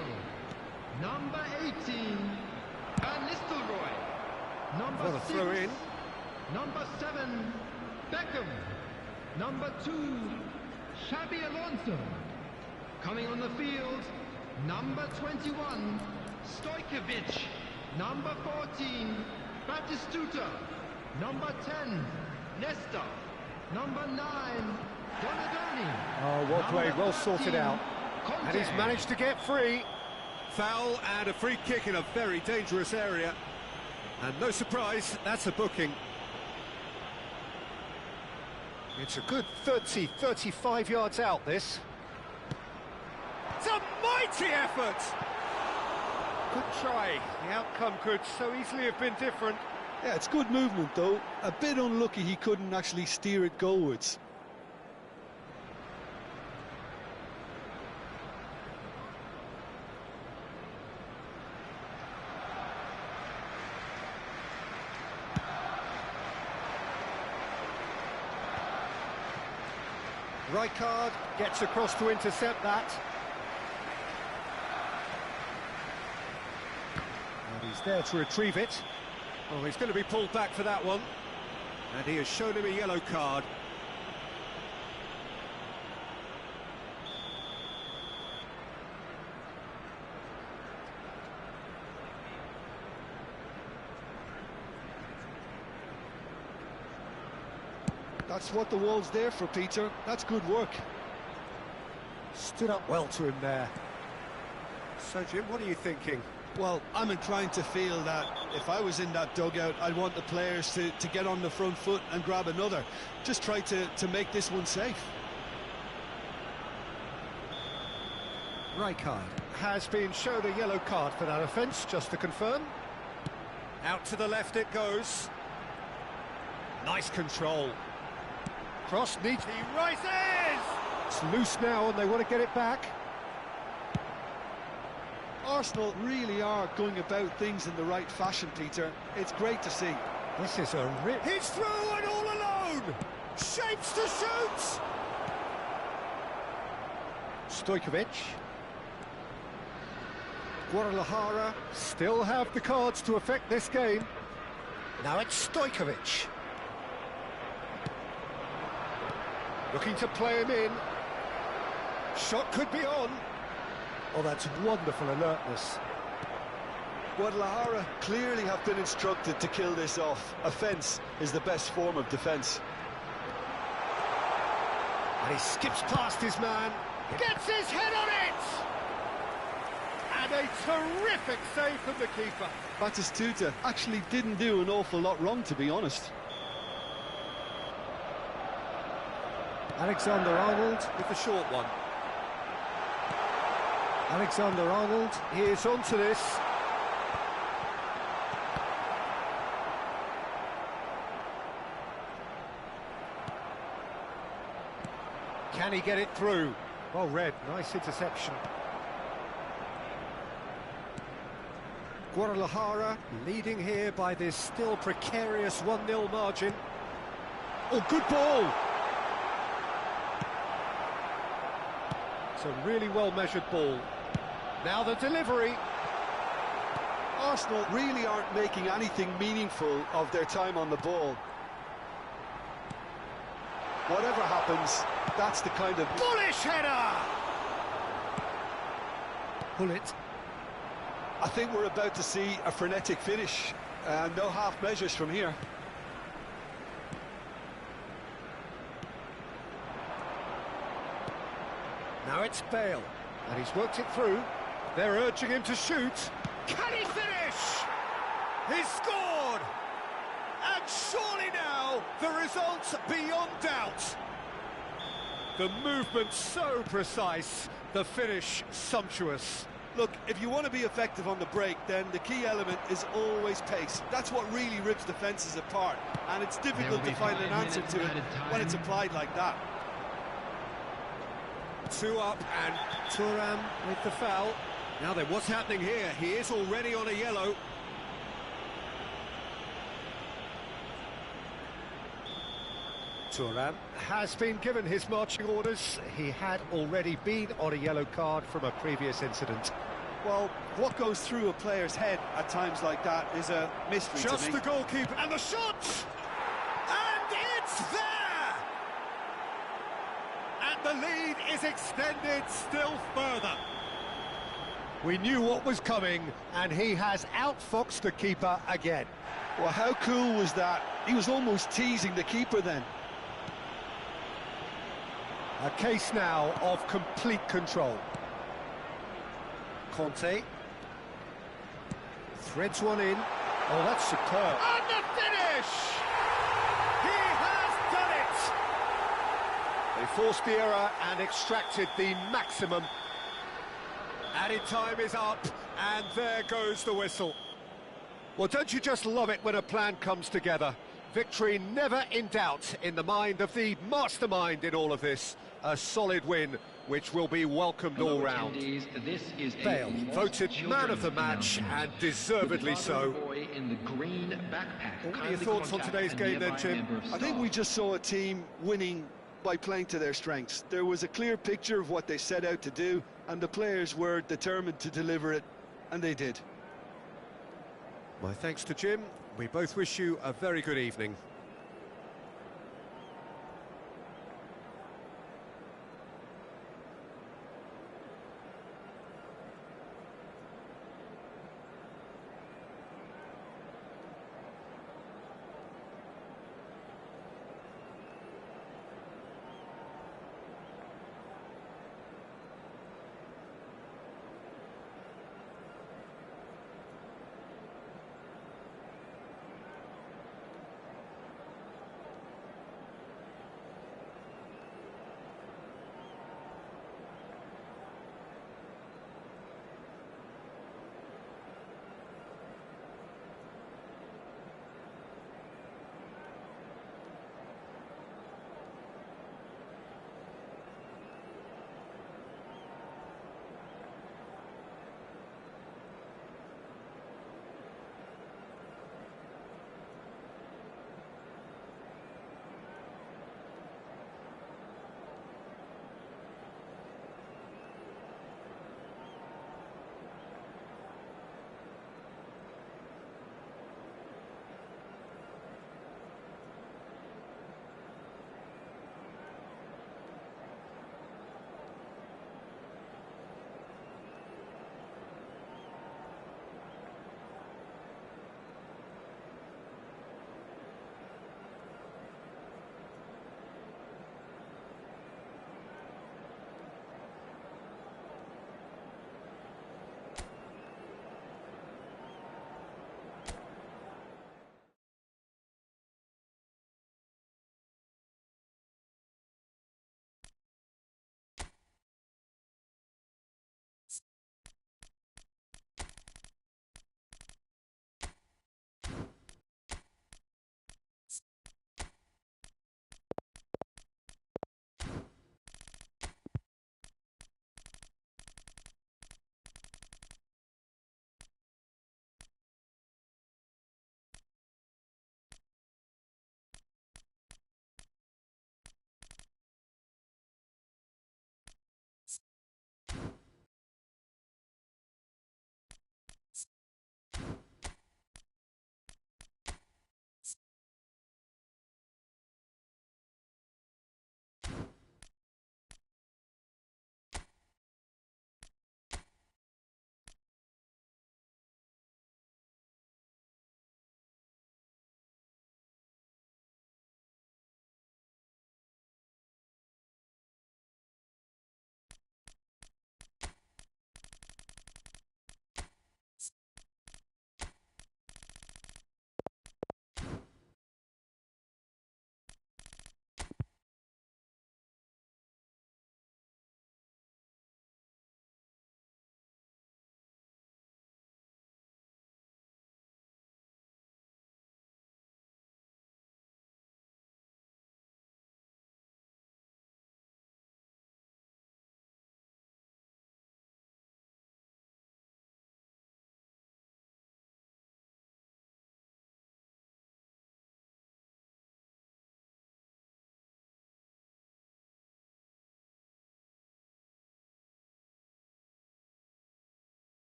Speaker 5: Number 18, Van Nistelrooy. Number
Speaker 3: What a
Speaker 5: 6,
Speaker 3: throw in.
Speaker 5: Number 7, Beckham. Number 2, Xabi Alonso. Coming on the field, number 21, Stojkovic. Number 14, Batistuta. Number 10, Nesta. Number 9, Donadoni.
Speaker 3: Oh, well played,
Speaker 5: Number
Speaker 3: well sorted
Speaker 5: 13,
Speaker 3: out. And he's
Speaker 5: Conte.
Speaker 3: managed to get free. Foul and a free kick in a very dangerous area. And no surprise, that's a booking. It's a good 30, 35 yards out, this. It's a mighty effort! Good try. The outcome could so easily have been different.
Speaker 2: Yeah, it's good movement, though. A bit unlucky he couldn't actually steer it goalwards.
Speaker 3: Rijkaard gets across to intercept that. And he's there to retrieve it. Oh, he's going to be pulled back for that one. And he has shown him a yellow card.
Speaker 2: That's what the wall's there for, Peter. That's good work.
Speaker 3: Stood up well to him there. So, Jim, what are you thinking?
Speaker 2: Well, I'm inclined to feel that if I was in that dugout, I'd want the players to get on the front foot and grab another. Just try to make this one safe.
Speaker 3: Rijkaard has been shown a yellow card for that offence, just to confirm. Out to the left it goes. Nice control. Cross needs... He rises! It's loose now and they want to get it back.
Speaker 2: Arsenal really are going about things in the right fashion, Peter. It's great to see.
Speaker 3: This is a rip. He's through and all alone! Shapes to shoot! Stojkovic. Guadalajara still have the cards to affect this game. Now it's Stojkovic. Looking to play him in. Shot could be on. Oh, that's wonderful alertness.
Speaker 2: Guadalajara clearly have been instructed to kill this off. Offence is the best form of defence.
Speaker 3: And he skips past his man. Gets his head on it! And a terrific save from the keeper.
Speaker 2: Batistuta actually didn't do an awful lot wrong, to be honest.
Speaker 3: Alexander-Arnold with the short one. Alexander-Arnold, he is onto this. Can he get it through? Well read, nice interception. Guadalajara leading here by this still precarious 1-0 margin.
Speaker 2: Oh, good ball!
Speaker 3: It's a really well-measured ball. Now the delivery.
Speaker 2: Arsenal really aren't making anything meaningful of their time on the ball. Whatever happens, that's the kind of...
Speaker 3: Bullish header! Pull it.
Speaker 2: I think we're about to see a frenetic finish. No half measures from here.
Speaker 3: Now it's Bale, and he's worked it through. They're urging him to shoot. Can he finish? He's scored! And surely now, the result's beyond doubt. The movement so precise, the finish sumptuous.
Speaker 2: Look, if you want to be effective on the break, then the key element is always pace. That's what really rips defences apart, and it's difficult to find an answer to it when it's applied like that.
Speaker 3: 2 up, and Thuram with the foul. Now then, what's happening here? He is already on a yellow. Thuram has been given his marching orders. He had already been on a yellow card from a previous incident.
Speaker 2: Well, what goes through a player's head at times like that is a mystery to me.
Speaker 3: Just the goalkeeper, and the shot! And it's there! And the lead is extended still further. We knew what was coming, and he has outfoxed the keeper again.
Speaker 2: Well, how cool was that? He was almost teasing the keeper then.
Speaker 3: A case now of complete control. Conte threads one in. Oh, that's superb. And the finish! He has done it! They forced the error and extracted the maximum. Added time is up, and there goes the whistle. Well, don't you just love it when a plan comes together? Victory never in doubt in the mind of the mastermind in all of this. A solid win, which will be welcomed all round. Bale voted man of the match, and deservedly so. What are your thoughts on today's game then, Jim?
Speaker 2: I think we just saw a team winning by playing to their strengths. There was a clear picture of what they set out to do, and the players were determined to deliver it, and they did.
Speaker 3: My thanks to Jim. We both wish you a very good evening.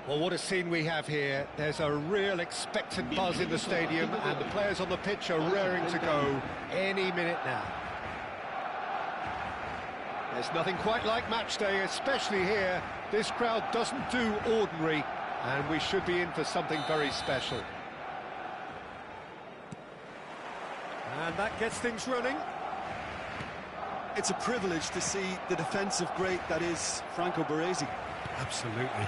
Speaker 3: Well, what a scene we have here. There's a real expectant buzz in the stadium, and the players on the pitch are raring to go any minute now. There's nothing quite like match day, especially here. This crowd doesn't do ordinary, and we should be in for something very special. And that gets things running.
Speaker 2: It's a privilege to see the defensive great that is Franco Baresi.
Speaker 3: Absolutely.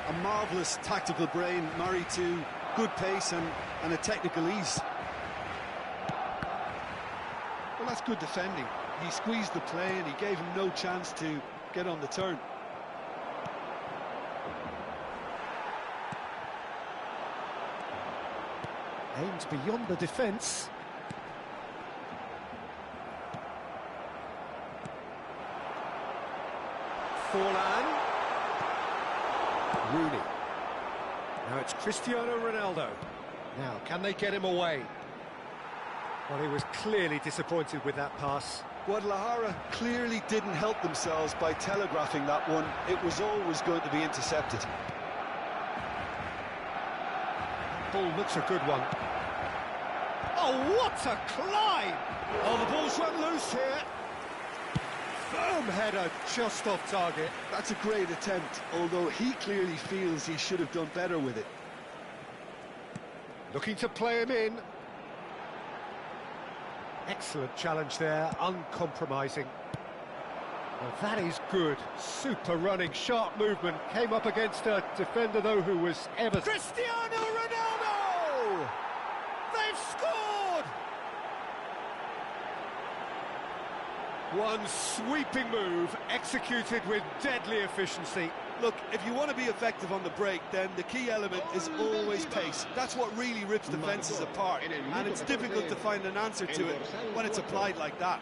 Speaker 2: A marvellous tactical brain married to good pace and a technical ease. Well, that's good defending. He squeezed the play and he gave him no chance to get on the turn.
Speaker 3: Aims beyond the defence. Forlan. Rooney. Now it's Cristiano Ronaldo. Now, can they get him away? Well, he was clearly disappointed with that pass.
Speaker 2: Guadalajara clearly didn't help themselves by telegraphing that one. It was always going to be intercepted.
Speaker 3: Ball looks a good one. Oh, what a climb! Oh, the ball's run loose here. Firm header, just off target.
Speaker 2: That's a great attempt, although he clearly feels he should have done better with it.
Speaker 3: Looking to play him in. Excellent challenge there, uncompromising. Well, that is good. Super running, sharp movement. Came up against a defender, though, who was ever... Cristiano Ronaldo! They've scored! One sweeping move, executed with deadly efficiency.
Speaker 2: Look, if you want to be effective on the break, then the key element is always pace. That's what really rips defences apart, and it's difficult to find an answer to it when it's applied like that.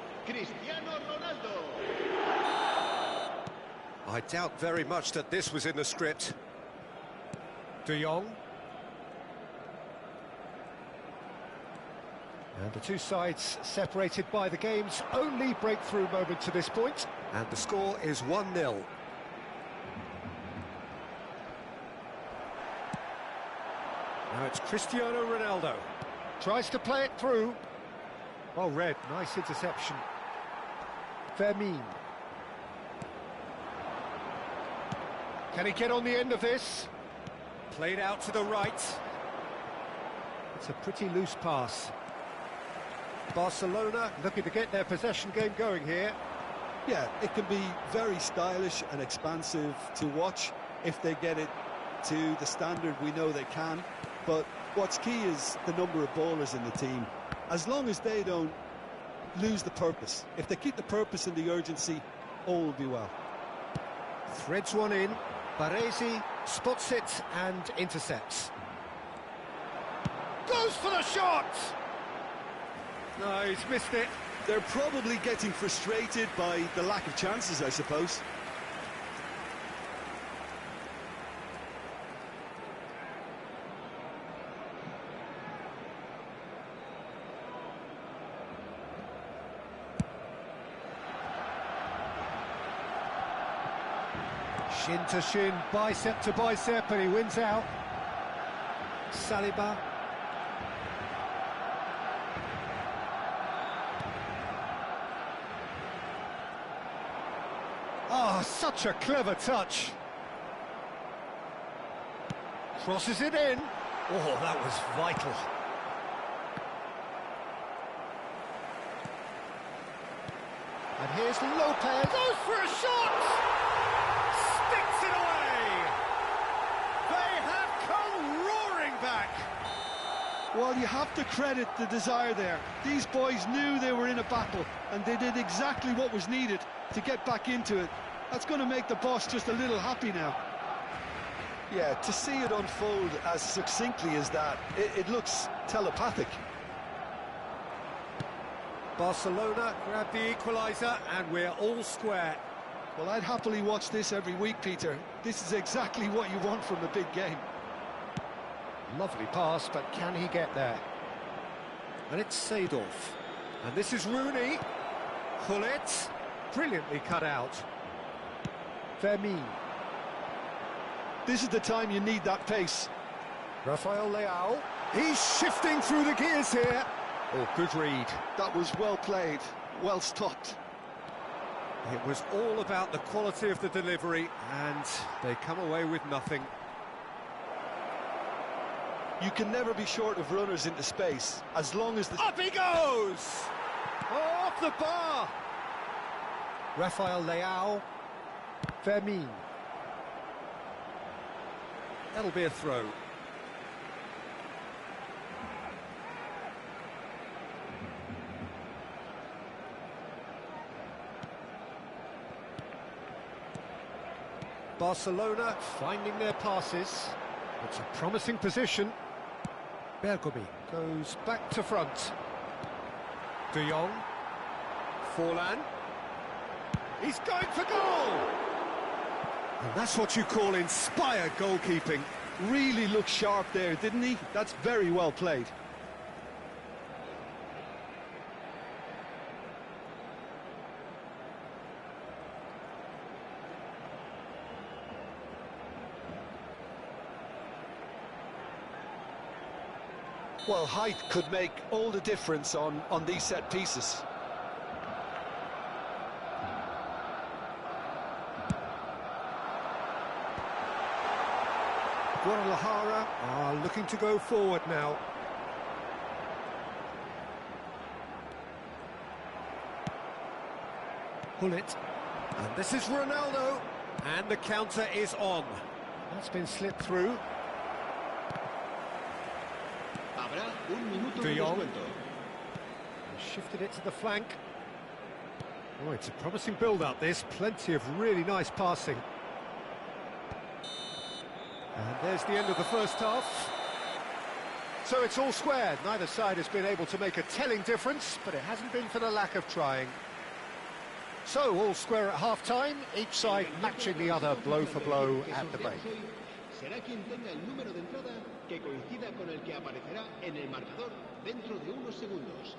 Speaker 3: I doubt very much that this was in the script. De Jong. And the two sides separated by the game's only breakthrough moment to this point. And the score is 1-0. Now it's Cristiano Ronaldo. Tries to play it through. Well read, nice interception. Fermin. Can he get on the end of this? Played out to the right. It's a pretty loose pass. Barcelona looking to get their possession game going here.
Speaker 2: Yeah, it can be very stylish and expansive to watch if they get it to the standard we know they can. But what's key is the number of ballers in the team. As long as they don't lose the purpose, if they keep the purpose and the urgency, all will be well.
Speaker 3: Threads one in. Baresi spots it and intercepts. Goes for the shot! No, he's missed it.
Speaker 2: They're probably getting frustrated by the lack of chances, I suppose.
Speaker 3: Shin to shin, bicep to bicep, and he wins out. Saliba. Oh, such a clever touch. Crosses it in. Oh, that was vital. And here's Lopez. Goes for a shot! Sticks it away! They have come roaring back!
Speaker 2: Well, you have to credit the desire there. These boys knew they were in a battle, and they did exactly what was needed to get back into it. That's going to make the boss just a little happy now. Yeah, to see it unfold as succinctly as that, it looks telepathic.
Speaker 3: Barcelona grab the equaliser, and we're all square.
Speaker 2: Well, I'd happily watch this every week, Peter. This is exactly what you want from a big game.
Speaker 3: Lovely pass, but can he get there? And it's Seedorf. And this is Rooney. Hullet. Brilliantly cut out. Fermin.
Speaker 2: This is the time you need that pace.
Speaker 3: Rafael Leao, he's shifting through the gears here. Oh, good read.
Speaker 2: That was well played, well stopped.
Speaker 3: It was all about the quality of the delivery, and they come away with nothing.
Speaker 2: You can never be short of runners into space, as long as the...
Speaker 3: Up he goes! Oh, off the bar! Rafael Leao. Fermin. That'll be a throw. Barcelona finding their passes. It's a promising position. Bergomi goes back to front. De Jong. Forlan. He's going for goal! And that's what you call inspired goalkeeping.
Speaker 2: Really looked sharp there, didn't he? That's very well played. Well, height could make all the difference on these set pieces.
Speaker 3: Guadalajara are looking to go forward now. Hullet. And this is Ronaldo. And the counter is on. That's been slipped through. De Jong. Shifted it to the flank. Oh, it's a promising build-up, this. Plenty of really nice passing. And there's the end of the first half. So it's all square. Neither side has been able to make a telling difference, but it hasn't been for the lack of trying. So all square at half-time, each side matching the other blow for blow at the break.
Speaker 5: Será quien tenga el número de entrada que coincida con el que aparecerá en el marcador dentro de unos segundos.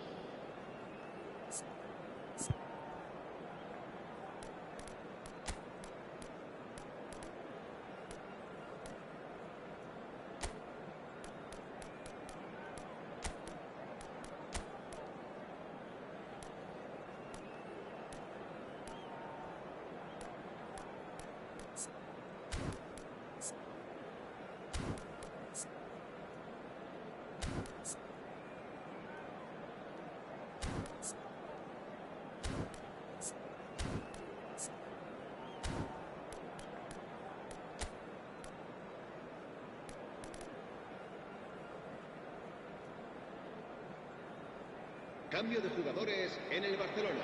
Speaker 5: Cambio de jugadores en el Barcelona.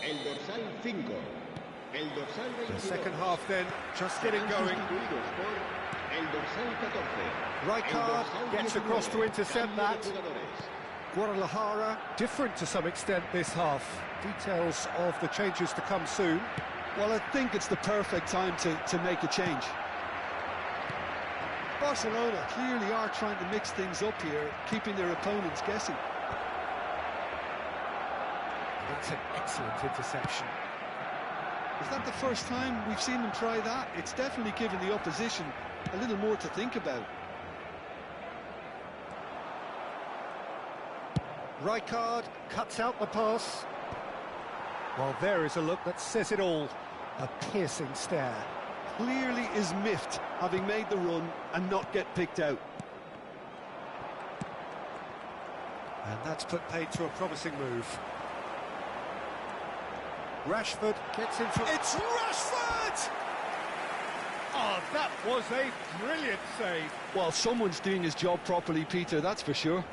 Speaker 5: El dorsal 5. El dorsal 22.
Speaker 3: The second half then, just getting going.
Speaker 5: El dorsal 14.
Speaker 3: Rijkaard gets across to intercept that. Guadalajara, different to some extent this half. Details of the changes to come soon.
Speaker 2: Well, I think it's the perfect time to make a change. Barcelona clearly are trying to mix things up here, keeping their opponents guessing.
Speaker 3: That's an excellent interception.
Speaker 2: Is that the first time we've seen them try that? It's definitely given the opposition a little more to think about.
Speaker 3: Rijkaard cuts out the pass. Well, there is a look that says it all. A piercing stare.
Speaker 2: Clearly is miffed, having made the run and not get picked out.
Speaker 3: And that's put paid to a promising move. Rashford gets into... It's Rashford! Oh, that was a brilliant save.
Speaker 2: Well, someone's doing his job properly, Peter, that's for sure.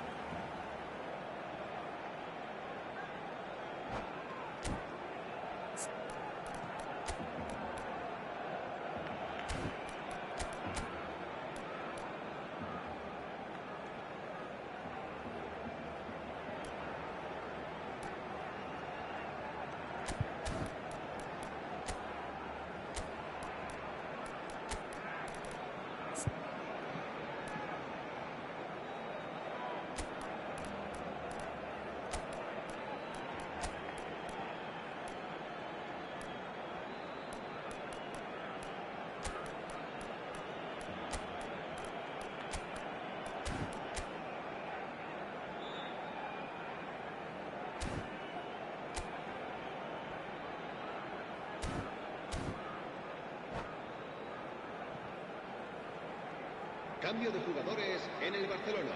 Speaker 6: Cambio de jugadores en el Barcelona.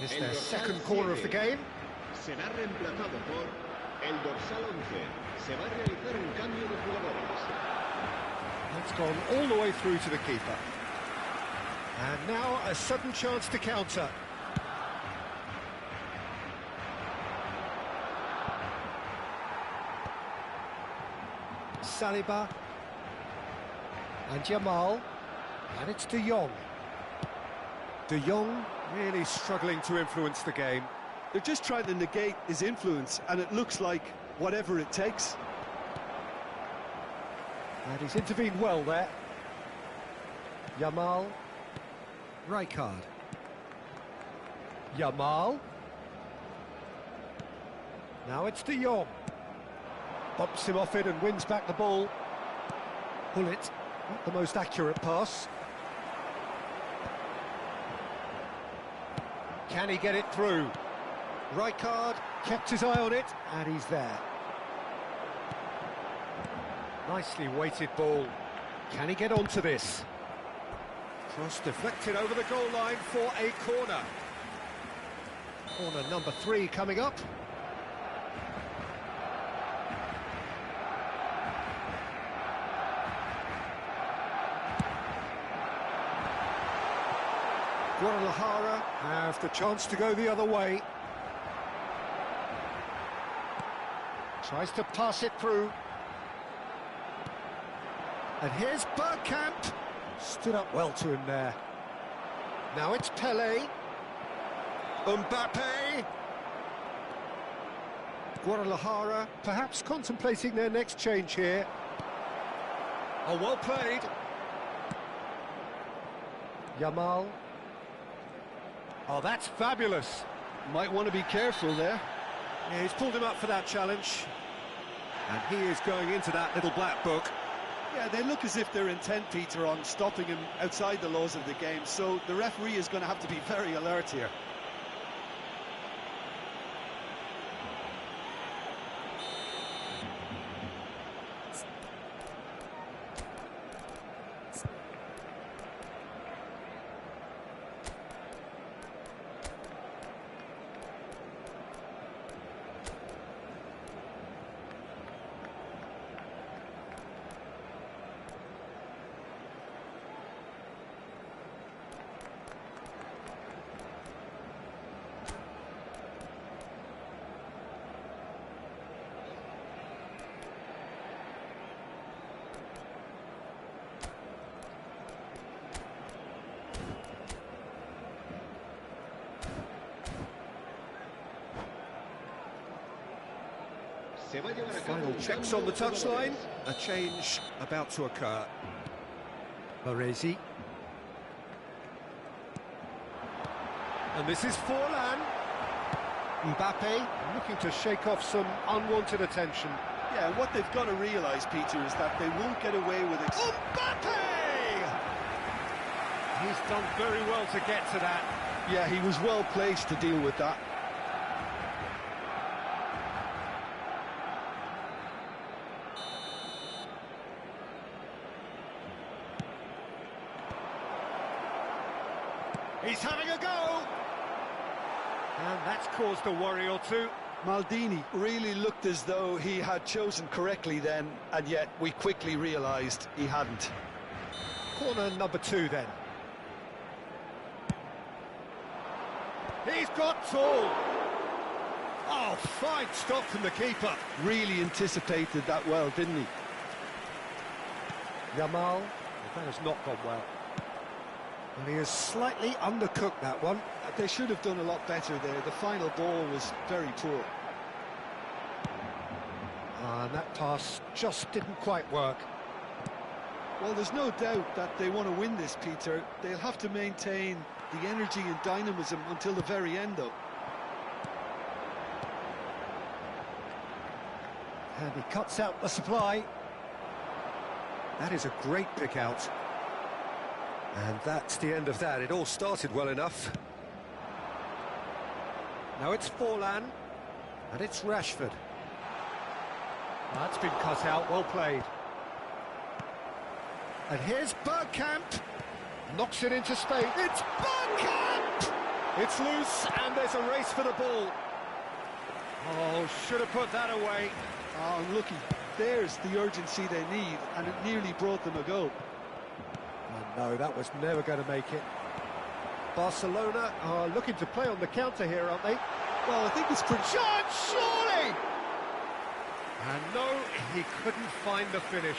Speaker 3: It's
Speaker 6: El
Speaker 3: their
Speaker 6: dorsal
Speaker 3: second corner of the
Speaker 6: 7
Speaker 3: game.
Speaker 6: será reemplazado por el dorsal 11. Se va a realizar un cambio de jugadores.
Speaker 3: It's gone all the way through to the keeper. And now a sudden chance to counter. Saliba. And Jamal. And it's De Jong. De Jong really struggling to influence the game.
Speaker 2: They're just trying to negate his influence, and it looks like whatever it takes.
Speaker 3: And he's intervened well there. Jamal. Rijkaard. Jamal. Now it's De Jong. Bumps him off it and wins back the ball. Bullet, not the most accurate pass. Can he get it through? Rijkaard kept his eye on it, and he's there. Nicely weighted ball. Can he get onto this? Cross deflected over the goal line for a corner. Corner number 3 coming up. Guadalajara have the chance to go the other way. Tries to pass it through. And here's Bergkamp. Stood up well to him there. Now it's Pelé. Mbappe. Guadalajara perhaps contemplating their next change here. Oh, well played. Jamal. Oh, that's fabulous.
Speaker 2: Might want to be careful there.
Speaker 3: Yeah, he's pulled him up for that challenge. And he is going into that little black book.
Speaker 2: Yeah, they look as if they're intent, Peter, on stopping him outside the laws of the game, so the referee is going to have to be very alert here.
Speaker 6: Se va a llevar a cabo
Speaker 3: Final
Speaker 6: un
Speaker 3: checks
Speaker 6: cambio
Speaker 3: on the
Speaker 6: de
Speaker 3: touchline.
Speaker 6: jugadores.
Speaker 3: A change about to occur. Baresi. And this is Forlan. Mbappe looking to shake off some unwanted attention.
Speaker 2: Yeah, what they've got to realise, Peter, is that they won't get away with it.
Speaker 3: Mbappe! He's done very well to get to that.
Speaker 2: Yeah, he was well placed to deal with that.
Speaker 3: He's having a go! And that's caused a worry or two.
Speaker 2: Maldini really looked as though he had chosen correctly then, and yet we quickly realised he hadn't.
Speaker 3: Corner number 2 then. He's got tall! Oh, fine stop from the keeper.
Speaker 2: Really anticipated that well, didn't he?
Speaker 3: Jamal, that has not gone well. And he has slightly undercooked that one.
Speaker 2: They should have done a lot better there. The final ball was very poor.
Speaker 3: And that pass just didn't quite work.
Speaker 2: Well, there's no doubt that they want to win this, Peter. They'll have to maintain the energy and dynamism until the very end, though.
Speaker 3: And he cuts out the supply. That is a great pick out. And that's the end of that. It all started well enough. Now it's Forlan. And it's Rashford. That's been cut out, well played. And here's Bergkamp. Knocks it into space. It's backhand! It's loose, and there's a race for the ball. Oh, should have put that away.
Speaker 2: Oh, looky, there's the urgency they need, and it nearly brought them a goal.
Speaker 3: Oh, no, that was never going to make it. Barcelona are looking to play on the counter here, aren't they?
Speaker 2: Well, I think it's pretty...
Speaker 3: Shot, surely! And no, he couldn't find the finish.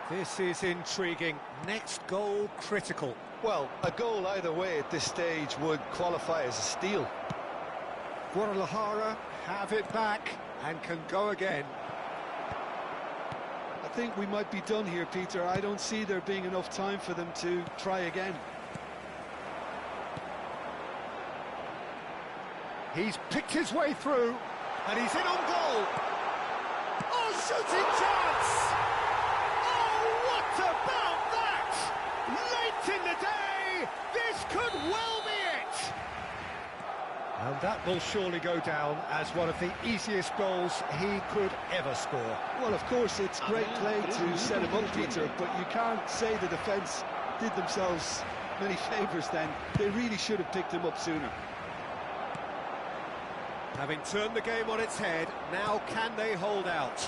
Speaker 3: This is intriguing. Next goal critical.
Speaker 2: Well, a goal either way at this stage would qualify as a steal.
Speaker 3: Guadalajara have it back and can go again.
Speaker 2: I think we might be done here, Peter. I don't see there being enough time for them to try again.
Speaker 3: He's picked his way through, and he's in on goal. Oh, shooting chance! Oh, what about that? Late in the day, this could well be it! And that will surely go down as one of the easiest goals he could ever score.
Speaker 2: Well, of course, it's great play to set him up, Peter, but you can't say the defence did themselves many favours then. They really should have picked him up sooner.
Speaker 3: Having turned the game on its head, now can they hold out?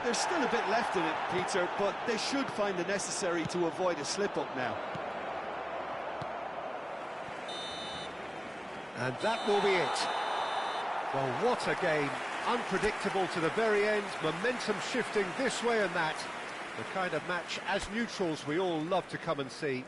Speaker 2: There's still a bit left in it, Peter, but they should find the necessary to avoid a slip-up now.
Speaker 3: And that will be it. Well, what a game. Unpredictable to the very end, momentum shifting this way and that. The kind of match, as neutrals, we all love to come and see.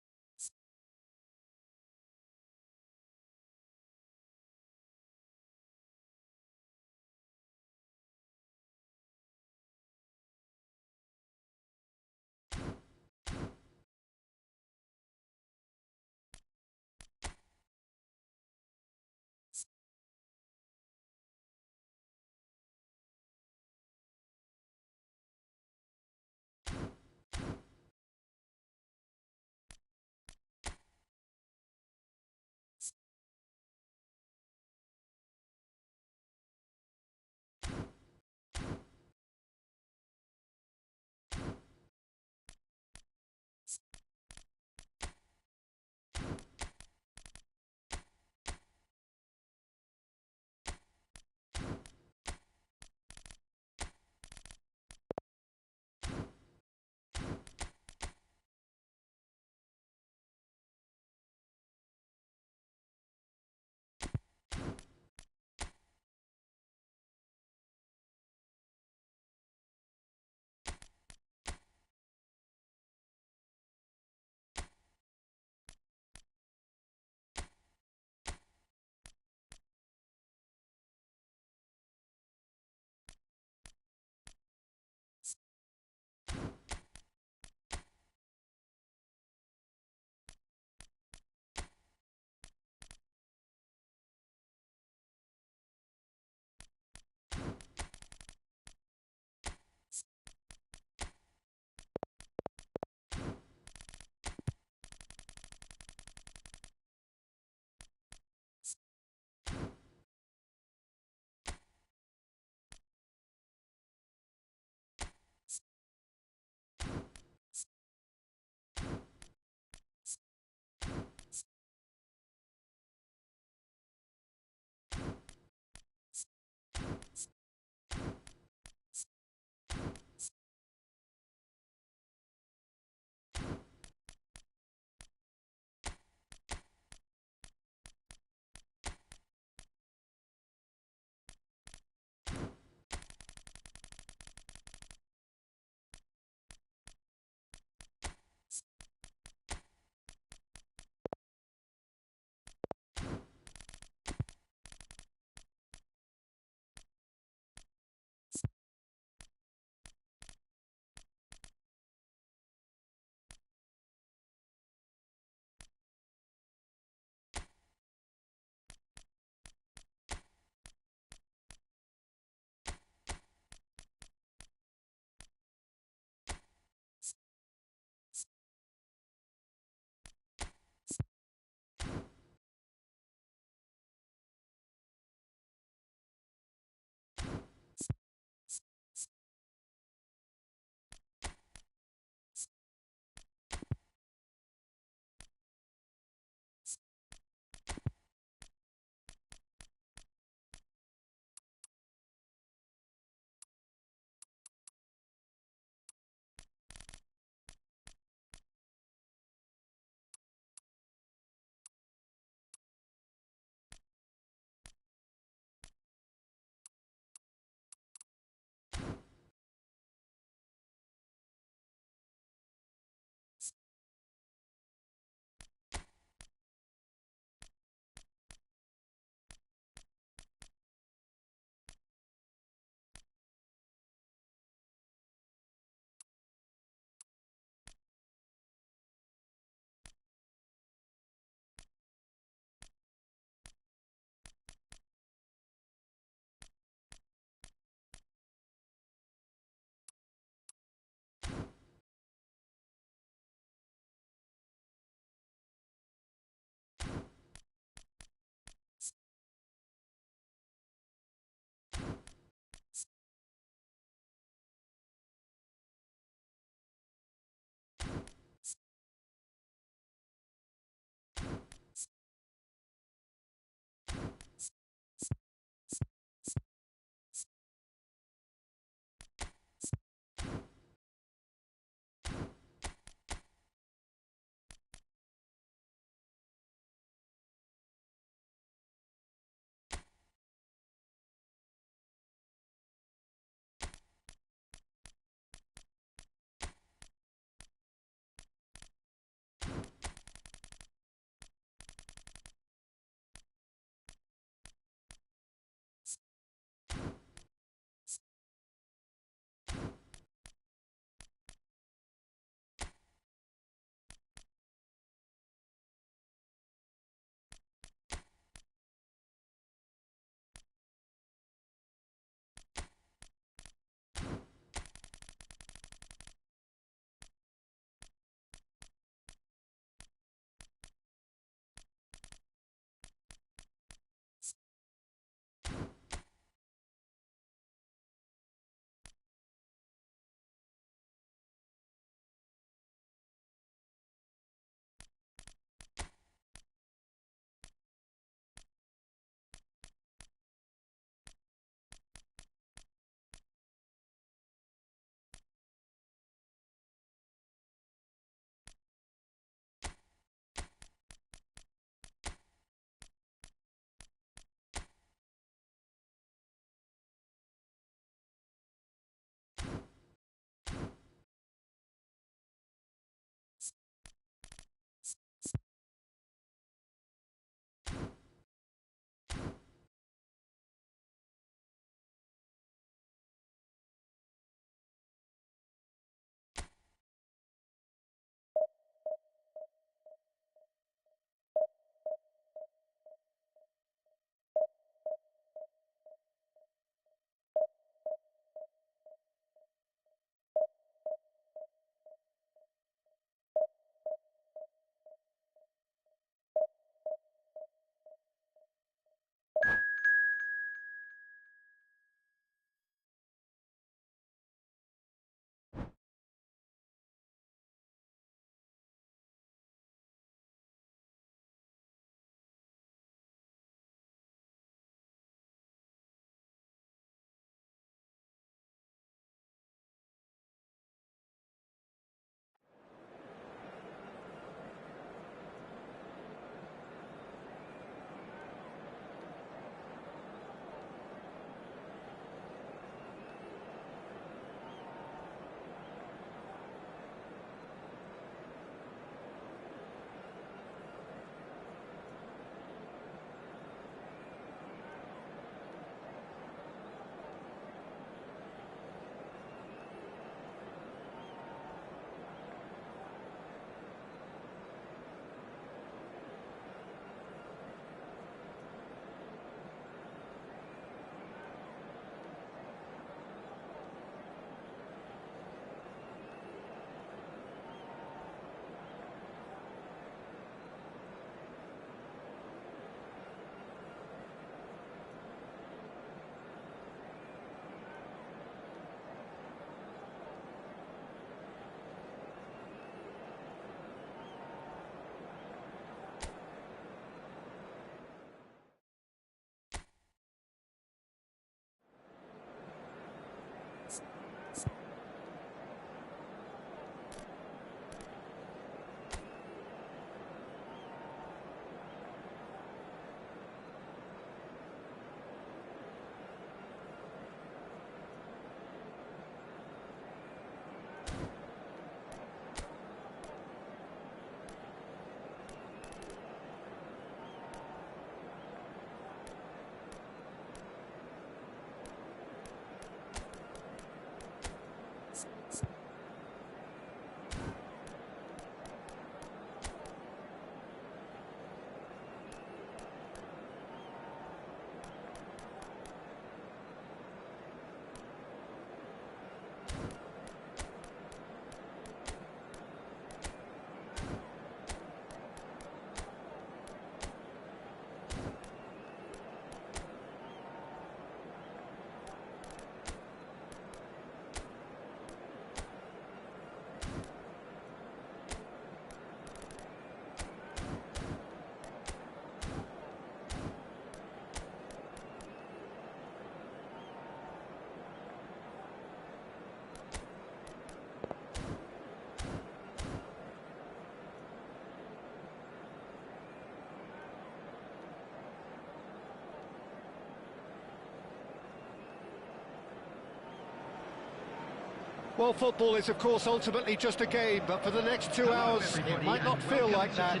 Speaker 3: Well, football is, of course, ultimately just a game, but for the next 2 hours, it might not feel like that.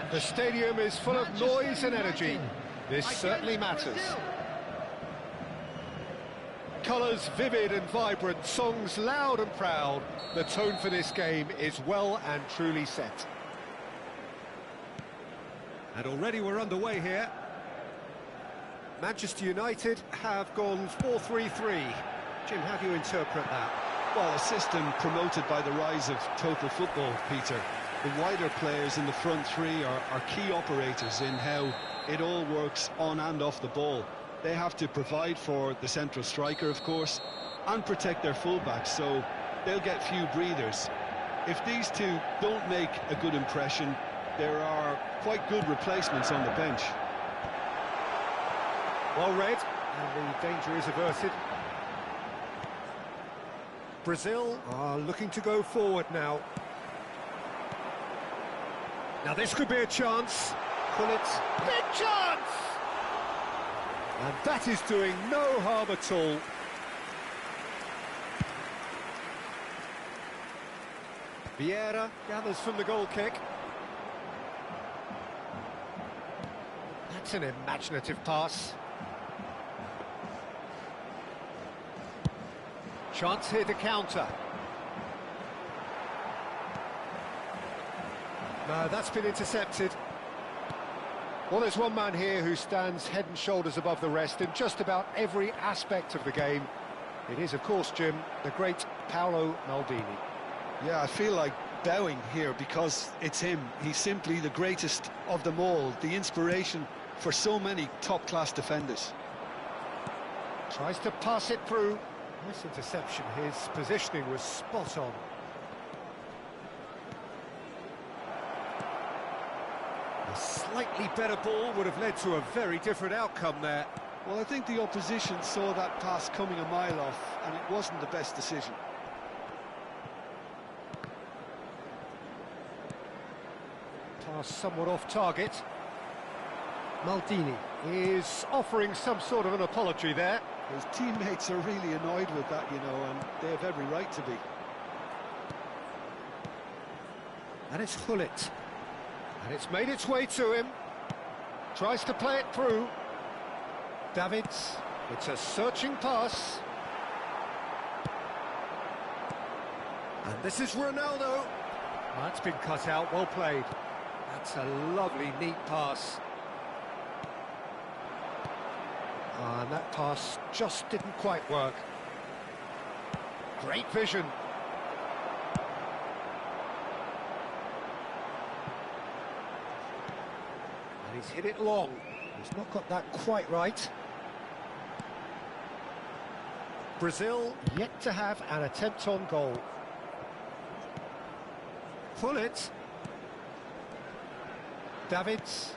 Speaker 3: The stadium is full of noise and energy. This certainly matters. Colours vivid and vibrant, songs loud and proud. The tone for this game is well and truly set. And already we're underway here. Manchester United have gone 4-3-3. Jim, how do you interpret that?
Speaker 2: Well, a system promoted by the rise of total football, Peter. The wider players in the front three are key operators in how it all works on and off the ball. They have to provide for the central striker, of course, and protect their fullbacks, so they'll get few breathers. If these two don't make a good impression, there are quite good replacements on the bench.
Speaker 3: Well read, and the danger is averted. Brazil are looking to go forward now. Now this could be a chance. Bullets, big chance! And that is doing no harm at all. Vieira gathers from the goal kick. That's an imaginative pass. Chance here to counter. No, that's been intercepted. Well, there's one man here who stands head and shoulders above the rest in just about every aspect of the game. It is, of course, Jim, the great Paolo Maldini.
Speaker 2: Yeah, I feel like bowing here because it's him. He's simply the greatest of them all, the inspiration for so many top-class defenders.
Speaker 3: Tries to pass it through. Nice interception. His positioning was spot on. A slightly better ball would have led to a very different outcome there.
Speaker 2: Well, I think the opposition saw that pass coming a mile off, and it wasn't the best decision.
Speaker 3: Pass somewhat off target. Maldini is offering some sort of an apology there.
Speaker 2: His teammates are really annoyed with that, you know, and they have every right to be.
Speaker 3: And it's Hullet. And it's made its way to him. Tries to play it through. Davids. It's a searching pass. And this is Ronaldo. That's been cut out, well played. That's a lovely, neat pass. And that pass just didn't quite work. Great vision. And he's hit it long. He's not got that quite right. Brazil yet to have an attempt on goal. Hullet. Davids.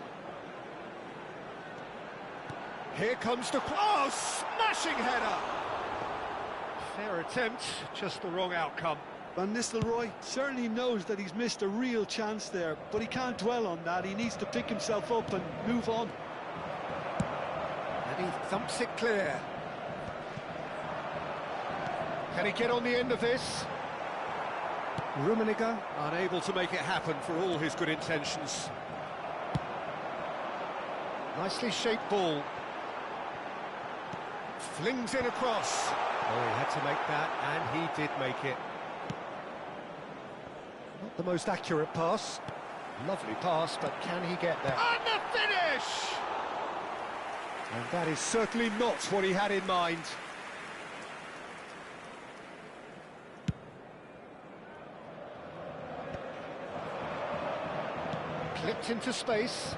Speaker 3: Here comes the... Oh, smashing header! Fair attempt, just the wrong outcome.
Speaker 2: Van Nistelrooy certainly knows that he's missed a real chance there, but he can't dwell on that. He needs to pick himself up and move on.
Speaker 3: And he thumps it clear. Can he get on the end of this? Rummenigge unable to make it happen for all his good intentions. Nicely shaped ball. Flings in across. Oh, he had to make that, and he did make it. Not the most accurate pass. Lovely pass, but can he get there? And the finish! And that is certainly not what he had in mind. Clipped into space,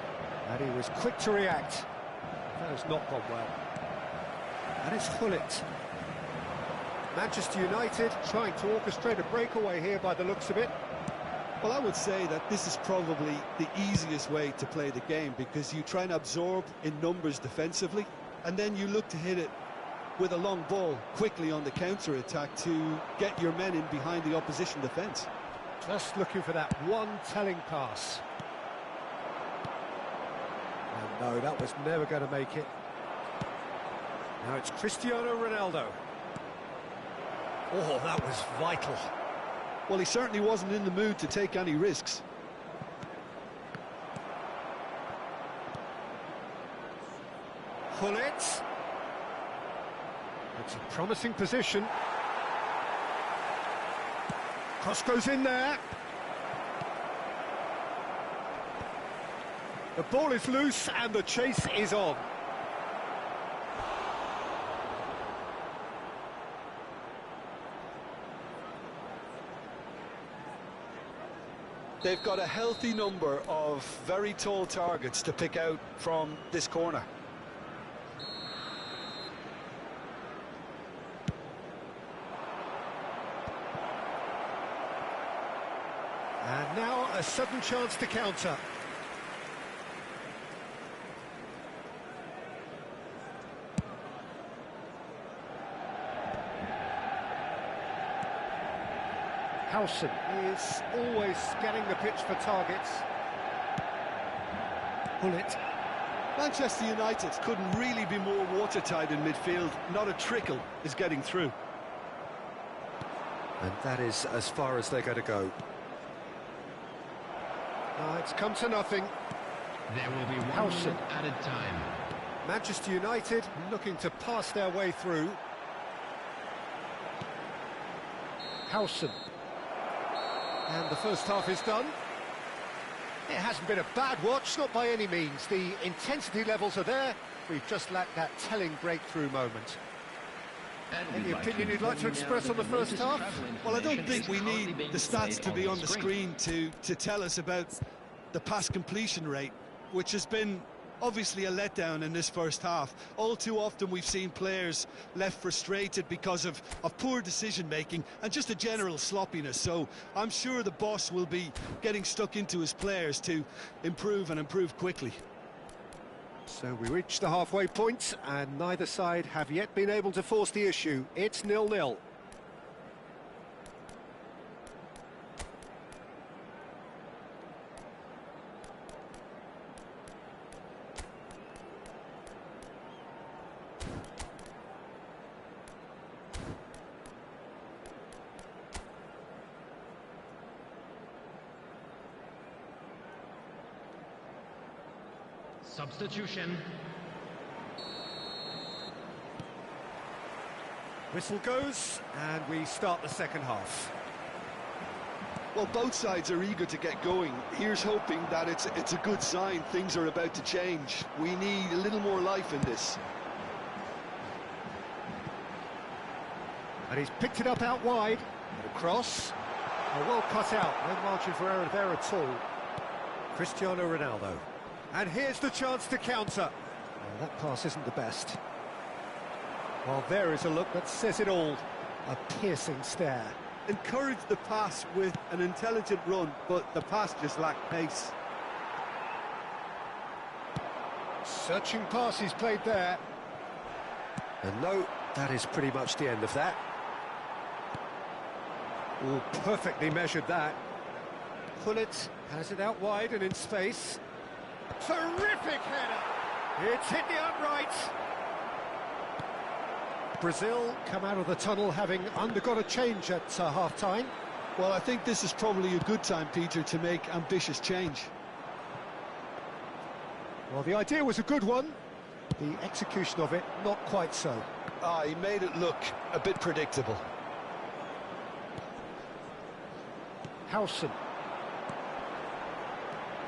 Speaker 3: and he was quick to react. That has not gone well. And it's Hullet. Manchester United trying to orchestrate a breakaway here by the looks of it.
Speaker 2: Well, I would say that this is probably the easiest way to play the game because you try and absorb in numbers defensively, and then you look to hit it with a long ball quickly on the counter-attack to get your men in behind the opposition defence.
Speaker 3: Just looking for that one telling pass. And no, that was never going to make it. Now it's Cristiano Ronaldo. Oh, that was vital.
Speaker 2: Well, he certainly wasn't in the mood to take any risks.
Speaker 3: Gullit. It's a promising position. Cross goes in there. The ball is loose and the chase is on.
Speaker 2: They've got a healthy number of very tall targets to pick out from this corner.
Speaker 3: And now a sudden chance to counter. Howson is always scanning the pitch for targets. Gullit.
Speaker 2: Manchester United couldn't really be more watertight in midfield. Not a trickle is getting through.
Speaker 3: And that is as far as they're going to go. It's come to nothing.
Speaker 5: There will be 1
Speaker 3: Howson.
Speaker 5: minute added time.
Speaker 3: Manchester United looking to pass their way through. Howson. And the first half is done. It hasn't been a bad watch, not by any means. The intensity levels are there. We've just lacked that telling breakthrough moment. Any opinion you'd like to express on the first half?
Speaker 2: Well, I don't think we need the stats to be on the screen to tell us about the pass completion rate, which has been obviously a letdown in this first half. All too often we've seen players left frustrated because of poor decision-making and just a general sloppiness. So I'm sure the boss will be getting stuck into his players to improve and improve quickly.
Speaker 3: So we reach the halfway point, and neither side have yet been able to force the issue. It's 0-0.
Speaker 5: Substitution.
Speaker 3: Whistle goes, and we start the second half.
Speaker 2: Well, both sides are eager to get going. Here's hoping that it's a good sign. Things are about to change. We need a little more life in this.
Speaker 3: And he's picked it up out wide. And a cross. Well cut out. No margin for error there at all. Cristiano Ronaldo. And here's the chance to counter. Well, that pass isn't the best. Well, there is a look that says it all. A piercing stare.
Speaker 2: Encourage the pass with an intelligent run, but the pass just lacked pace.
Speaker 3: Searching pass he's played there. And no, that is pretty much the end of that. Oh, perfectly measured that. Gullit has it out wide and in space. Terrific header! It's hit the upright. Brazil come out of the tunnel having undergone a change at half-time.
Speaker 2: Well, I think this is probably a good time, Peter, to make ambitious change.
Speaker 3: Well, the idea was a good one. The execution of it, not quite so.
Speaker 2: He made it look a bit predictable.
Speaker 3: Howson.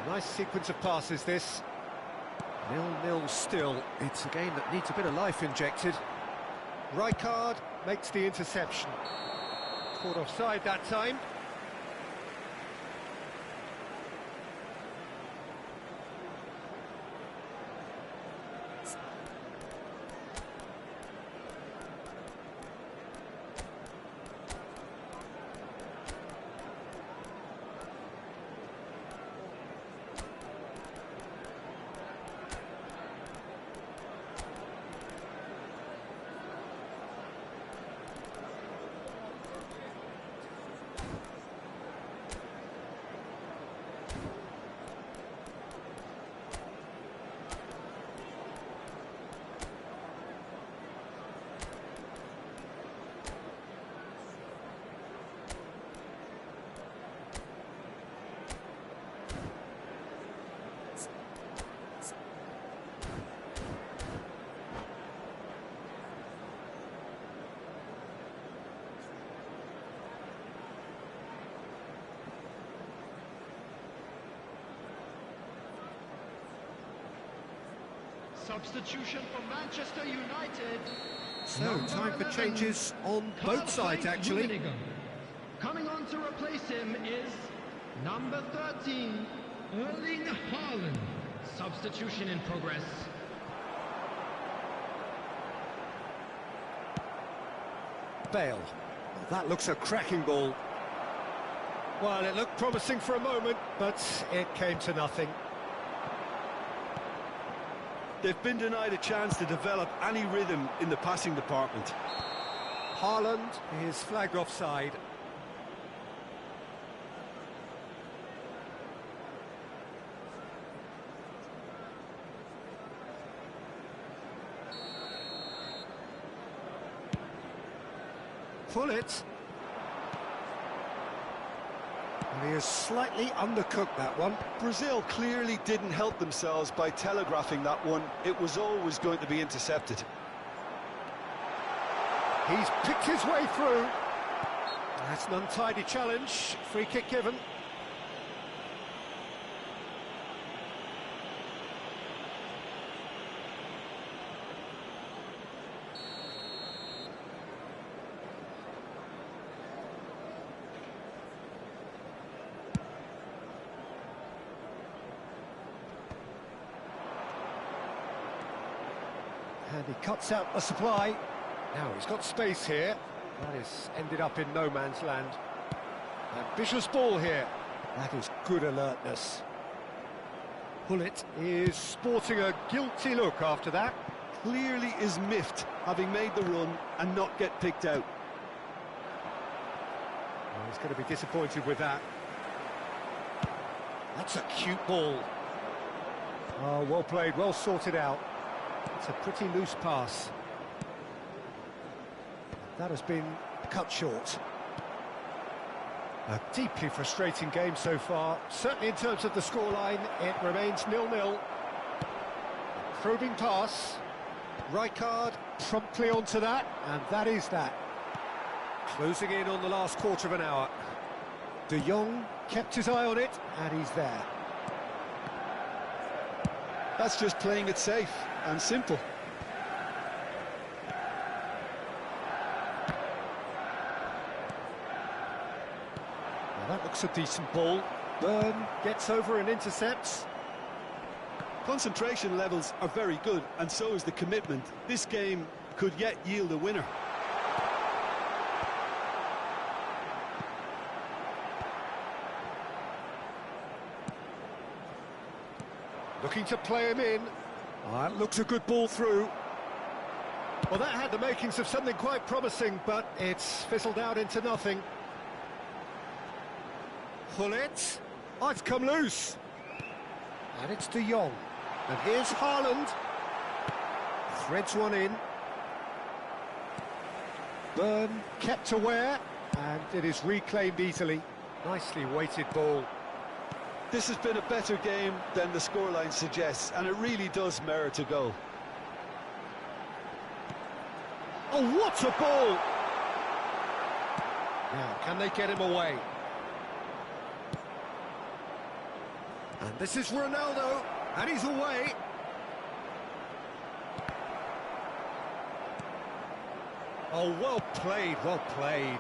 Speaker 3: Nice sequence of passes, this. 0-0 still. It's a game that needs a bit of life injected. Rijkaard makes the interception. Caught offside that time.
Speaker 5: Substitution for Manchester United.
Speaker 3: So, time for changes on both sides, actually.
Speaker 5: Coming on to replace him is number 13, Erling Haaland. Substitution in progress.
Speaker 3: Bale. Well, that looks a cracking ball. Well, it looked promising for a moment, but it came to nothing.
Speaker 2: They've been denied a chance to develop any rhythm in the passing department.
Speaker 3: Haaland is flagged offside. Pull it. And he has slightly undercooked that one.
Speaker 2: Brazil clearly didn't help themselves by telegraphing that one. It was always going to be intercepted.
Speaker 3: He's picked his way through. That's an untidy challenge. Free kick given. And he cuts out the supply. Now he's got space here. That is ended up in no man's land. Ambitious ball here. That is good alertness. Pullet is sporting a guilty look after that.
Speaker 2: Clearly is miffed, having made the run and not get picked out.
Speaker 3: Well, he's going to be disappointed with that. That's a cute ball. Oh, well played, well sorted out. It's a pretty loose pass. That has been cut short. A deeply frustrating game so far. Certainly in terms of the scoreline, it remains 0-0. Probing pass. Rijkaard promptly onto that, and that is that. Closing in on the last quarter of an hour. De Jong kept his eye on it, and he's there.
Speaker 2: That's just playing it safe and simple.
Speaker 3: Well, that looks a decent ball. Byrne gets over and intercepts.
Speaker 2: Concentration levels are very good, and so is the commitment. This game could yet yield a winner.
Speaker 3: Looking to play him in. That looks a good ball through. Well, that had the makings of something quite promising, but it's fizzled out into nothing. Pull it. Oh, it's come loose. And it's De Jong. And here's Haaland. Threads one in. Byrne kept aware, and it is reclaimed easily. Nicely weighted ball.
Speaker 2: This has been a better game than the scoreline suggests, and it really does merit a goal.
Speaker 3: Oh, what a ball! Now, can they get him away? And this is Ronaldo, and he's away. Oh, well played, well played.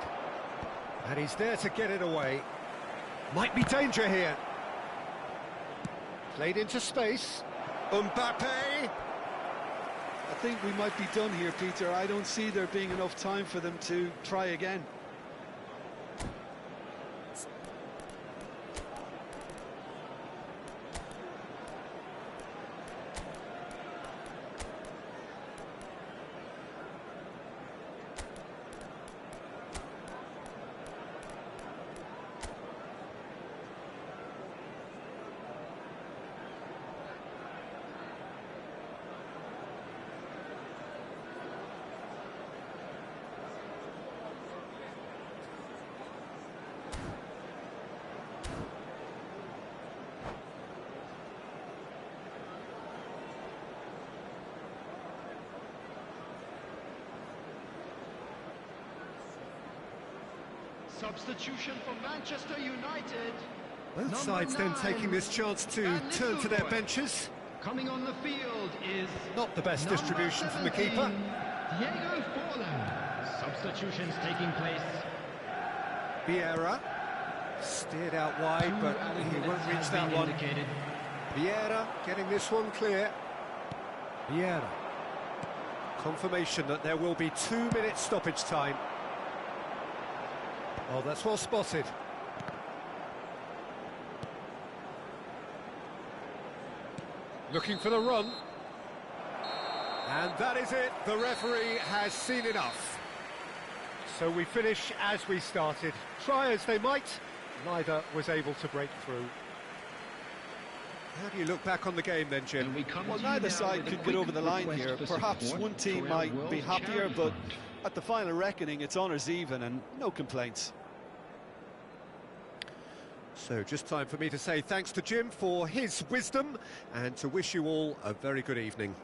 Speaker 3: And he's there to get it away. Might be danger here. Played into space. Mbappe!
Speaker 2: I think we might be done here, Peter. I don't see there being enough time for them to try again.
Speaker 5: Substitution for Manchester United.
Speaker 3: Both sides then taking this chance to turn to their benches.
Speaker 5: Coming on the field is
Speaker 3: Not the best
Speaker 5: number
Speaker 3: distribution from the
Speaker 5: 17,
Speaker 3: keeper.
Speaker 5: Diego Forlan. Substitutions taking place.
Speaker 3: Vieira steered out wide, but he won't reach that one.
Speaker 5: Indicated.
Speaker 3: Vieira getting this one clear. Vieira. Confirmation that there will be 2 minutes stoppage time. Oh, that's well spotted. Looking for the run. And that is it. The referee has seen enough. So we finish as we started. Try as they might, neither was able to break through. How do you look back on the game then, Jim?
Speaker 2: Well, neither side could get over the line here. Perhaps one team might be happier, but at the final reckoning, it's honours even and no complaints.
Speaker 3: So just time for me to say thanks to Jim for his wisdom and to wish you all a very good evening.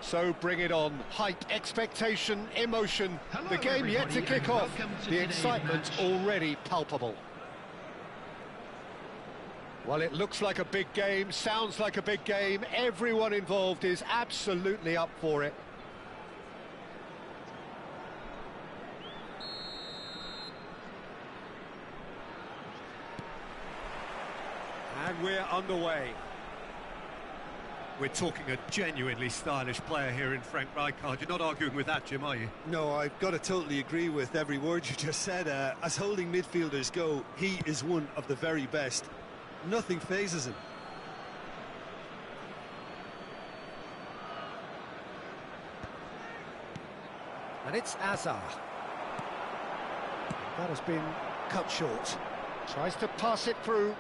Speaker 3: So bring it on. Hype, expectation, emotion.
Speaker 5: Hello,
Speaker 3: The game yet to
Speaker 5: everybody,
Speaker 3: kick
Speaker 5: and
Speaker 3: off.
Speaker 5: welcome to
Speaker 3: The
Speaker 5: today's
Speaker 3: excitement
Speaker 5: match.
Speaker 3: already palpable. Well, it looks like a big game, sounds like a big game. Everyone involved is absolutely up for it. And we're underway. We're talking a genuinely stylish player here in Frank Rijkaard. You're not arguing with that, Jim, are you?
Speaker 2: No, I've got to totally agree with every word you just said. As holding midfielders go, he is one of the very best. Nothing phases him.
Speaker 3: And it's Azar. That has been cut short. Tries to pass it through.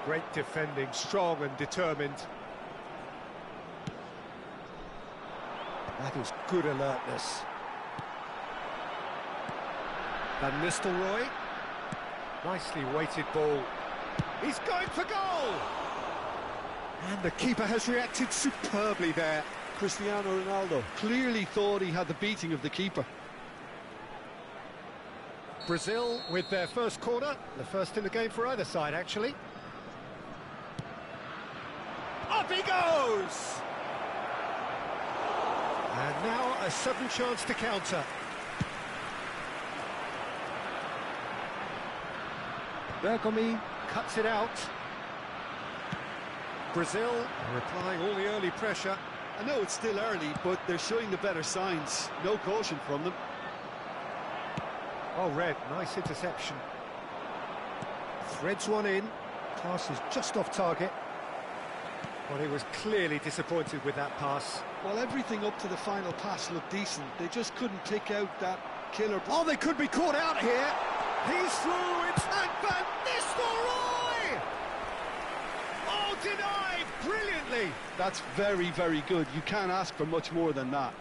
Speaker 3: Great defending, strong and determined. That is good alertness. Van Nistelrooy. Nicely weighted ball. He's going for goal! And the keeper has reacted superbly there.
Speaker 2: Cristiano Ronaldo clearly thought he had the beating of the keeper.
Speaker 3: Brazil with their first corner, the first in the game for either side, actually. Up he goes! And now a sudden chance to counter. Bergomi cuts it out. Brazil are applying all the early pressure.
Speaker 2: I know it's still early, but they're showing the better signs. No caution from them.
Speaker 3: Oh, Red, nice interception. Threads one in. Pass is just off target. Well, he was clearly disappointed with that pass.
Speaker 2: Well, everything up to the final pass looked decent. They just couldn't pick out that killer.
Speaker 3: Oh, they could be caught out here. He's through, it's Van Nistelrooy! Oh, denied brilliantly.
Speaker 2: That's very, very good. You can't ask for much more than that.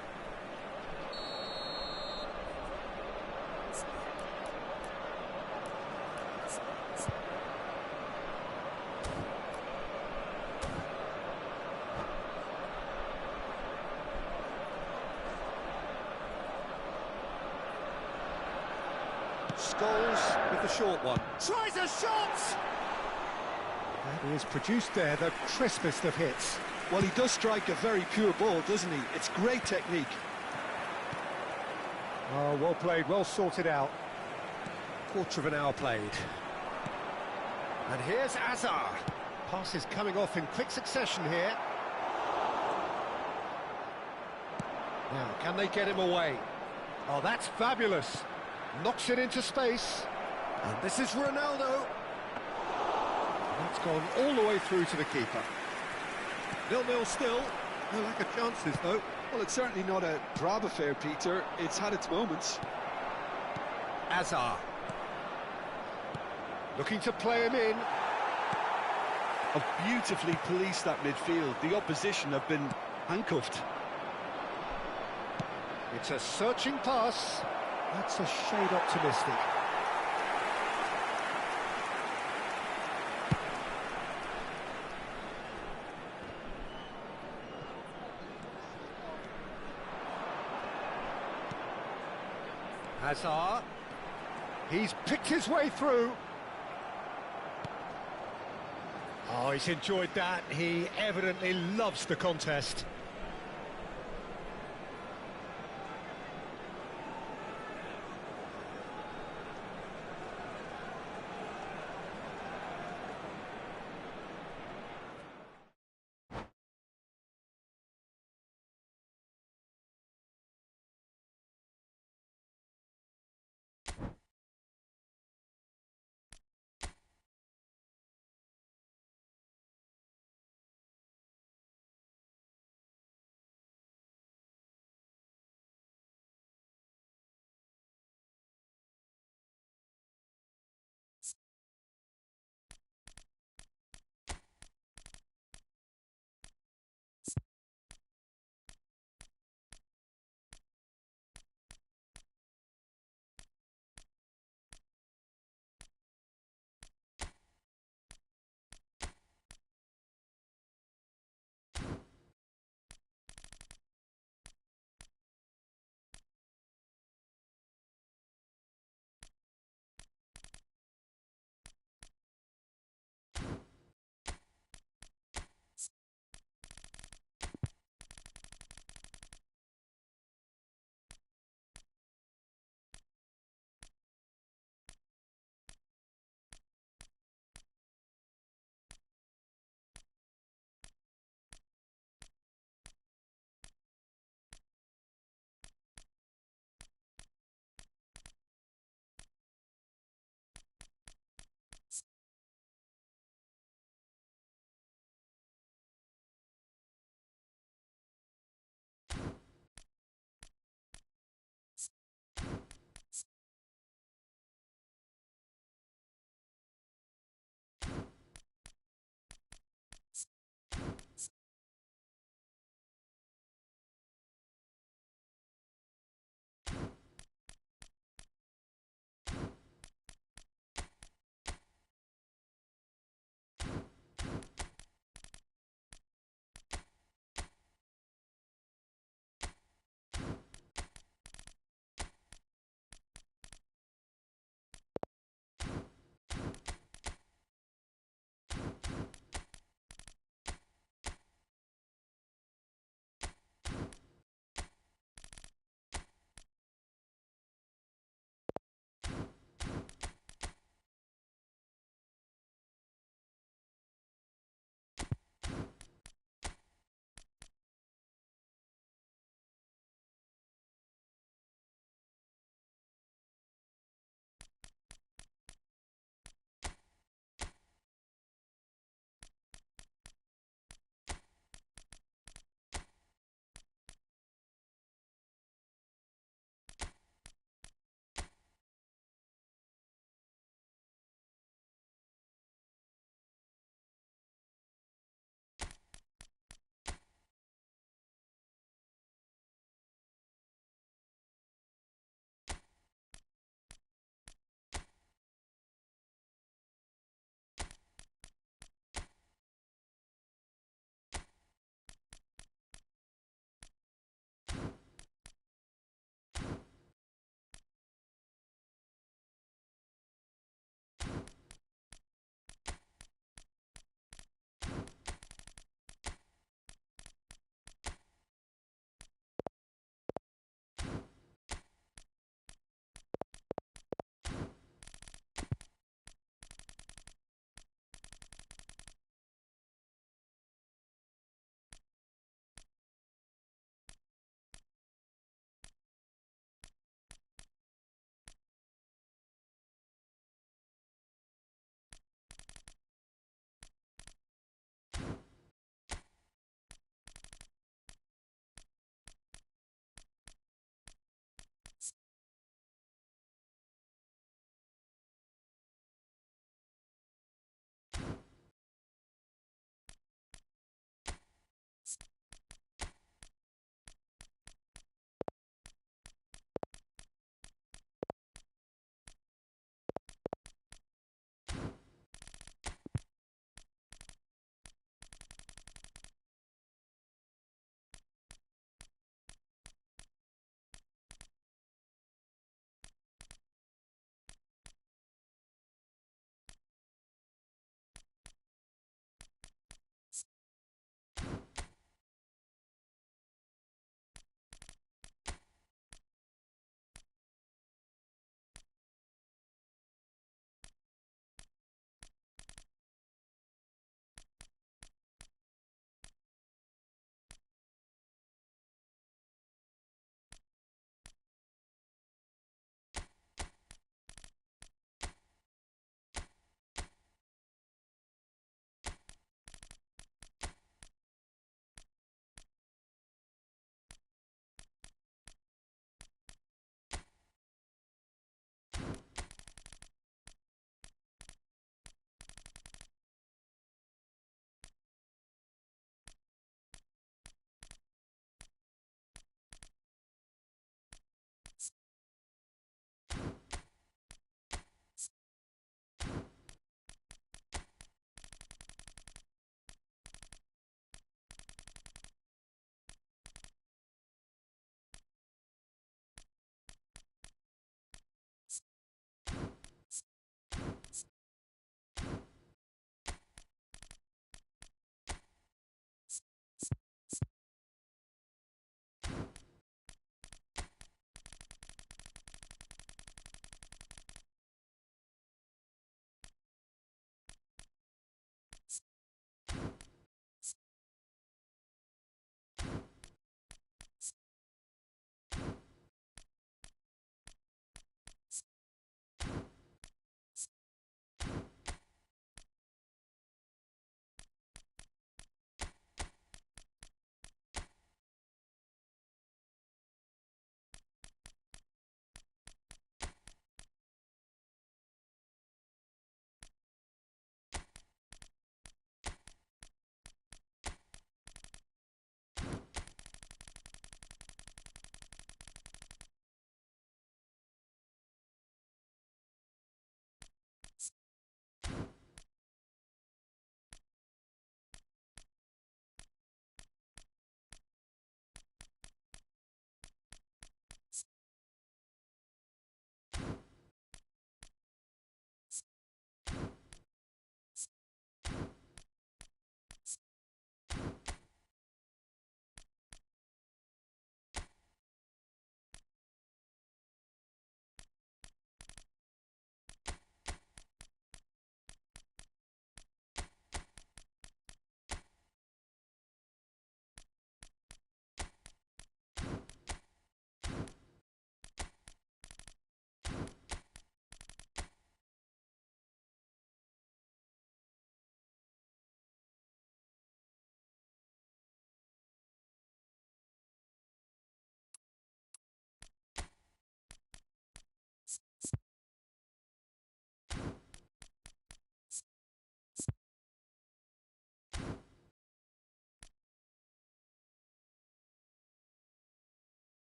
Speaker 3: Scholes with the short one. Tries a shot! That is produced there, the crispest of hits.
Speaker 2: Well, he does strike a very pure ball, doesn't he? It's great technique.
Speaker 3: Oh, well played, well sorted out. Quarter of an hour played. And here's Azar. Passes coming off in quick succession here. Now, can they get him away? Oh, that's fabulous. Knocks it into space. And this is Ronaldo. That's gone all the way through to the keeper. 0-0 still. No lack of chances, though.
Speaker 2: Well, it's certainly not a drab affair, Peter. It's had its moments.
Speaker 3: Azar. Looking to play him in.
Speaker 2: Have beautifully policed that midfield. The opposition have been handcuffed.
Speaker 3: It's a searching pass. That's a shade optimistic. Hazard. He's picked his way through. Oh, he's enjoyed that. He evidently loves the contest.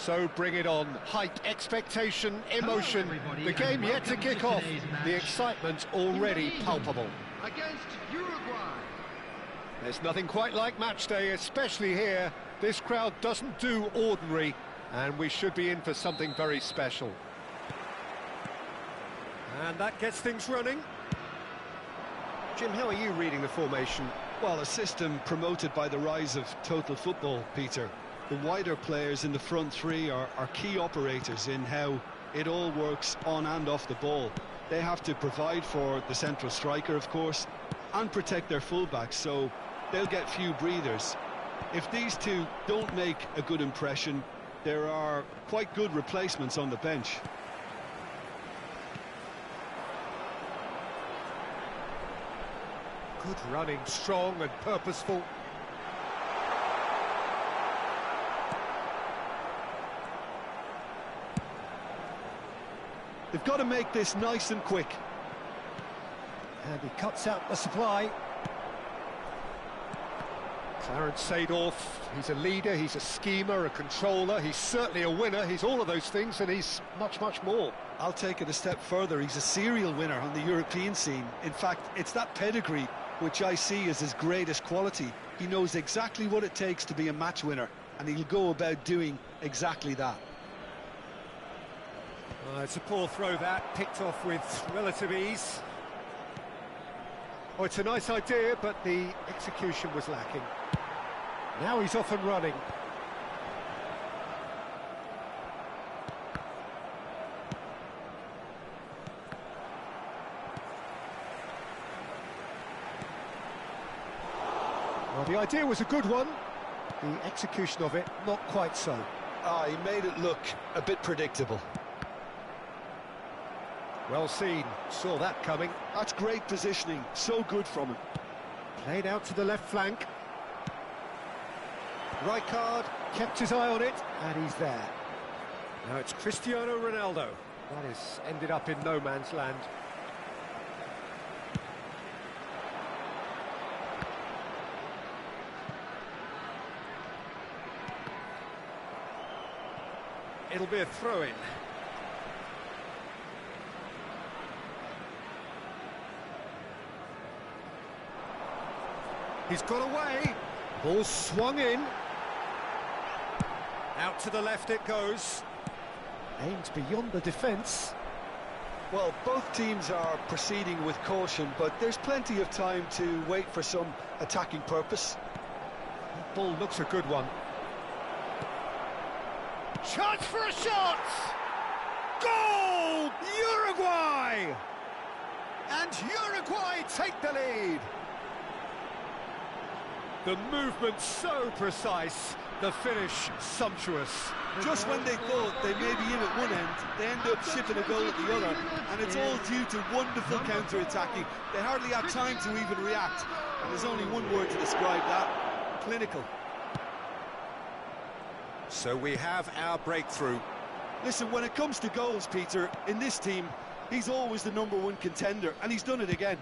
Speaker 3: So bring it on. Hype, expectation, emotion. The game yet to kick off. The excitement already palpable.
Speaker 5: Against Uruguay.
Speaker 3: There's nothing quite like match day, especially here. This crowd doesn't do ordinary, and we should be in for something very special. And that gets things running. Jim, how are you reading the formation?
Speaker 2: Well, a system promoted by the rise of total football, Peter. The wider players in the front three are key operators in how it all works on and off the ball. They have to provide for the central striker, of course, and protect their fullbacks, so they'll get few breathers. If these two don't make a good impression, there are quite good replacements on the bench.
Speaker 3: Good running, strong and purposeful.
Speaker 2: They've got to make this nice and quick.
Speaker 3: And he cuts out the supply. Clarence Seedorf, he's a leader, he's a schemer, a controller, he's certainly a winner, he's all of those things, and he's much, much more.
Speaker 2: I'll take it a step further, he's a serial winner on the European scene. In fact, it's that pedigree which I see as his greatest quality. He knows exactly what it takes to be a match winner, and he'll go about doing exactly that.
Speaker 3: It's a poor throw that, picked off with relative ease. Oh, it's a nice idea, but the execution was lacking. Now he's off and running. Well, the idea was a good one. The execution of it, not quite so.
Speaker 2: He made it look a bit predictable.
Speaker 3: Well seen, saw that coming.
Speaker 2: That's great positioning, so good from him.
Speaker 3: Played out to the left flank. Rijkaard kept his eye on it, and he's there. Now it's Cristiano Ronaldo. That has ended up in no man's land. It'll be a throw-in. He's got away. Ball swung in. Out to the left it goes. Aimed beyond the defence.
Speaker 2: Well, both teams are proceeding with caution, but there's plenty of time to wait for some attacking purpose.
Speaker 3: That ball looks a good one. Chance for a shot! Goal! Uruguay! And Uruguay take the lead. The movement so precise, the finish sumptuous.
Speaker 2: Just when they thought they may be in at one end, they end up shipping a goal at the other, and it's all due to wonderful counter-attacking. They hardly had time to even react, and there's only one word to describe that: clinical.
Speaker 3: So we have our breakthrough.
Speaker 2: Listen, when it comes to goals, Peter, in this team, he's always the #1 contender, and he's done it again.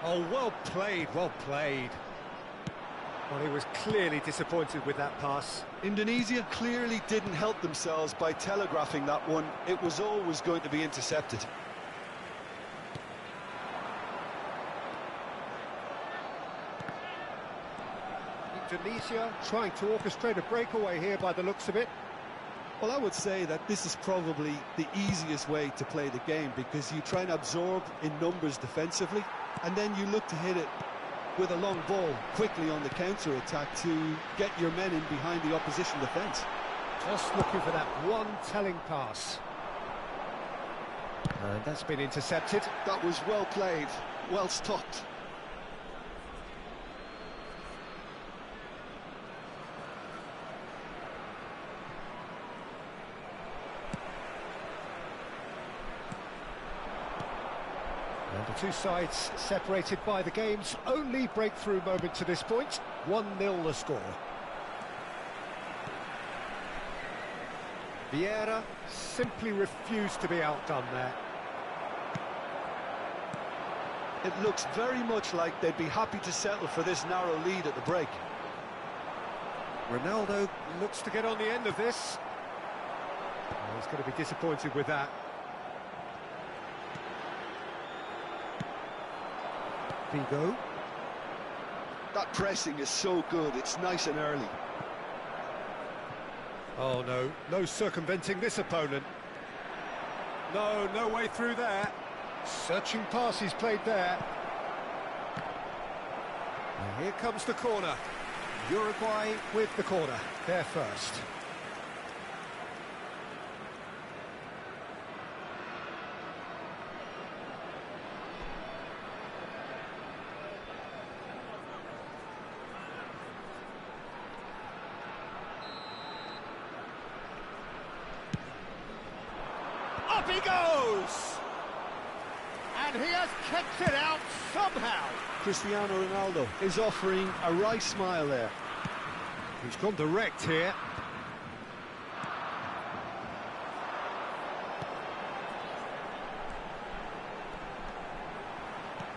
Speaker 3: Oh, well played, well played. Well, he was clearly disappointed with that pass.
Speaker 2: Indonesia clearly didn't help themselves by telegraphing that one. It was always going to be intercepted.
Speaker 3: Indonesia trying to orchestrate a breakaway here by the looks of it.
Speaker 2: Well, I would say that this is probably the easiest way to play the game, because you try and absorb in numbers defensively, and then you look to hit it with a long ball quickly on the counter-attack to get your men in behind the opposition defence.
Speaker 3: Just looking for that one telling pass. And that's been intercepted.
Speaker 2: That was well played, well stopped.
Speaker 3: And the two sides separated by the game's only breakthrough moment to this point. 1-0 the score. Vieira simply refused to be outdone there.
Speaker 2: It looks very much like they'd be happy to settle for this narrow lead at the break.
Speaker 3: Ronaldo looks to get on the end of this. Oh, he's going to be disappointed with that. Vigo.
Speaker 2: That pressing is so good, it's nice and early.
Speaker 3: Oh no, no circumventing this opponent. No way through there. Searching pass he's played there. And here comes the corner. Uruguay with the corner. They're first. Up he goes! And he has kept it out somehow.
Speaker 2: Cristiano Ronaldo is offering a right smile there.
Speaker 3: He's gone direct here.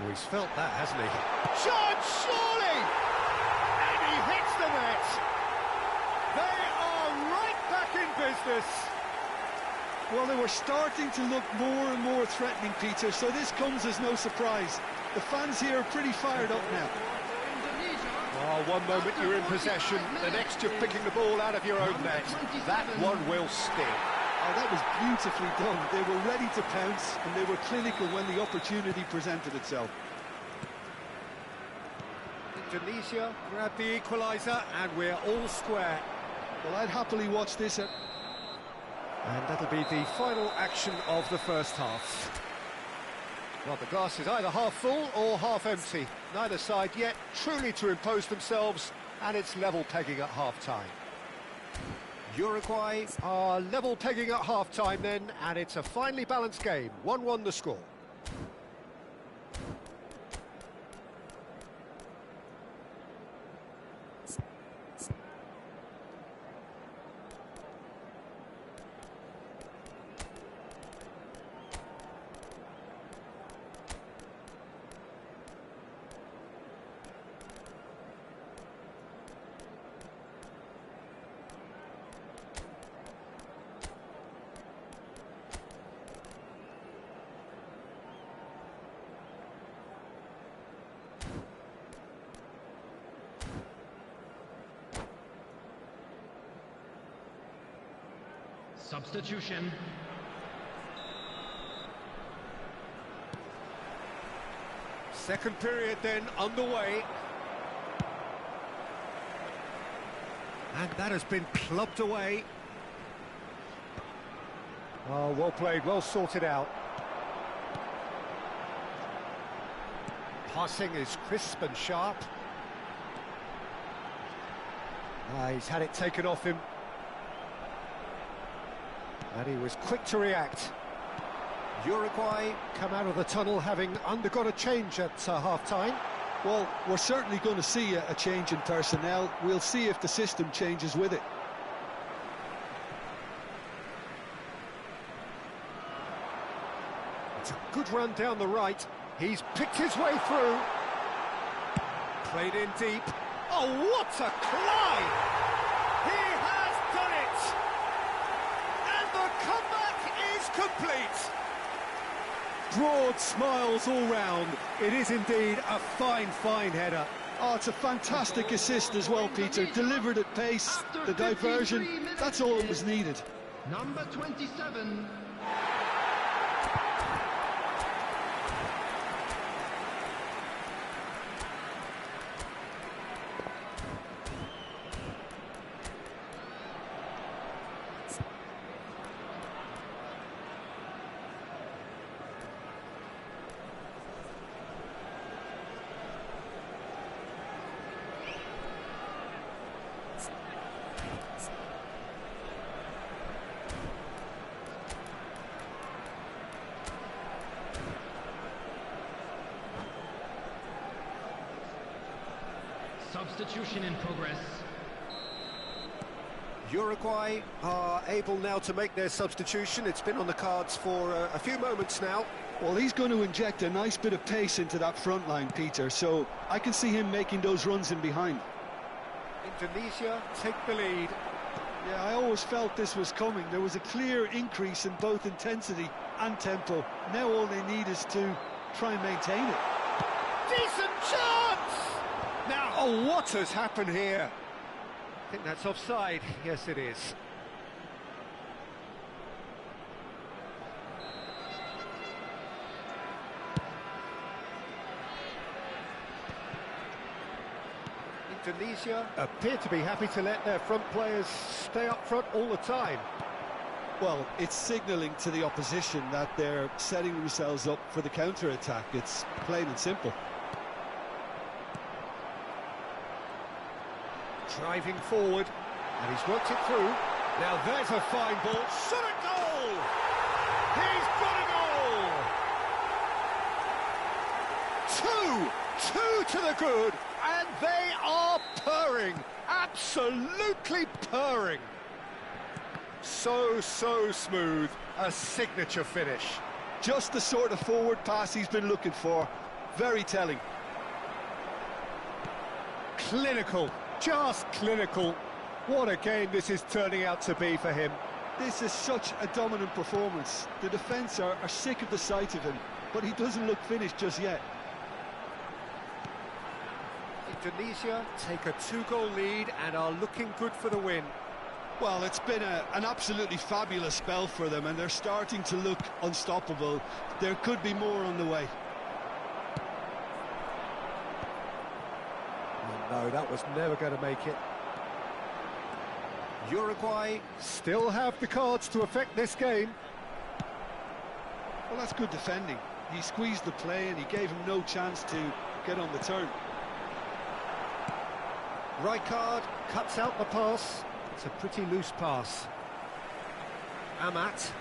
Speaker 3: Oh, he's felt that, hasn't he? Shot, surely! And he hits the net. They are right back in business.
Speaker 2: Well, they were starting to look more and more threatening, Peter, so this comes as no surprise. The fans here are pretty fired up now.
Speaker 3: Oh, one moment you're in possession, the next you're picking the ball out of your own net. That one will sting.
Speaker 2: Oh, that was beautifully done. They were ready to pounce, and they were clinical when the opportunity presented itself.
Speaker 3: Indonesia grab the equaliser, and we're all square.
Speaker 2: Well, I'd happily watch this.
Speaker 3: And that'll be the final action of the first half. Well, the glass is either half full or half empty. Neither side yet truly to impose themselves, and it's level pegging at half-time. Uruguay are level pegging at half-time then, and it's a finely balanced game. 1-1 the score.
Speaker 5: Substitution.
Speaker 3: Second period then underway. And that has been clubbed away. Oh, well played, well sorted out. Passing is crisp and sharp. He's had it taken off him. And he was quick to react. Uruguay come out of the tunnel having undergone a change at half-time.
Speaker 2: Well, we're certainly going to see a change in personnel. We'll see if the system changes with it.
Speaker 3: It's a good run down the right. He's picked his way through. Played in deep. Oh, what a climb! He has done it! And the comeback is complete.
Speaker 2: Broad smiles all round.
Speaker 3: It is indeed a fine header.
Speaker 2: Oh, it's a fantastic assist as well, Peter. Delivered at pace, the diversion, that's all that was needed.
Speaker 5: Number 27. Substitution in progress.
Speaker 3: Uruguay are able now to make their substitution. It's been on the cards for a few moments now.
Speaker 2: Well, he's going to inject a nice bit of pace into that front line, Peter, so I can see him making those runs in behind.
Speaker 3: Indonesia take the lead.
Speaker 2: Yeah, I always felt this was coming. There was a clear increase in both intensity and tempo. Now all they need is to try and maintain it.
Speaker 3: Decent chance! Now, oh, what has happened here? I think that's offside. Yes, it is. Indonesia appear to be happy to let their front players stay up front all the time.
Speaker 2: Well, it's signalling to the opposition that they're setting themselves up for the counter-attack. It's plain and simple.
Speaker 3: Driving forward, and he's worked it through. Now there's a fine ball. Shot a goal! He's got a goal! Two to the good, and they are purring, absolutely purring. So smooth, a signature finish.
Speaker 2: Just the sort of forward pass he's been looking for. Very telling.
Speaker 3: Clinical, just clinical. What a game this is turning out to be for him.
Speaker 2: This is such a dominant performance. The defence are sick of the sight of him, but he doesn't look finished just yet.
Speaker 3: Indonesia take a 2-goal lead and are looking good for the win.
Speaker 2: Well, it's been an absolutely fabulous spell for them, and they're starting to look unstoppable. There could be more on the way.
Speaker 3: Oh, no, that was never going to make it. Uruguay still have the cards to affect this game.
Speaker 2: Well, that's good defending. He squeezed the play and he gave him no chance to get on the turn.
Speaker 3: Rijkaard cuts out the pass. It's a pretty loose pass. Amat.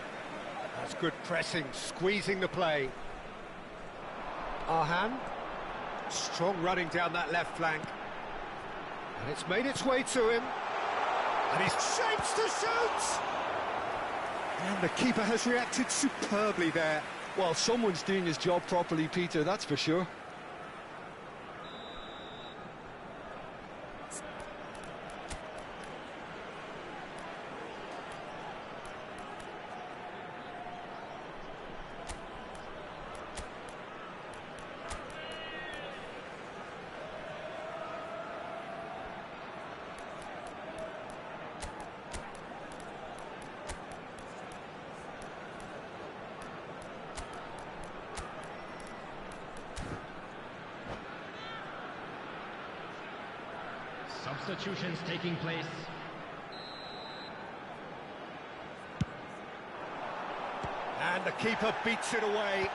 Speaker 3: That's good pressing, squeezing the play. Arhan. Strong running down that left flank. And it's made its way to him. And he's shapes to shoot! And the keeper has reacted superbly there.
Speaker 2: Well, someone's doing his job properly, Peter, that's for sure.
Speaker 5: Substitutions taking place.
Speaker 3: And the keeper beats it away.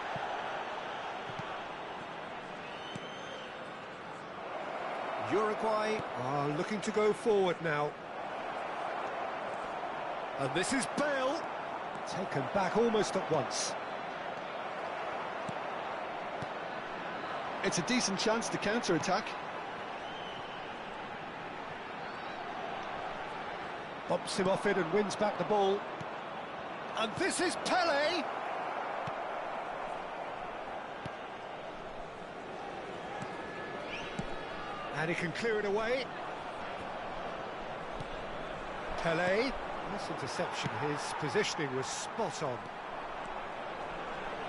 Speaker 3: Uruguay are looking to go forward now. And this is Bale, taken back almost at once.
Speaker 2: It's a decent chance to counter-attack.
Speaker 3: Bumps him off it and wins back the ball. And this is Pele! And he can clear it away. Pele, nice interception, his positioning was spot on.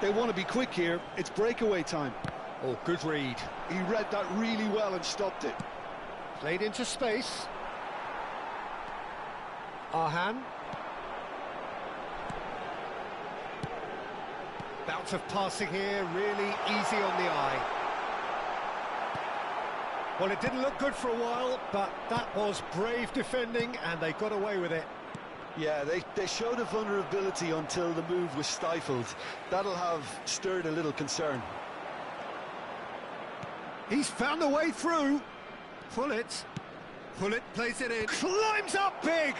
Speaker 2: They want to be quick here, it's breakaway time.
Speaker 3: Oh, good read.
Speaker 2: He read that really well and stopped it.
Speaker 3: Played into space. Arhan. Bout of passing here, really easy on the eye. Well, it didn't look good for a while, but that was brave defending, and they got away with it.
Speaker 2: Yeah, they showed a vulnerability until the move was stifled. That'll have stirred a little concern.
Speaker 3: He's found a way through. Pullet plays it in. Climbs up big!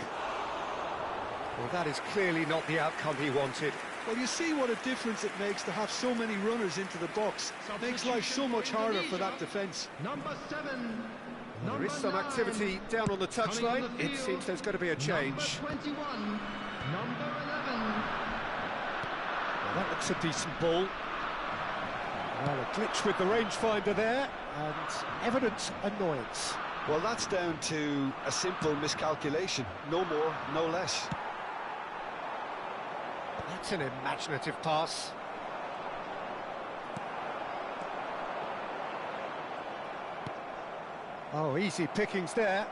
Speaker 3: Well, that is clearly not the outcome he wanted.
Speaker 2: Well, you see what a difference it makes to have so many runners into the box. It makes life so much harder for that defence.
Speaker 5: Number 7.
Speaker 3: Well, there is some activity down on the touchline. It seems there's going to be a change.
Speaker 5: Number 21. Number 11.
Speaker 3: Well, that looks a decent ball. Well, a glitch with the rangefinder there, and evident annoyance.
Speaker 2: Well, that's down to a simple miscalculation. No more, no less.
Speaker 3: That's an imaginative pass. Oh, easy pickings there.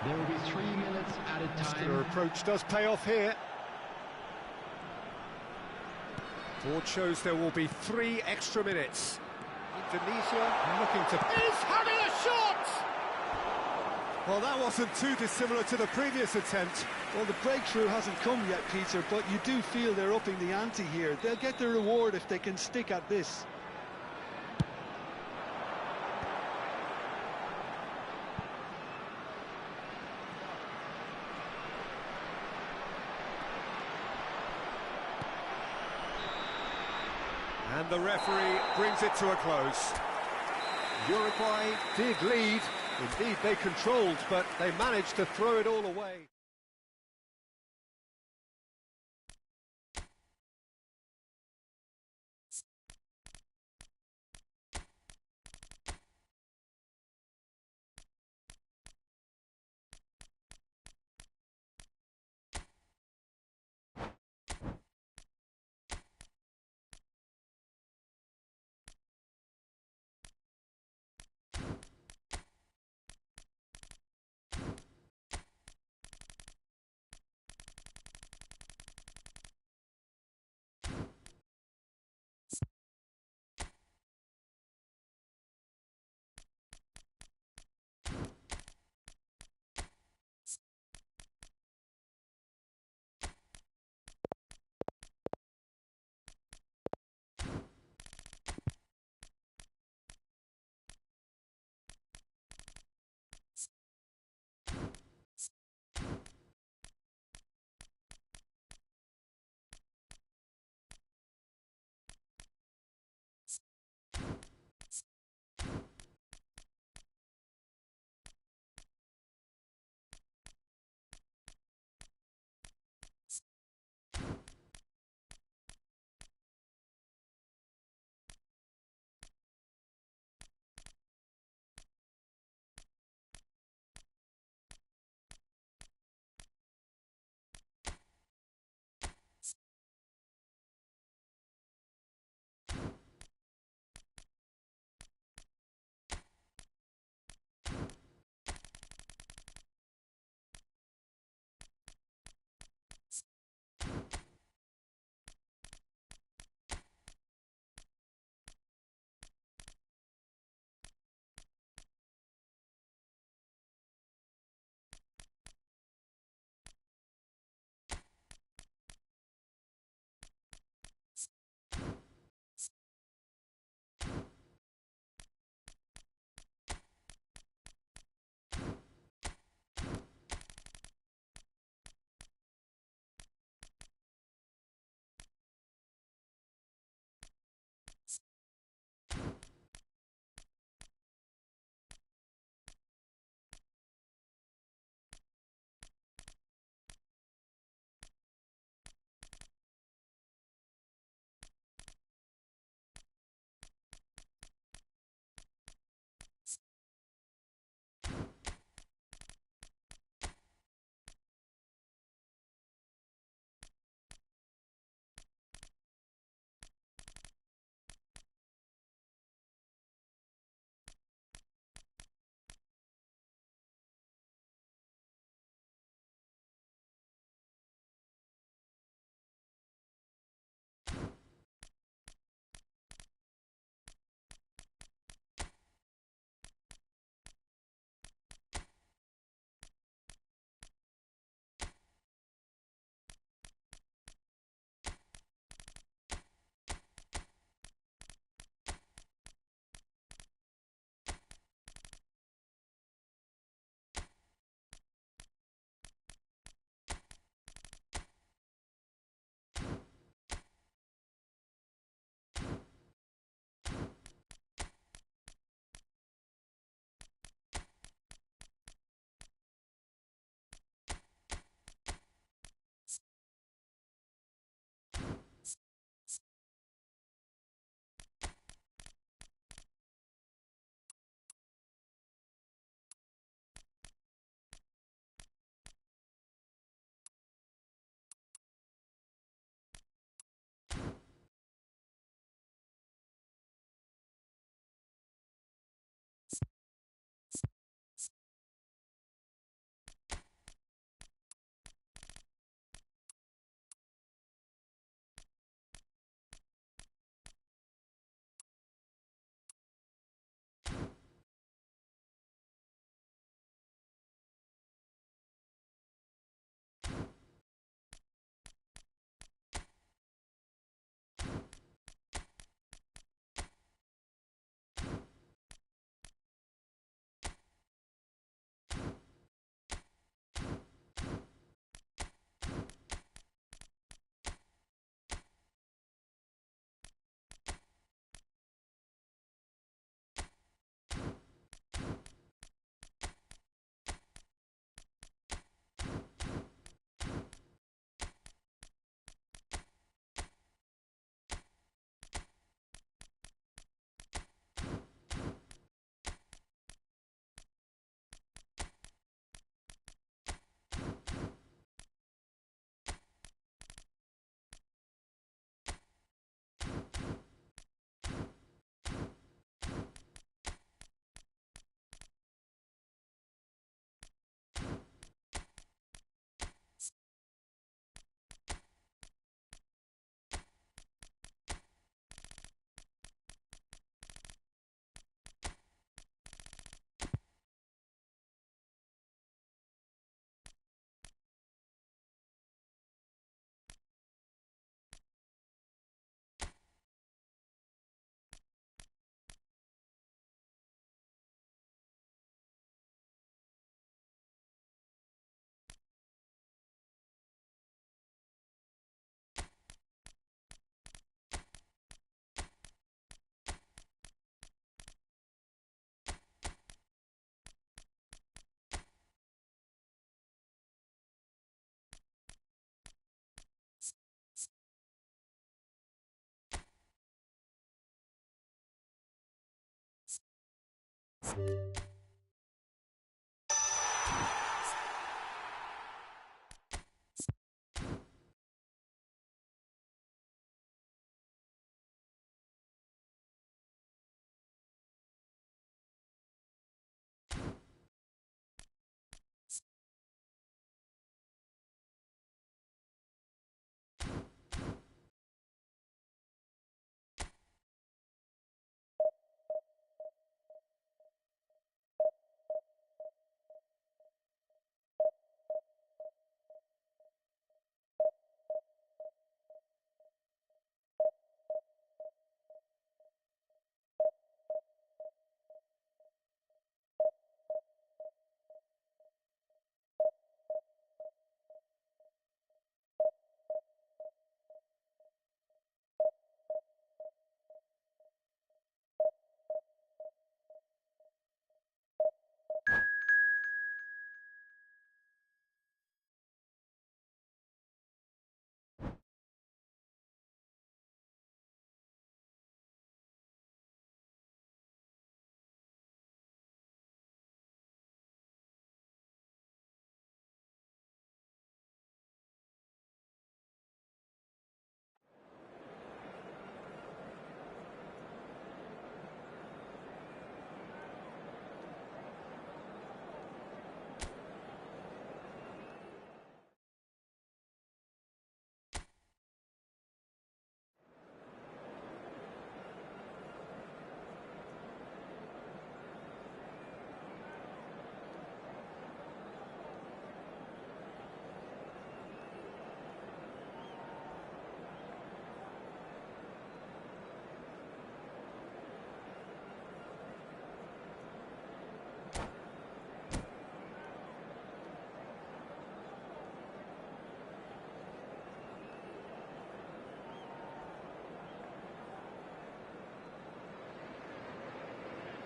Speaker 5: There will be 3 minutes added time.
Speaker 3: Their approach does pay off here. Board shows there will be 3 extra minutes. Indonesia looking to... He's having a shot! Well, that wasn't too dissimilar to the previous attempt.
Speaker 2: Well, the breakthrough hasn't come yet, Peter, but you do feel they're upping the ante here. They'll get their reward if they can stick at this.
Speaker 3: And the referee brings it to a close. Uruguay did lead. Indeed, they controlled, but they managed to throw it all away.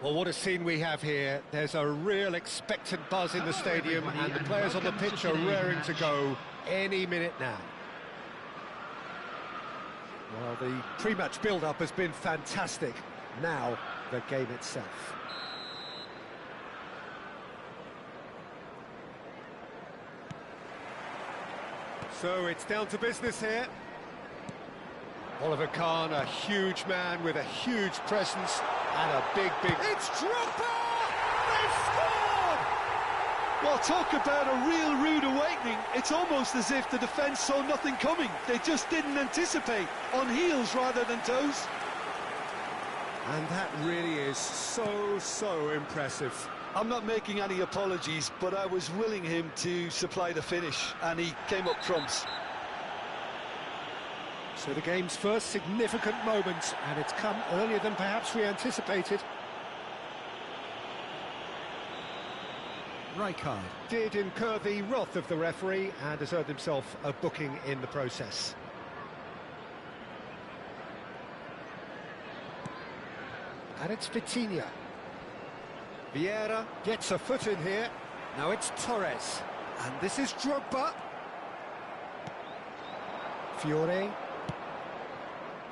Speaker 3: Well, what a scene we have here. There's a real expectant buzz in the stadium, and the players on the pitch are raring to go any minute now. Well, the pre-match build-up has been fantastic. Now, the game itself. So it's down to business here. Oliver Kahn, a huge man with a huge presence and a big... It's Drogba! They've scored!
Speaker 2: Well, talk about a real rude awakening. It's almost as if the defence saw nothing coming. They just didn't anticipate, on heels rather than toes.
Speaker 3: And that really is so impressive.
Speaker 2: I'm not making any apologies, but I was willing him to supply the finish, and he came up trumps.
Speaker 3: So the game's first significant moment, and it's come earlier than perhaps we anticipated. Rijkaard did incur the wrath of the referee and has earned himself a booking in the process. And it's Vitinha. Vieira gets a foot in here. Now it's Torres. And this is Drogba. Fiore.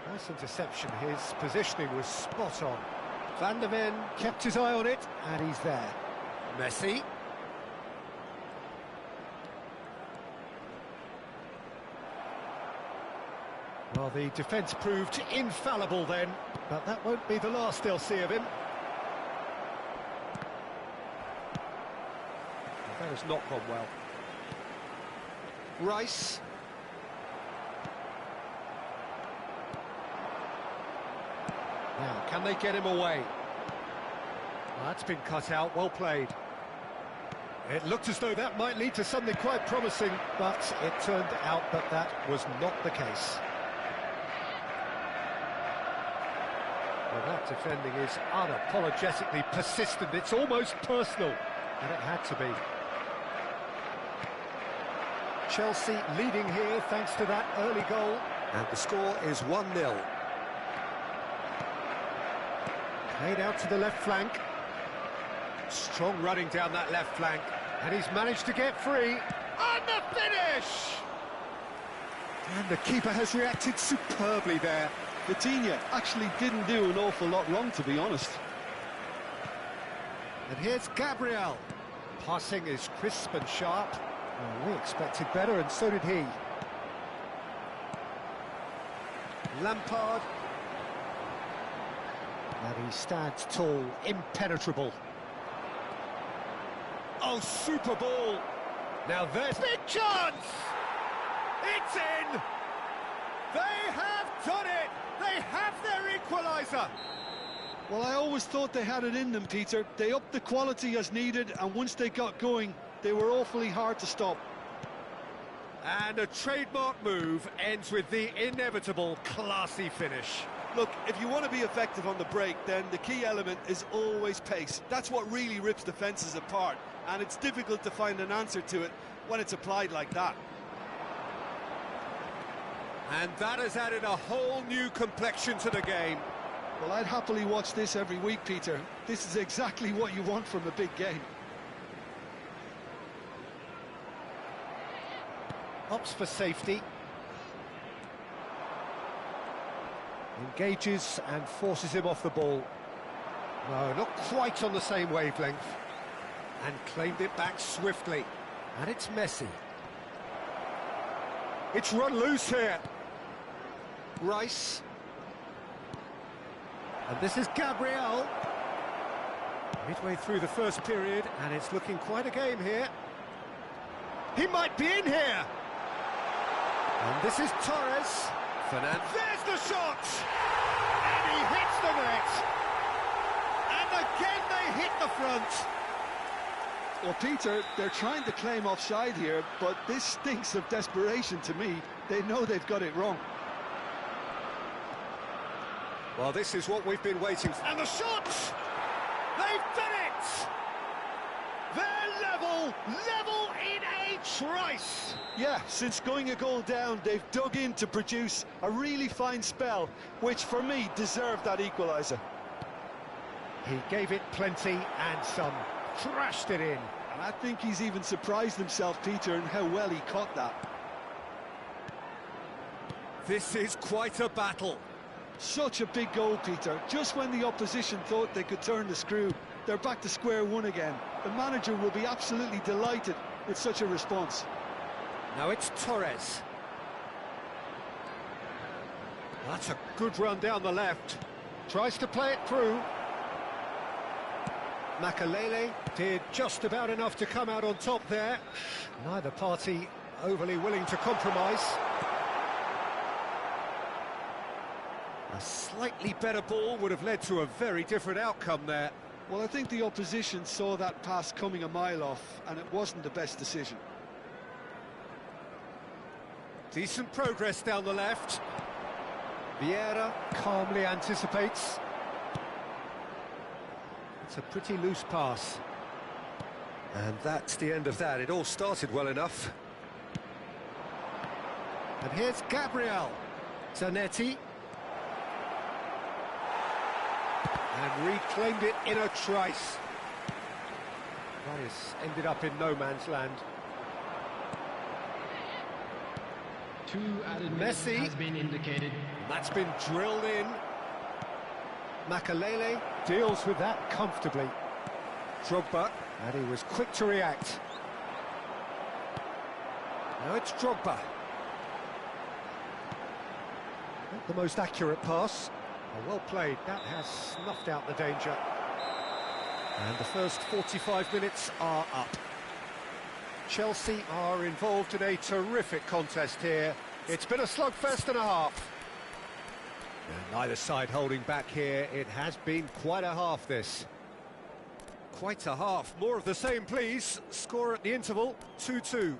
Speaker 3: Nice interception. His positioning was spot on. Van der Ven kept his eye on it, and he's there. Messi. Well, the defence proved infallible then, but that won't be the last they'll see of him. That has not gone well. Rice. Now, can they get him away? Well, that's been cut out, well played. It looked as though that might lead to something quite promising, but it turned out that that was not the case. Well, that defending is unapologetically persistent. It's almost personal, and it had to be. Chelsea leading here thanks to that early goal. And the score is 1-0. Played out to the left flank. Strong running down that left flank. And he's managed to get free. And the finish! And the keeper has reacted superbly there.
Speaker 2: Vitinha actually didn't do an awful lot wrong, to be honest.
Speaker 3: And here's Gabriel. Passing is crisp and sharp. Well, we expected better, and so did he. Lampard. And he stands tall, impenetrable. Oh, super ball! Now there's big chance! It's in! They have done it! They have their equaliser!
Speaker 2: Well, I always thought they had it in them, Peter. They upped the quality as needed, and once they got going, they were awfully hard to stop.
Speaker 3: And a trademark move ends with the inevitable classy finish.
Speaker 2: Look, if you want to be effective on the break, then the key element is always pace. That's what really rips defences apart, and it's difficult to find an answer to it when it's applied like that.
Speaker 3: And that has added a whole new complexion to the game.
Speaker 2: Well, I'd happily watch this every week, Peter. This is exactly what you want from a big game.
Speaker 3: Opts for safety. Engages and forces him off the ball. No, not quite on the same wavelength. And claimed it back swiftly. And it's Messi. It's run loose here. Rice. And this is Gabriel. Midway through the first period, and it's looking quite a game here. He might be in here. And this is Torres. Fernand. There's the shot! And he hits the net. And again they hit the front.
Speaker 2: Well, Peter, they're trying to claim offside here, but this stinks of desperation to me. They know they've got it wrong.
Speaker 3: Well, this is what we've been waiting for. And the shot! They've done it! They're level in a trice!
Speaker 2: Yeah, since going a goal down, they've dug in to produce a really fine spell, which for me deserved that equaliser.
Speaker 3: He gave it plenty and some. Trashed it in.
Speaker 2: And I think he's even surprised himself, Peter, in how well he caught that.
Speaker 3: This is quite a battle.
Speaker 2: Such a big goal, Peter. Just when the opposition thought they could turn the screw, they're back to square one again. The manager will be absolutely delighted with such a response.
Speaker 3: Now it's Torres. That's a good run down the left. Tries to play it through. Makalele did just about enough to come out on top there. Neither party overly willing to compromise. A slightly better ball would have led to a very different outcome there.
Speaker 2: Well, I think the opposition saw that pass coming a mile off, and it wasn't the best decision.
Speaker 3: Decent progress down the left. Vieira calmly anticipates. It's a pretty loose pass. And that's the end of that. It all started well enough. And here's Gabriel. Zanetti. And reclaimed it in a trice. That has ended up in no man's land.
Speaker 5: Two added minutes
Speaker 3: Messi
Speaker 5: has been indicated.
Speaker 3: That's been drilled in. Makalele deals with that comfortably. Drogba, and he was quick to react. Now it's Drogba. Not the most accurate pass. Well played, that has snuffed out the danger. And the first 45 minutes are up. Chelsea are involved in a terrific contest here. It's been a slugfest and a half. And neither side holding back here. It has been quite a half, this. Quite a half. More of the same, please. Score at the interval, 2-2.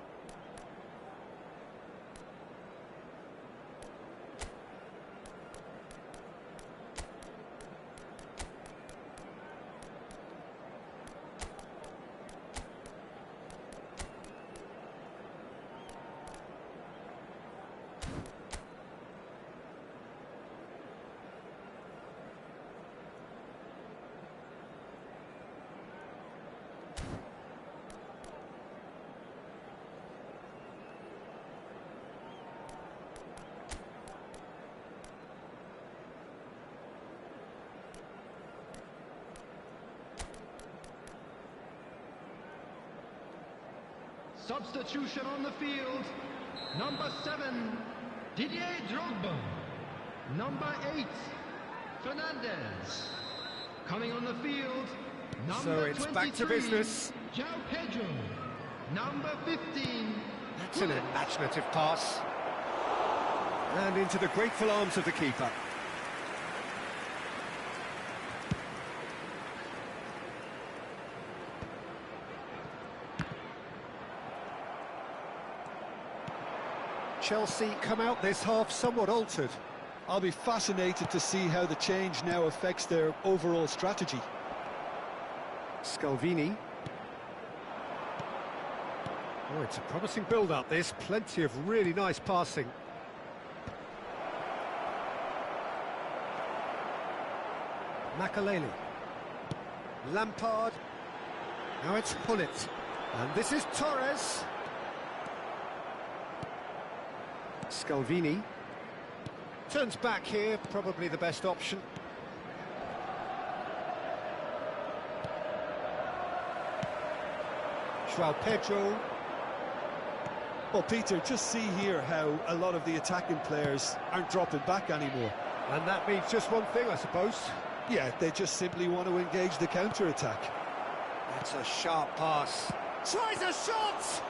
Speaker 5: Substitution on the field. Number 7, Didier Drogba. Number 8, Fernandez. Coming on the field, number
Speaker 3: So it's
Speaker 5: 23,
Speaker 3: back to business.
Speaker 5: João Pedro. Number 15.
Speaker 3: That's an imaginative pass. And into the grateful arms of the keeper. Chelsea come out this half somewhat altered.
Speaker 2: I'll be fascinated to see how the change now affects their overall strategy.
Speaker 3: Scalvini. Oh, it's a promising build-up, this. Plenty of really nice passing. Makaleli. Lampard. Now it's Hullet. And this is Torres. Scalvini. Turns back here, probably the best option. João Pedro.
Speaker 2: Well, Peter, just see here how a lot of the attacking players aren't dropping back anymore.
Speaker 3: And that means just one thing, I suppose.
Speaker 2: Yeah, they just simply want to engage the counter-attack.
Speaker 3: That's a sharp pass. Tries a shot!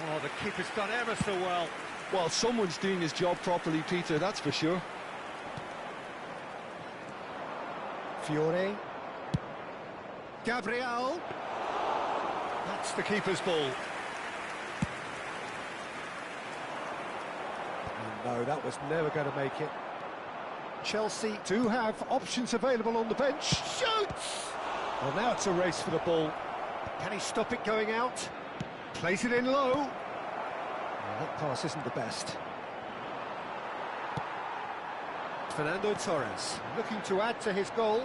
Speaker 3: Oh, the keeper's done ever so well.
Speaker 2: Well, someone's doing his job properly, Peter, that's for sure.
Speaker 3: Fiore. Gabriel. That's the keeper's ball. No, that was never going to make it. Chelsea do have options available on the bench. Shoots! Well, now it's a race for the ball. Can he stop it going out? Plays it in low. Well, that pass isn't the best. Fernando Torres looking to add to his goal.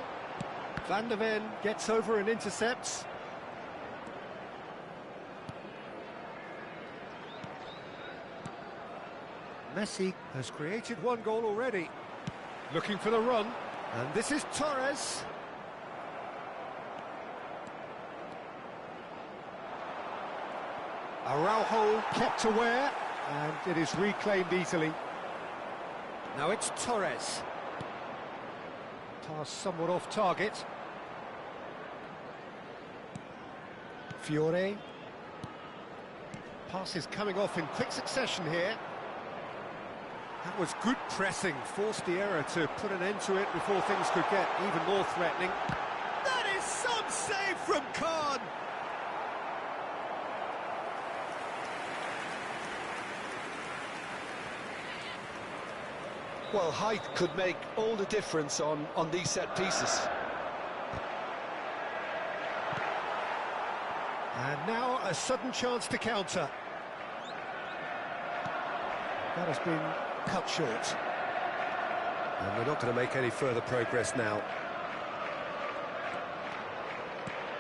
Speaker 3: Van der Ven gets over and intercepts. Messi has created one goal already. Looking for the run. And this is Torres. Araujo kept aware, and it is reclaimed easily. Now it's Torres. Pass somewhat off target. Fiore. Pass is coming off in quick succession here. That was good pressing, forced the error to put an end to it before things could get even more threatening. That is some save from Khan!
Speaker 2: Well, height could make all the difference on these set pieces.
Speaker 3: And now a sudden chance to counter. That has been cut short. And we're not going to make any further progress now.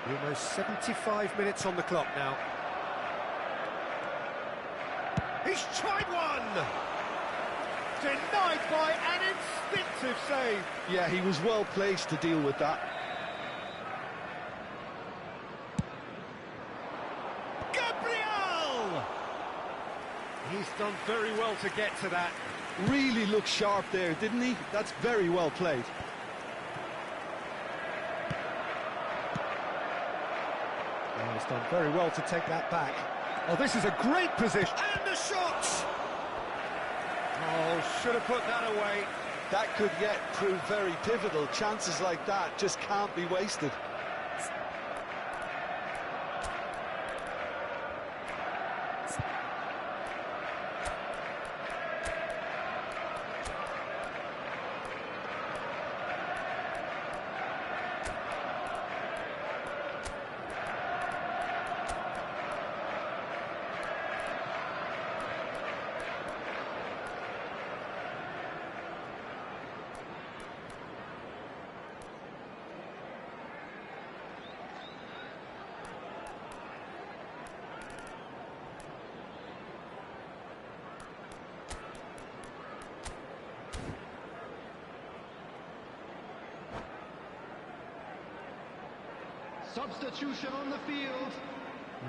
Speaker 3: Almost 75 minutes on the clock now. He's tried one! Denied by an instinctive save.
Speaker 2: Yeah, he was well placed to deal with that.
Speaker 3: Gabriel! He's done very well to get to that.
Speaker 2: Really looked sharp there, didn't he? That's very well played.
Speaker 3: Oh, he's done very well to take that back. Oh, this is a great position. And the shot! Oh, should have put that away.
Speaker 2: That could yet prove very pivotal. Chances like that just can't be wasted.
Speaker 5: Substitution on the field.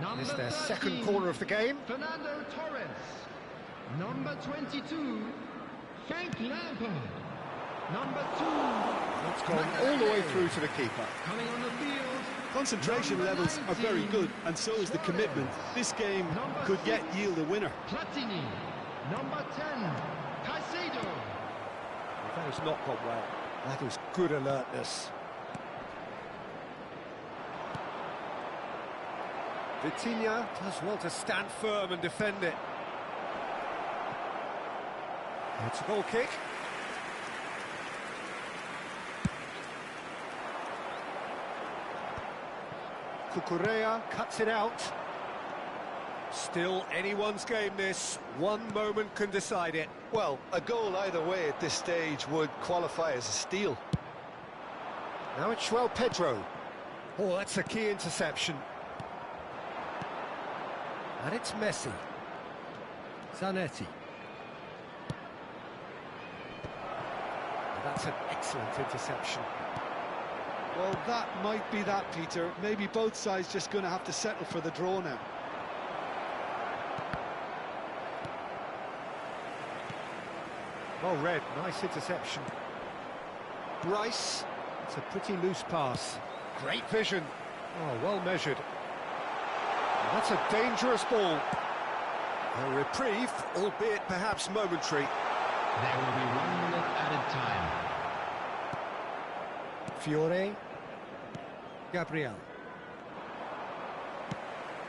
Speaker 5: Number
Speaker 3: It's their
Speaker 5: 13,
Speaker 3: second corner of the game.
Speaker 5: Fernando Torres. Number 22, Frank Lampard. Number 2,
Speaker 3: It's gone all the way through to the keeper.
Speaker 5: coming on the field.
Speaker 2: Concentration
Speaker 5: Number
Speaker 2: levels are very
Speaker 5: 19,
Speaker 2: good, and so is the commitment. This game could yield a winner.
Speaker 5: Platini. Number 10, Caicedo.
Speaker 3: That has not gone well. That is good alertness. Vitinha does well to stand firm and defend it. It's a goal kick. Cucurella cuts it out. Still anyone's game this. One moment can decide it.
Speaker 2: Well, a goal either way at this stage would qualify as a steal.
Speaker 3: Now it's João Pedro. Oh, that's a key interception. And it's Messi. Zanetti. That's an excellent interception.
Speaker 2: Well, that might be that, Peter. Maybe both sides just going to have to settle for the draw now.
Speaker 3: Well read, nice interception. Bryce, it's a pretty loose pass. Great vision. Oh, well measured. And that's a dangerous ball. A reprieve, albeit perhaps momentary.
Speaker 5: There will be 1 minute added time.
Speaker 3: Fiore. Gabriel.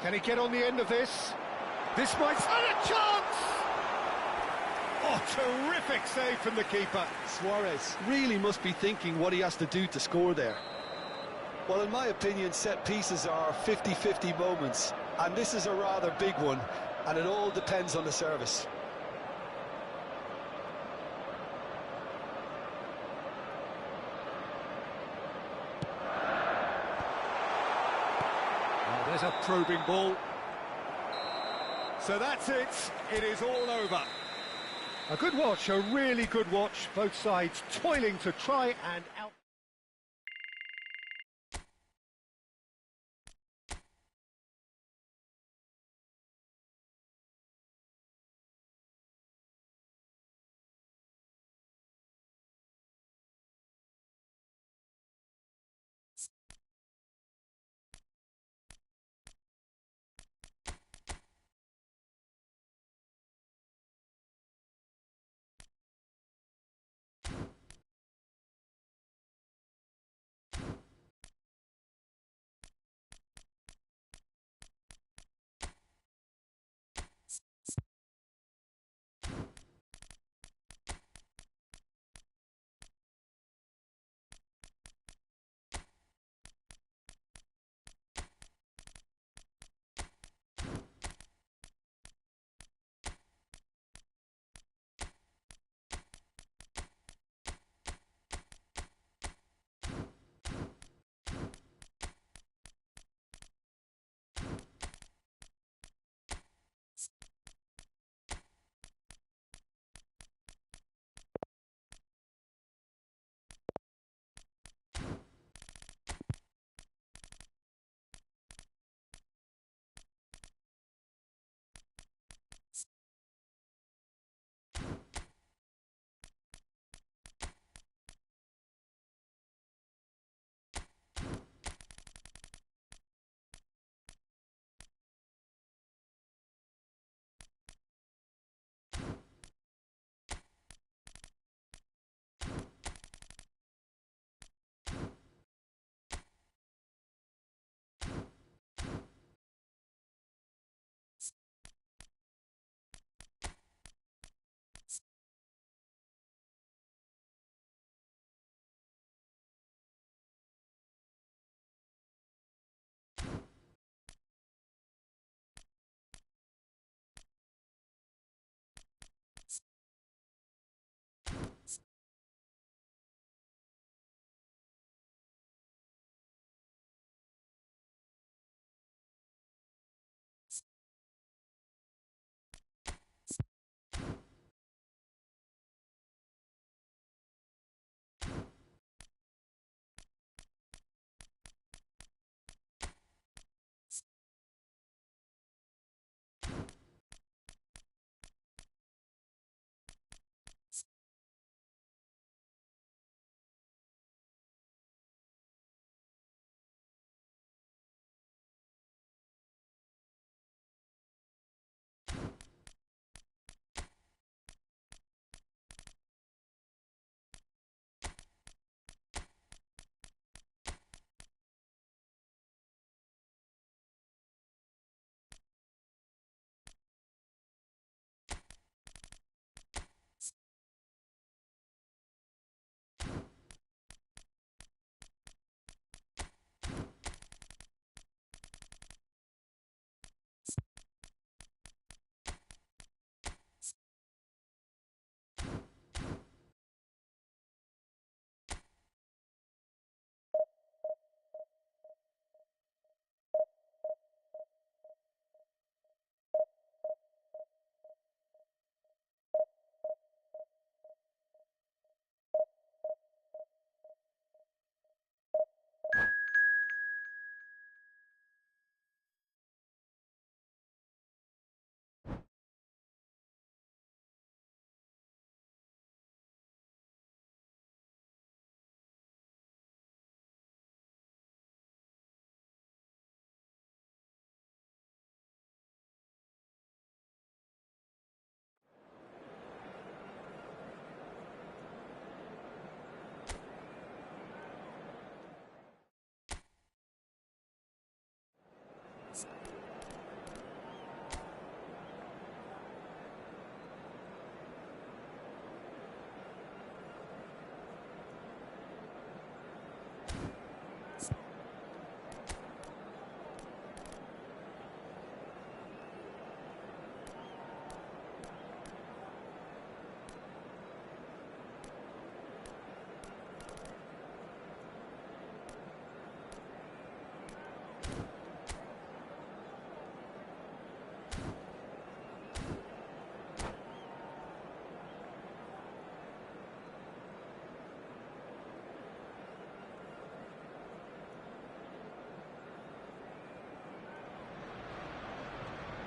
Speaker 3: Can he get on the end of this? This might... And a chance! Oh, terrific save from the keeper.
Speaker 2: Suarez really must be thinking what he has to do to score there. Well, in my opinion, set pieces are 50-50 moments, and this is a rather big one, and it all depends on the service.
Speaker 3: Oh, there's a probing ball. So that's it. It is all over. A good watch, a really good watch. Both sides toiling to try and out.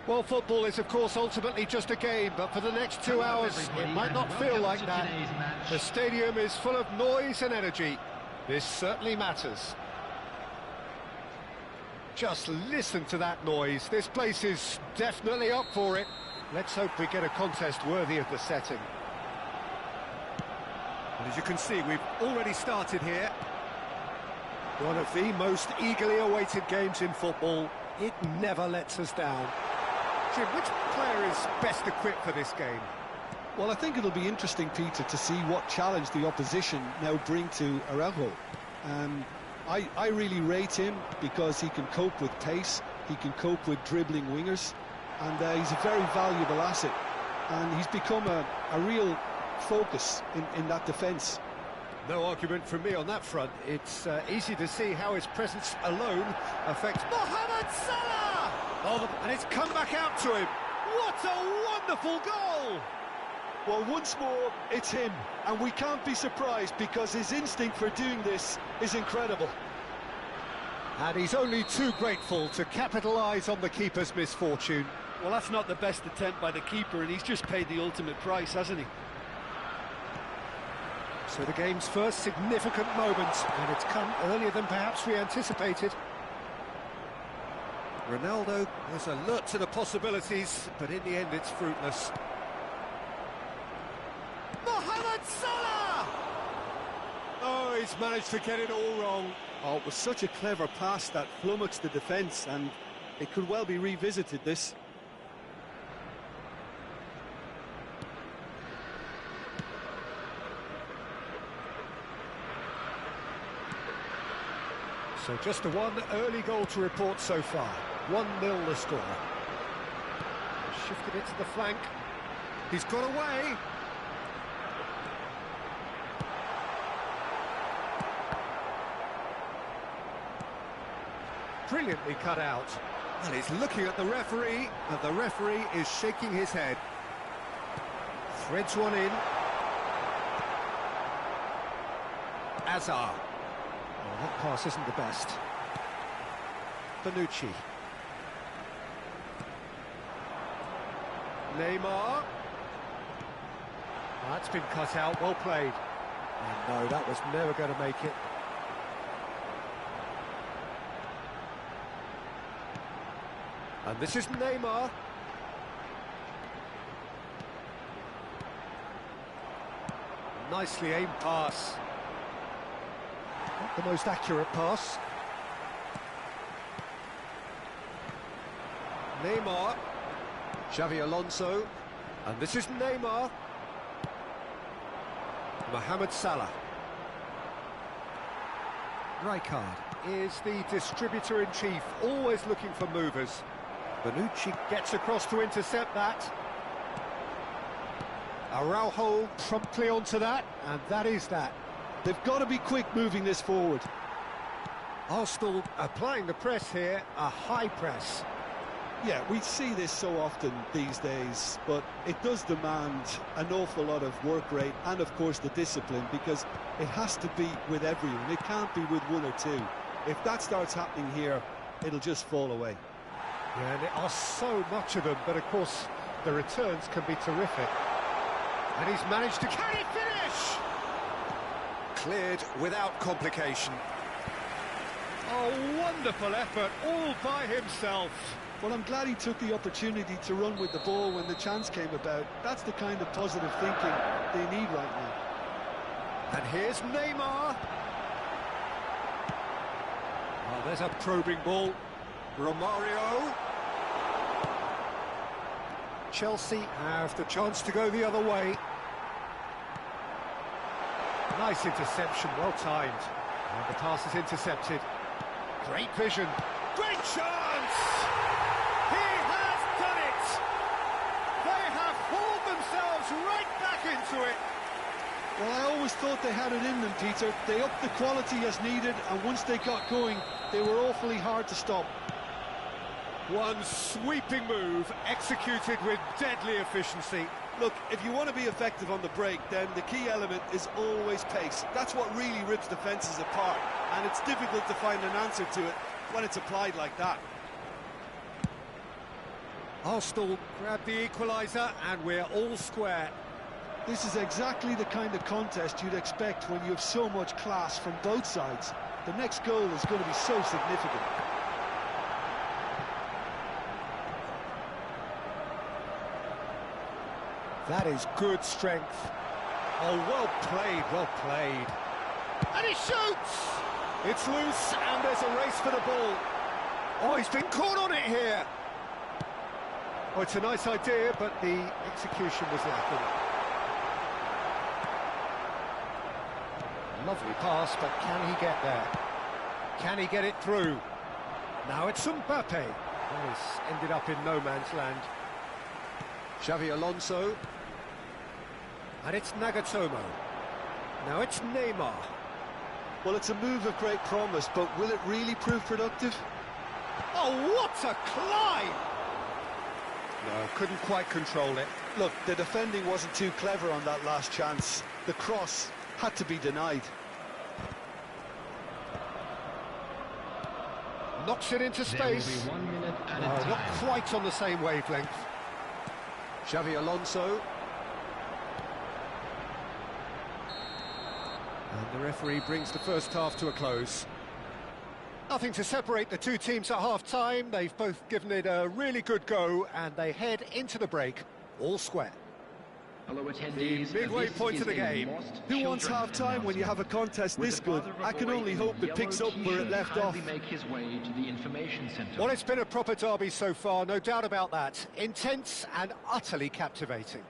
Speaker 3: Well, football is, of course, ultimately just a game, but for the next 2 hours, it might not feel like that. The stadium is full of noise and energy. This certainly matters. Just listen to that noise. This place is definitely up for it. Let's hope we get a contest worthy of the setting. And as you can see, we've already started here. One of the most eagerly awaited games in football. It never lets us down. Jim, which player is best equipped for this game?
Speaker 2: Well, I think it'll be interesting, Peter, to see what challenge the opposition now bring to Araujo. I really rate him because he can cope with pace, he can cope with dribbling wingers, and he's a very valuable asset. And he's become a real focus in that defence.
Speaker 3: No argument from me on that front. It's easy to see how his presence alone affects Mohamed Salah! Oh, and it's come back out to him. What a wonderful goal!
Speaker 2: Well, once more, it's him, and we can't be surprised because his instinct for doing this is incredible.
Speaker 3: And he's only too grateful to capitalise on the keeper's misfortune.
Speaker 2: Well, that's not the best attempt by the keeper, and he's just paid the ultimate price, hasn't he?
Speaker 3: So the game's first significant moment, and it's come earlier than perhaps we anticipated. Ronaldo is alert to the possibilities, but in the end it's fruitless. Mohamed Salah! Oh, he's managed to get it all wrong.
Speaker 2: Oh, it was such a clever pass that flummoxed the defence, and it could well be revisited, this.
Speaker 3: So just the one early goal to report so far. 1-0 the score. Shifted it to the flank. He's got away. Brilliantly cut out. And he's looking at the referee, and the referee is shaking his head. Threads one in. Azar. Oh, that pass isn't the best. Bonucci. Neymar. That's been cut out, well played. And no, that was never going to make it. And this is Neymar. Nicely aimed pass. Not the most accurate pass. Neymar. Xavi Alonso. And this is Neymar. Mohamed Salah. Rijkaard is the distributor-in-chief, always looking for movers. Bonucci gets across to intercept that. Araujo promptly onto that, and that is that.
Speaker 2: They've got to be quick moving this forward.
Speaker 3: Arsenal applying the press here, a high press.
Speaker 2: Yeah, we see this so often these days, but it does demand an awful lot of work rate and, of course, the discipline, because it has to be with everyone. It can't be with one or two. If that starts happening here, it'll just fall away.
Speaker 3: Yeah, and there are so much of them, but, of course, the returns can be terrific. And he's managed to... Can he finish? Cleared without complication. Oh, wonderful effort, all by himself.
Speaker 2: Well, I'm glad he took the opportunity to run with the ball when the chance came about. That's the kind of positive thinking they need right now.
Speaker 3: And here's Neymar. Oh, there's a probing ball. Romario. Chelsea have the chance to go the other way. Nice interception, well timed. And the pass is intercepted. Great vision. Great chance! He has done it! They have hauled themselves right back into it.
Speaker 2: Well, I always thought they had it in them, Peter. They upped the quality as needed, and once they got going, they were awfully hard to stop.
Speaker 3: One sweeping move, executed with deadly efficiency.
Speaker 2: Look, if you want to be effective on the break, then the key element is always pace. That's what really rips defences apart, and it's difficult to find an answer to it when it's applied like that.
Speaker 3: Arsenal grab the equaliser and we're all square.
Speaker 2: This is exactly the kind of contest you'd expect when you have so much class from both sides. The next goal is going to be so significant.
Speaker 3: That is good strength. Oh, well played, well played. And he shoots! It's loose and there's a race for the ball. Oh, he's been caught on it here. Oh, it's a nice idea, but the execution was lacking. Lovely pass, but can he get there? Can he get it through? Now it's Mbappe. Oh, he's ended up in no man's land. Xavi Alonso. And it's Nagatomo. Now it's Neymar.
Speaker 2: Well, it's a move of great promise, but will it really prove productive?
Speaker 3: Oh, what a climb! No, couldn't quite control it.
Speaker 2: Look, the defending wasn't too clever on that last chance. The cross had to be denied.
Speaker 3: Knocks it into space.
Speaker 5: There will be 1 minute at a time.
Speaker 3: Not quite on the same wavelength. Xavi Alonso. And the referee brings the first half to a close. Nothing to separate the two teams at half-time. They've both given it a really good go, and they head into the break, all square.
Speaker 5: Hello, attendees.
Speaker 3: The midway point of the game.
Speaker 2: Who wants half-time when you have a contest this good? I can only hope it picks up where it left off.
Speaker 5: Make his way to the information centre.
Speaker 3: Well, it's been a proper derby so far, no doubt about that. Intense and utterly captivating.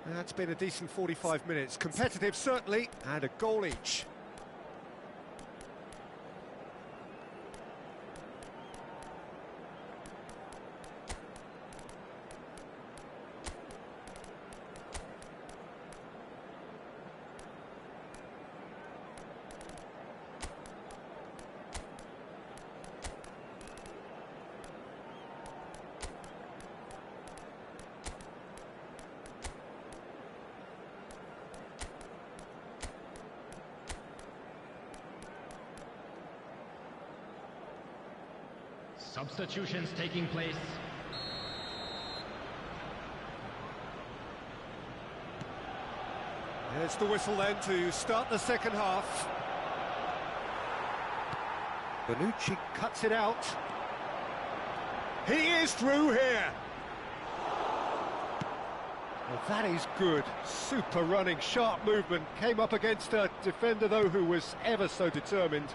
Speaker 3: That's been a decent 45 minutes. Competitive, certainly, and a goal each.
Speaker 5: Substitutions taking place.
Speaker 3: There's the whistle then to start the second half. Bonucci cuts it out. He is through here. Well, that is good. Super running, sharp movement. Came up against a defender, though, who was ever so determined.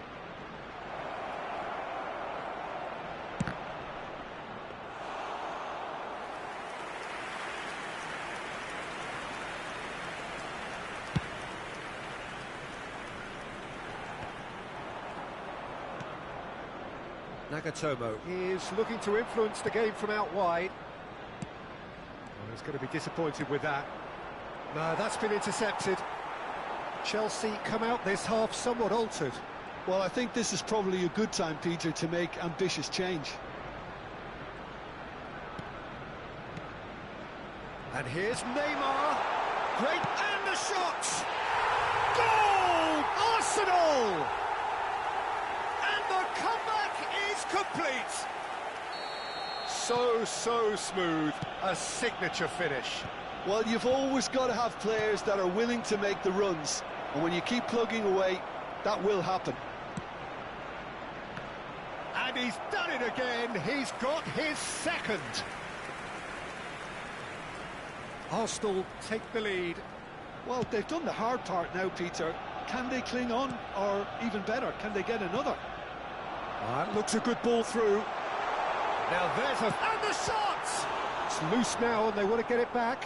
Speaker 3: Nagatomo is looking to influence the game from out wide. Oh, he's going to be disappointed with that. No, that's been intercepted. Chelsea come out this half somewhat altered.
Speaker 2: Well, I think this is probably a good time, Peter, to make ambitious change.
Speaker 3: And here's Neymar. Great, and the shot! Goal! Arsenal! And the comeback is complete. So smooth. A signature finish.
Speaker 2: Well, you've always got to have players that are willing to make the runs. And when you keep plugging away, that will happen.
Speaker 3: And he's done it again. He's got his second. Arsenal take the lead.
Speaker 2: Well, they've done the hard part now, Peter. Can they cling on? Or even better, can they get another?
Speaker 3: That looks a good ball through. Now there's a... And the shot! It's loose now and they want to get it back.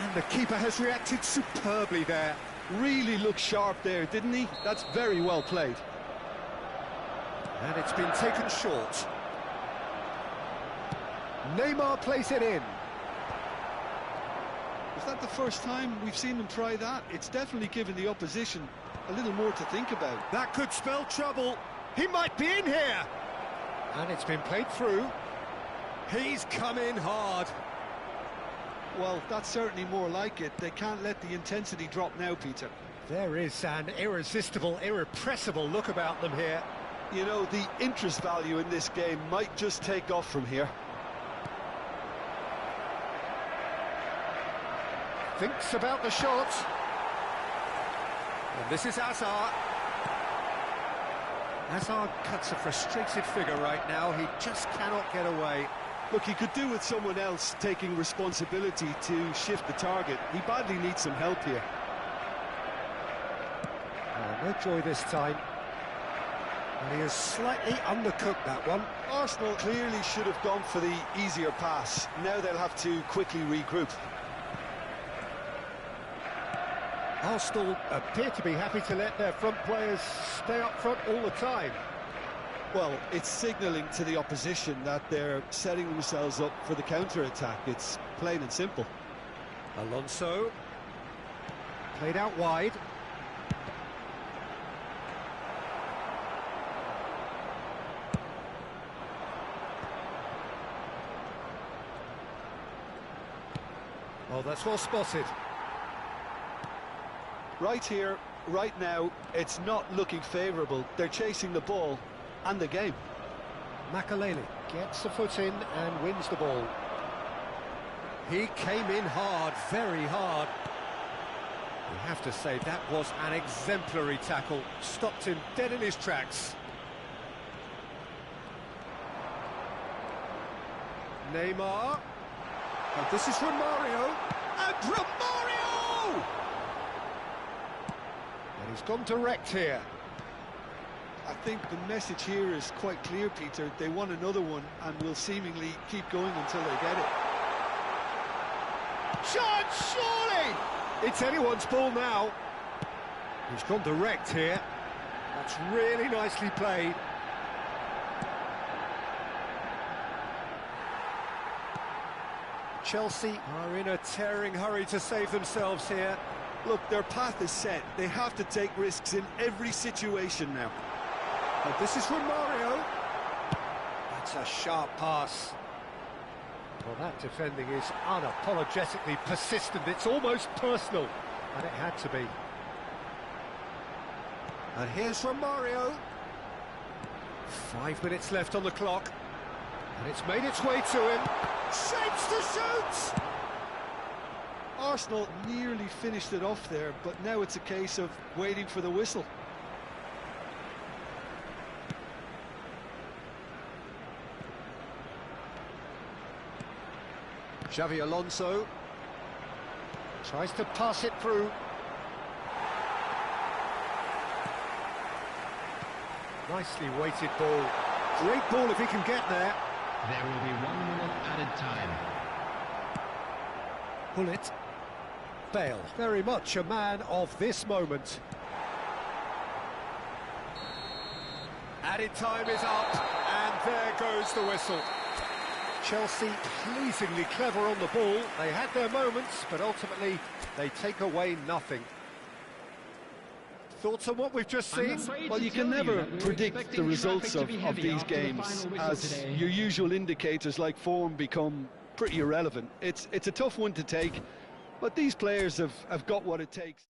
Speaker 3: And the keeper has reacted superbly there.
Speaker 2: Really looked sharp there, didn't he? That's very well played.
Speaker 3: And it's been taken short. Neymar plays it in.
Speaker 2: Is that the first time we've seen them try that? It's definitely given the opposition a little more to think about.
Speaker 3: That could spell trouble. He might be in here. And it's been played through. He's come in hard.
Speaker 2: Well, that's certainly more like it. They can't let the intensity drop now, Peter.
Speaker 3: There is an irresistible, irrepressible look about them here.
Speaker 2: You know, the interest value in this game might just take off from here.
Speaker 3: Thinks about the shot. And this is Hazard. Hazard cuts a frustrated figure right now. He just cannot get away.
Speaker 2: Look, he could do with someone else taking responsibility to shift the target. He badly needs some help here.
Speaker 3: Oh, no joy this time. And he has slightly undercooked that one.
Speaker 2: Arsenal clearly should have gone for the easier pass. Now they'll have to quickly regroup.
Speaker 3: Arsenal appear to be happy to let their front players stay up front all the time.
Speaker 2: Well, it's signalling to the opposition that they're setting themselves up for the counter-attack. It's plain and simple.
Speaker 3: Alonso. Played out wide. Oh, that's well spotted.
Speaker 2: Right here, right now, it's not looking favourable. They're chasing the ball and the game.
Speaker 3: Makaleli gets a foot in and wins the ball. He came in hard, very hard. We have to say that was an exemplary tackle. Stopped him dead in his tracks. Neymar. And this is Romario. And Romario! And he's gone direct here.
Speaker 2: I think the message here is quite clear, Peter. They want another one and will seemingly keep going until they get it.
Speaker 3: Shot, surely! It's anyone's ball now. He's gone direct here. That's really nicely played. Chelsea are in a tearing hurry to save themselves here.
Speaker 2: Look, their path is set. They have to take risks in every situation now.
Speaker 3: And this is Romario. That's a sharp pass. Well, that defending is unapologetically persistent. It's almost personal. And it had to be. And here's Romario. 5 minutes left on the clock. And it's made its way to him. Shapes to shoot!
Speaker 2: Arsenal nearly finished it off there, but now it's a case of waiting for the whistle.
Speaker 3: Xavi Alonso tries to pass it through. Nicely weighted ball. Great ball if he can get there.
Speaker 5: There will be 1 minute added time.
Speaker 3: Bullet. Bale, very much a man of this moment. Added time is up, and there goes the whistle. Chelsea pleasingly clever on the ball. They had their moments, but ultimately they take away nothing. Thoughts on what we've just seen?
Speaker 2: Well, you can never predict the results of these games, as your usual indicators like form become pretty irrelevant. It's a tough one to take, but these players have got what it takes.